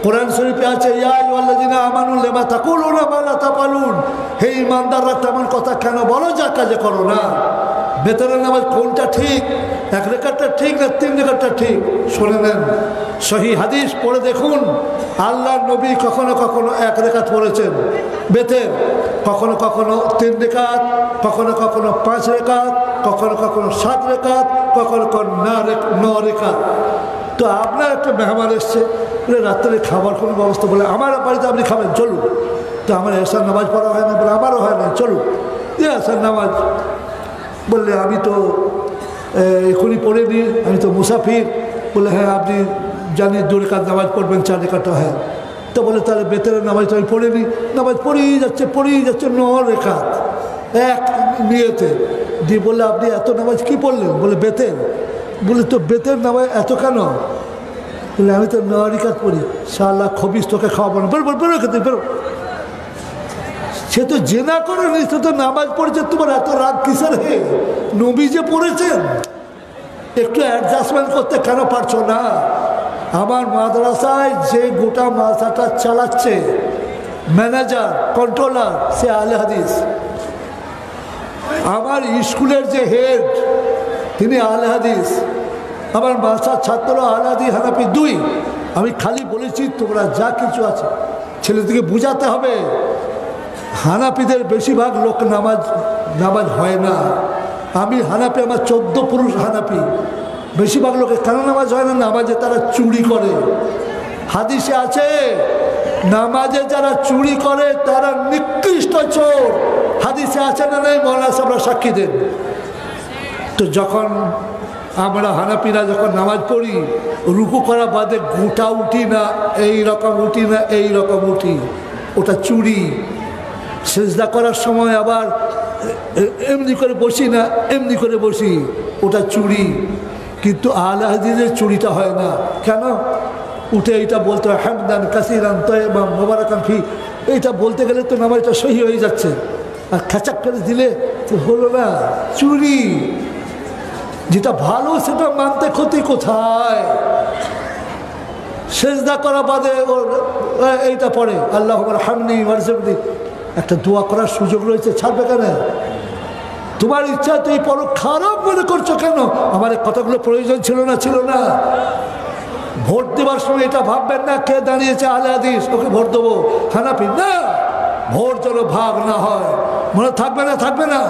কোরআন শরীফে আছে, ইয়া আইয়ুহাল্লাযীনা আমানু লিমা তাকুলুনা মা লা তাফআলুন, হে ঈমানদাররা তেমন কথা কেন বলো যা কাজে করো না। বেতনের নামাজ কোনটা ঠিক? 1 রেখাতটা ঠিক না 3 রেখাতটা ঠিক? শুনে নেন, সহিহ হাদিস পড়ে দেখুন। আল্লাহর নবী কখনো কখনো 1 রেখাত পড়েছেন বেতের, কখনো কখনো 3 রেখাত, কখনো কখনো 5 রেখাত, কখনো কখনো 7 রেখাত, কখনো কখনো 9 রেখাত। তো আপনার একটা মেহমান এসছে, বলে রাত্রে খাবার কোনো ব্যবস্থা, বলে আমার বাড়িতে আপনি খাবেন, চলুন। তো আমার এসার নামাজ পড়া হয় না, বলে আমারও হয় না, চলুন। এসার নামাজ বললে আমি তো এখনই পড়ে নিই, আমি তো মুসাফির। বলে হ্যাঁ আপনি জানি 2 রেখাত নামাজ পড়বেন, 4 রেখাতটা হয়। তো বলে তাহলে বেতের নামাজটা আমি পড়ে নিই। নামাজ পড়েই যাচ্ছে 9 রেখাত এক নিয়েতে দিয়ে। বললে আপনি এত নামাজ কি পড়লেন? বলে বেতের। বলে তো বেতের নামাজ এত কেন? বলে আমি তো 9 রেখাত পড়ি। শালা খবিস, তোকে খাওয়াবো না, বেরো বেরো খেতে বেরো। সে তো জেনা করে নি, সে তো নামাজ পড়েছে। তোমার এত রাগ কিসের? হে নবী যে পড়েছেন, একটু অ্যাডজাস্টমেন্ট করতে কেন পারছো না? আমার মাদ্রাসায় যে গোটা মাদ্রাসাটা চালাচ্ছে, ম্যানেজার কন্ট্রোলার, সে আহলে হাদিস। আমার স্কুলের যে হেড, তিনি আহলে হাদিস। আমার মাদ্রাসার ছাত্র আহলে হাদিস হানাফি 2। আমি খালি বলেছি তোমরা যা কিছু আছে ছেলেদেরকে বুঝাতে হবে। হানাপিদের বেশিরভাগ লোক নামাজ হয় না। আমি হানাপি, আমার 14 পুরুষ হানাপি। বেশিরভাগ লোকে কেন নামাজ হয় না? নামাজে তারা চুরি করে। হাদিসে আছে নামাজে যারা চুরি করে তারা নিকৃষ্ট চোর। হাদিসে আছে না নাই? মৌলানা সাহেবরা সাক্ষী দেন। তো যখন আমরা হানাপিরা যখন নামাজ পড়ি, রুকু করা বাদে গোটা উঠি না, এই রকম উঠি না, এই রকম উঠি, ওটা চুরি। সেজদা করার সময় আবার এমনি করে বসি না, এমনি করে বসি, ওটা চুরি। কিন্তু আহলে হাদিসের চুরিটা হয় না। কেন? উঠে এইটা বলতে হয়, হামদান কাসিরান তয়্যিবান মুবারাকান ফি। এইটা বলতে গেলে তো নামাজটা সহি হয়ে যাচ্ছে, আর খেচাক করে দিলে তো হলো না, চুরি। যেটা ভালো সেটা মানতে ক্ষতি কোথায়? সেজদা করা বাদে এইটা পড়ে আল্লাহুম্মা রহমনি ওয়ারজুকনি, একটা দোয়া করার সুযোগ রয়েছে, ছাড়বে কেন? তোমার ইচ্ছা তুই পড়ো, খারাপ মনে করছো কেন? আমার এই কথাগুলো প্রয়োজন ছিল না? ছিল না? ভোট দেওয়ার সময় এটা ভাববেন না কে দাঁড়িয়েছে আহলে হাদিস, ওকে ভোট দেবো। হানাফি না, ভোট যেন ভাগ না হয়। মনে থাকবে না? থাকবে না?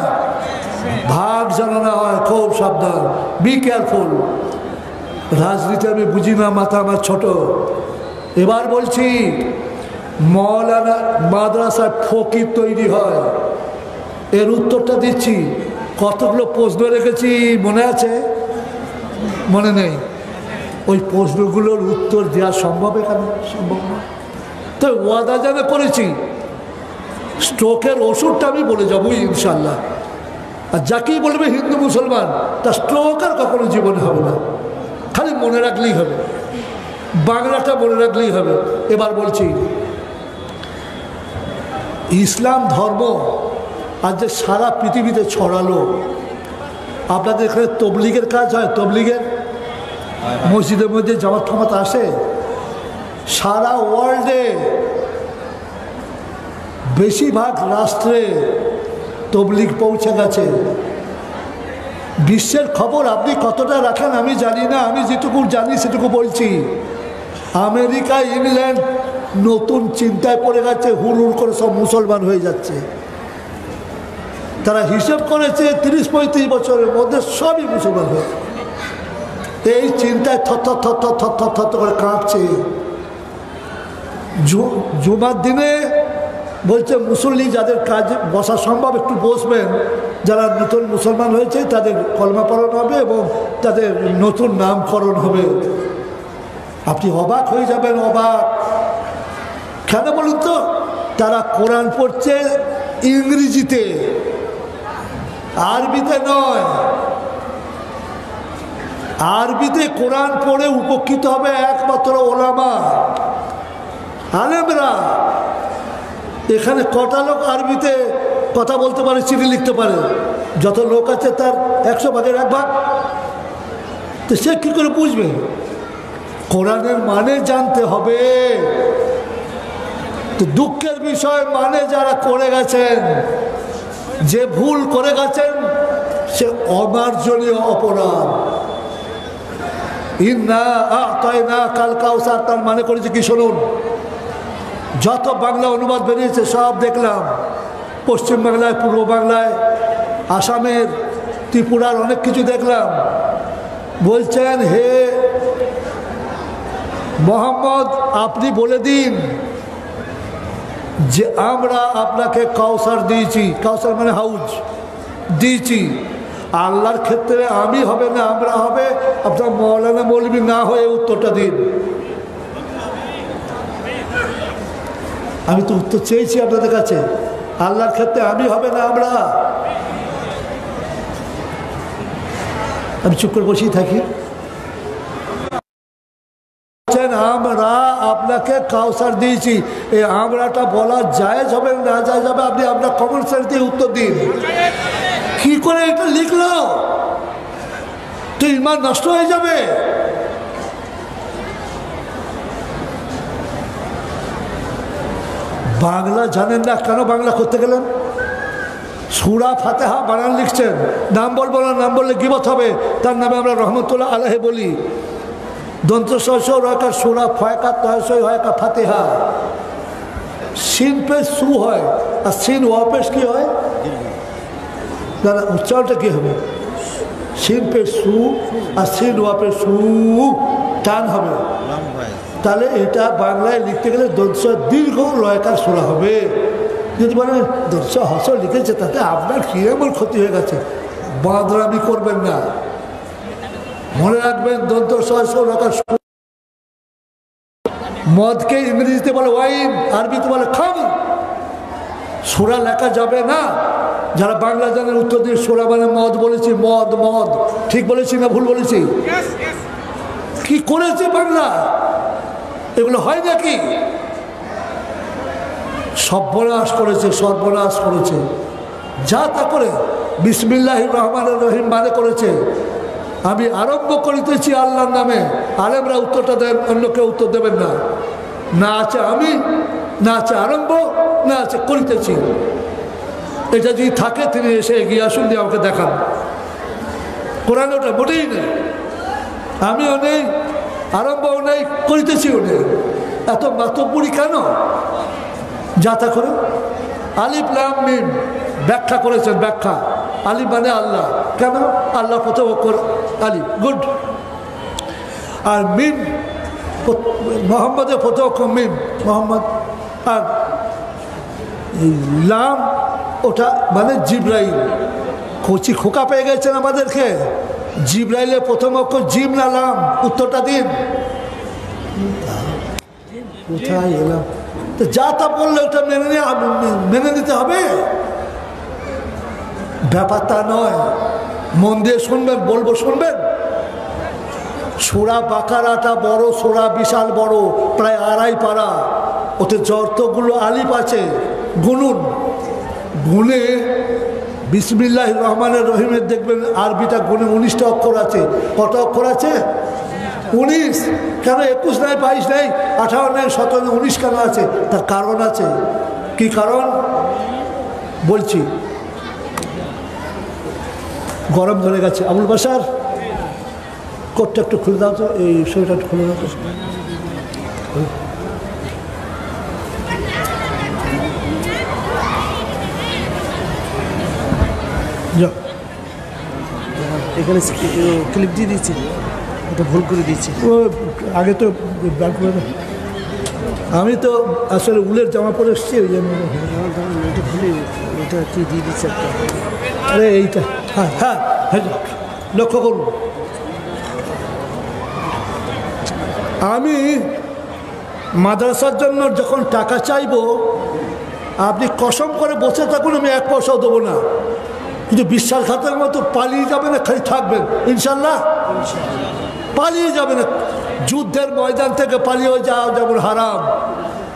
ভাগ যেন না হয়, খুব সাবধান, বি কেয়ারফুল। রাজনীতি আমি বুঝি না, মাথা আমার ছোট। এবার বলছি, মৌলানা মাদ্রাসায় ফকির তৈরি হয়, এর উত্তরটা দিচ্ছি। কতগুলো প্রশ্ন রেখেছি, মনে আছে? মনে নেই? ওই প্রশ্নগুলোর উত্তর দেওয়া সম্ভব এখানে? সম্ভব না। তো ওয়াদা জানা করেছি, স্ট্রোকের ওষুধটা আমি বলে যাবো ইনশাল্লাহ। আর যাকেই বলবে হিন্দু মুসলমান, তা স্ট্রোক আর কখনো জীবনে হবে না। খালি মনে রাখলেই হবে, বাংলাটা মনে রাখলেই হবে। এবার বলছি, ইসলাম ধর্ম আজ যে সারা পৃথিবীতে ছড়ালো, আপনাদের এখানে তবলিগের কাজ হয়? তবলিগের মসজিদের মধ্যে জামাত ফামাত আসে। সারা ওয়ার্ল্ডে বেশিরভাগ রাষ্ট্রে তবলিগ পৌঁছে গেছে। বিশ্বের খবর আপনি কতটা রাখেন আমি জানি না, আমি যেটুকু জানি সেটুকু বলছি। আমেরিকা, ইংল্যান্ড নতুন চিন্তায় পড়ে গেছে, হুড় করে সব মুসলমান হয়ে যাচ্ছে। তারা হিসেব করেছে 30-35 বছরের মধ্যে সবই মুসলমান হয়ে, এই চিন্তায় থর করে কাঁপছে। জুমার দিনে বলছে মুসল্লি যাদের কাজ বসা সম্ভব একটু বসবেন, যারা নতুন মুসলমান হয়েছে তাদের কলমা পড়ানো হবে এবং তাদের নতুন নামকরণ হবে। আপনি অবাক হয়ে যাবেন, অবাক। কেন বলুন তো? তারা কোরআন পড়ছে ইংরেজিতে, আরবিতে নয়। আরবিতে কোরআন পড়ে উপকৃত হবে একমাত্র ওলামা, আলেমরা। এখানে কটা লোক আরবিতে কথা বলতে পারে, চিঠি লিখতে পারে? যত লোক আছে তার 100 ভাগের 1 ভাগ। তো সে কী করে বুঝবে? কোরআনের মানে জানতে হবে। তো দুঃখের বিষয়, মানে যারা করে গেছেন, যে ভুল করে গেছেন, সে অমার্জনীয় অপরাধ। ইন্না আ'তাইনা কাল কাউসার, তার মানে করেছে কি শুনুন। যত বাংলা অনুবাদ বেরিয়েছে সব দেখলাম, পশ্চিম বাংলায়, পূর্ব বাংলায়, আসামের, ত্রিপুরার অনেক কিছু দেখলাম। বলছেন, হে মোহাম্মদ, আপনি বলে দিন যে আমরা আপনাকে কাউসার দিয়েছি। কাউসার মানে হাউজ দিয়েছি। আল্লাহর ক্ষেত্রে আমি হবে না আমরা হবে, আপনার মৌলানা মৌলবী না হয়ে উত্তরটা দিন। আমি তো উত্তর চেয়েছি আপনাদের কাছে, আল্লাহর ক্ষেত্রে আমি হবে না আমরা। আমি চুপ করে বসেই থাকি। আমরা আপনাকে কাউসার দিয়েছি, এই আমরাটা বলা জায়েজ হবে না জায়েজ হবে, আপনি আপনার কমন সেন্স দিয়ে উত্তর দিন। কি করে এটা লিখলো? তো ঈমান নষ্ট হয়ে যাবে। বাংলা জানেন না, কেন বাংলা করতে গেলেন? সূরা ফাতিহা বানান লিখছেন, নাম বলবো না, নাম বললে গীবত হবে। তার নামে আমরা রহমতুল্লাহ আলাইহি বলি। দন্ত সূরা ফয়কা তয়সই হয়কা ফাতিহা। সিন পেশ সু হয়, আর সিন ওয়াপেশ কি হয়? না না, উচ্চারণটা কি হবে? সিন পেশ সু আর সিন ওয়াপেশ সু, টান হবে। তাহলে এটা বাংলায় লিখতে গেলে দর্শ দীর্ঘ লয়কার সুরা হবে। যদি বলেন দর্শ হস লিখেছে তাতে আপনার কি এমন ক্ষতি হয়ে গেছে, বাঁদরামি করবেন না। মনে রাখবেন দন্ত লয়কার। মদকে ইংরেজিতে বলে ওয়াইন, আরবিতে বলে খামর। সুরা লেখা যাবে না। যারা বাংলা জানেন উত্তর দিয়ে সুরা মানে মদ বলেছি, মদ মদ ঠিক বলেছি না ভুল বলেছি? কি করেছে বাংলা? এগুলো হয় নাকি? সর্বনাশ করেছে, সর্বনাশ করেছে। যা তা করে বিসমিল্লাহির রহমানির রহিম মানে করেছে। আমি আরম্ভ করিতেছি আল্লাহর নামে। আলেমরা উত্তরটা দেন, অন্য কেউ উত্তর দেবেন না। না আছে আমি, না আছে আরম্ভ, না আছে করিতেছি। এটা যদি থাকে তিনি এসে এগিয়ে আসুন, দিয়ে আমাকে দেখান। কোরআনে ওটা মোটেই নেই। আমিও নেই, আরম্ভও নেই, করিতেছিও নেই। এত মাতব্বরি কেন? যাতা করে আলিফ লাম মিম ব্যাখ্যা করেছেন। ব্যাখ্যা আলিফ মানে আল্লাহ। কেন? আল্লাহ প্রথম অক্ষর আলিফ, গুড। আর মিম মোহাম্মদের প্রথম অক্ষর মিম, মোহাম্মদ। আর লাম ওটা মানে জিব্রাইল। কচি খোকা পেয়ে গেছেন আমাদেরকে। জিব্রাইলের প্রথম অক্ষর জিম না লাম? উত্তরটা দিন। কোথায় এলাম? তো যা তা বললে ওটা মেনে নিতে হবে। ব্যাপারটা নয়। মন দিয়ে শুনবেন, বলবো শুনবেন। সূরা বাকারাটা বড় সূরা, বিশাল বড়, প্রায় 2.5 পারা। ওতে যতগুলো আলিফ আছে গুনুন, গুনে বিসমিল্লাহির রহমানির রহিমের দেখবেন আরবিটা গুনে 19টা অক্ষর আছে। কত অক্ষর আছে? 19। কেন 21 নাই, 22 নাই, 18 নাই, 17 নাই, 19 কেন আছে? তার কারণ আছে। কি কারণ বলছি? গরম ধরে গেছে। আবুল বাসার কোটটা একটু খুলে দাও তো, এই শরীরটা একটু খুলে দাও তো। এখানে ক্লিপ দিয়ে দিচ্ছি, ওটা ভুল করে দিচ্ছি। ও আগে তো ব্যাগ করে দাও। আমি তো আসলে উলের জামা পরে এসছি, ওই জন্য। এটা ভুলে, এটা কি দিয়ে দিচ্ছে একটা। আরে এইটা, হ্যাঁ হ্যাঁ হ্যাঁ, লক্ষ্য করুন। আমি মাদ্রাসার জন্য যখন টাকা চাইবো, আপনি কসম করে বসে থাকুন, আমি 1 পয়সাও দেবো না। কিন্তু বিশ্বাসঘাতের মতো পালিয়ে যাবে না, খালি থাকবেন ইনশাল্লাহ। পালিয়ে যাবে না। যুদ্ধের ময়দান থেকে পালিয়ে যাওয়া যেমন হারাম,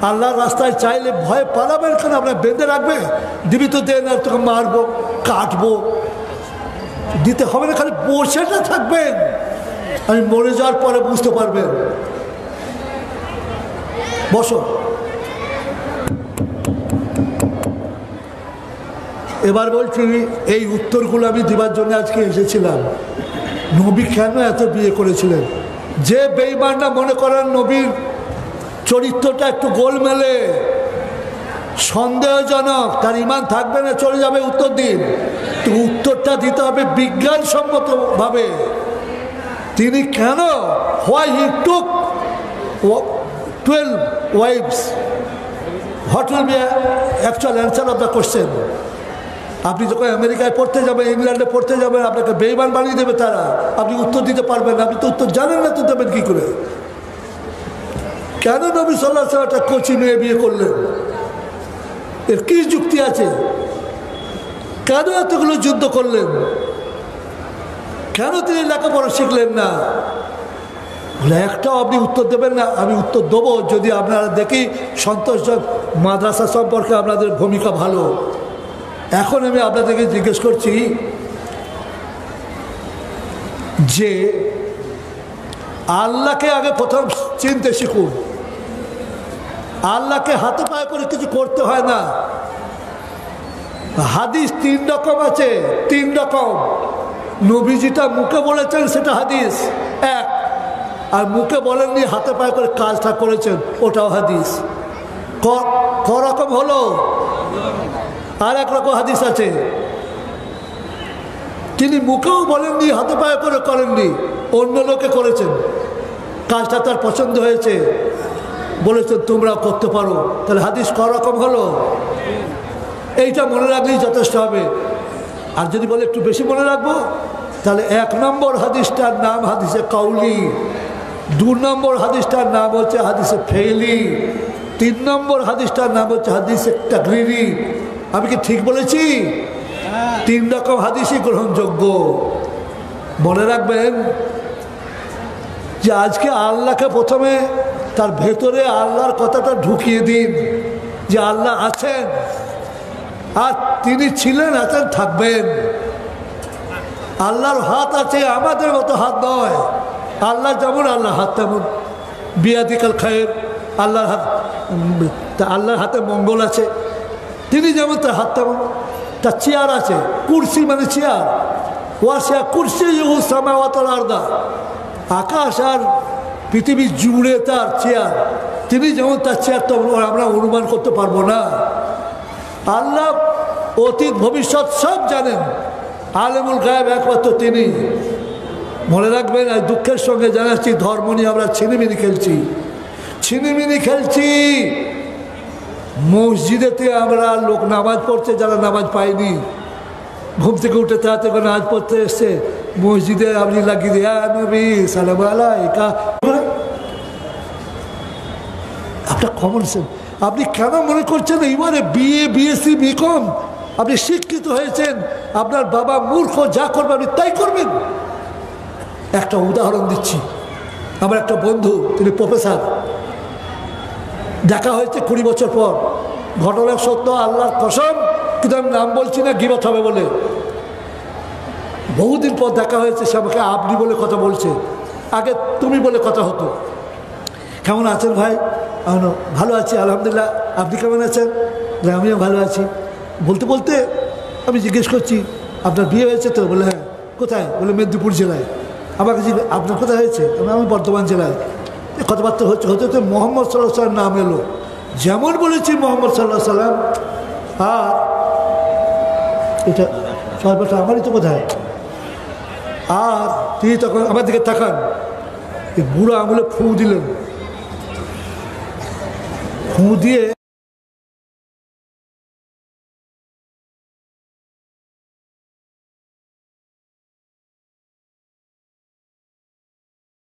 আল্লাহর রাস্তায় চাইলে ভয় পালাবেন কেন? আপনার বেঁধে রাখবে, দিবি তো দেন, আর তোকে মারবো, কাটবো, দিতে হবে না। খালি বসেটা থাকবেন, আমি মরে যাওয়ার পরে বুঝতে পারবেন। বসো। এবার বলছি, এই উত্তরগুলো আমি দেবার জন্য আজকে এসেছিলাম। নবী কেন এত বিয়ে করেছিলেন? যে বেঈমানরা মনে করেন নবীর চরিত্রটা একটু গোলমেলে, সন্দেহজনক, তার ঈমান থাকবে না, চলে যাবে। উত্তর দিন। তো উত্তরটা দিতে হবে বিজ্ঞানসম্মতভাবে। তিনি কেন, why he took 12 wives, what will be actual answer of the question? আপনি যখন আমেরিকায় পড়তে যাবেন, ইংল্যান্ডে পড়তে যাবেন, আপনাকে বেঈমান বানিয়ে দেবে তারা। আপনি উত্তর দিতে পারবেন না। আপনি তো উত্তর জানেন না, তো দেবেন কী করে? কেন নবী সাল্লাল্লাহু আলাইহি ওয়াসাল্লাম একটা কোচি মেয়ে বিয়ে করলেন? এর কি যুক্তি আছে? কেন এতগুলো যুদ্ধ করলেন? কেন তিনি লেখাপড়া শিখলেন না? একটাও আপনি উত্তর দেবেন না। আমি উত্তর দেবো যদি আপনারা দেখি সন্তোষজনক মাদ্রাসা সম্পর্কে আপনাদের ভূমিকা ভালো। এখন আমি আপনাদেরকে জিজ্ঞেস করছি যে আল্লাহকে আগে প্রথম চিনতে শিখুন। আল্লাহকে হাতে পায়ে করে কিছু করতে হয় না। হাদিস 3 রকম আছে, 3 রকম। নবীজিটা মুখে বলেছেন সেটা হাদিস এক, আর মুখে বলেননি, হাতে পায়ে করে কাজটা করেছেন, ওটাও হাদিস। রকম হলো? আর এক রকম হাদিস আছে, তিনি মুখেও বলেননি, হাতে পায়ে করে করেননি, অন্য লোকে করেছেন, কাজটা তার পছন্দ হয়েছে, বলেছেন তোমরা করতে পারো। তাহলে হাদিস রকম হলো? এইটা মনে রাখলেই যথেষ্ট হবে। আর যদি বলে একটু বেশি মনে রাখবো, তাহলে 1 নম্বর হাদিসটার নাম হাদিসে কাউলি, 2 নম্বর হাদিসটার নাম হচ্ছে হাদিসে ফেইলি, 3 নম্বর হাদিসটার নাম হচ্ছে হাদিসে তাকরিরি। আমি কি ঠিক বলেছি? 3 রকম হাদিসই গ্রহণযোগ্য। মনে রাখবেন যে আজকে আল্লাহকে প্রথমে তার ভেতরে আল্লাহর কথাটা ঢুকিয়ে দিন, যে আল্লাহ আছেন, আর তিনি ছিলেন, আছেন, থাকবেন। আল্লাহর হাত আছে, আমাদের মতো হাত নয়। আল্লাহ যেমন আল্লাহ হাত তেমন, বিয়াদিকাল খায়ের, আল্লাহর হাত, আল্লাহর হাতে মঙ্গল আছে, তিনি যেমন তার হাত তেমন। তার চেয়ার আছে, কুরসি মানে চেয়ার, ওয়াসিয়া কুরসি সামাওয়াতুল আরদা, আকাশ আর পৃথিবী জুড়ে তার চেয়ার। তিনি যেমন তার চেয়ার, তেমন আমরা অনুমান করতে পারবো না। আল্লাহ অতীত ভবিষ্যৎ সব জানেন, আলেমুল গায়েব একমাত্র তিনি। মনে রাখবেন, আর দুঃখের সঙ্গে জানাচ্ছি, ধর্ম নিয়ে আমরা ছিনিমিনি খেলছি, ছিনিমিনি খেলছি। মসজিদেতে আমরা লোক নামাজ পড়ছে, যারা নামাজ পায়নি, ঘুম থেকে উঠে তাড়াতাড়ি করে নামাজ পড়তে এসছে, মসজিদে আপনি লাগিয়ে দিয়ে নবী সালাম আলাইকা, আপনার কমন সেন্স। আপনি কেন মনে করছেন এইবারে বিএসসি বিকম আপনি শিক্ষিত হয়েছেন, আপনার বাবা মূর্খ, যা করবে আপনি তাই করবেন? একটা উদাহরণ দিচ্ছি। আমার একটা বন্ধু, তিনি প্রফেসর, দেখা হয়েছে 20 বছর পর। ঘটনা সত্য, আল্লাহর কসম, কিন্তু আমি নাম বলছি না, গিবত হবে বলে। বহুদিন পর দেখা হয়েছে, সে আমাকে আপনি বলে কথা বলছে, আগে তুমি বলে কথা হতো। কেমন আছেন ভাই? ভালো আছি আলহামদুলিল্লাহ, আপনি কেমন আছেন? আমিও ভালো আছি। বলতে বলতে আমি জিজ্ঞেস করছি, আপনার বিয়ে হয়েছে তো? বলে হ্যাঁ। কোথায়? বলে মেদিনীপুর জেলায়। আমাকে জিজ্ঞেস, আপনার কোথায় হয়েছে? আমি বর্ধমান জেলায়। কথাবার্তা হতে হতে মোহাম্মদ সাল্লাল্লাহু আলাইহি ওয়াসাল্লাম নাম এলো। যেমন বলেছি মোহাম্মদ সাল্লাল্লাহু আলাইহি ওয়াসাল্লাম, আর এটা সর্বটা আমারই তো কোথায়। আর তিনি তখন আমার দিকে তাকান, এই বুড়ো আঙুলে ফু দিলেন, ফু দিয়ে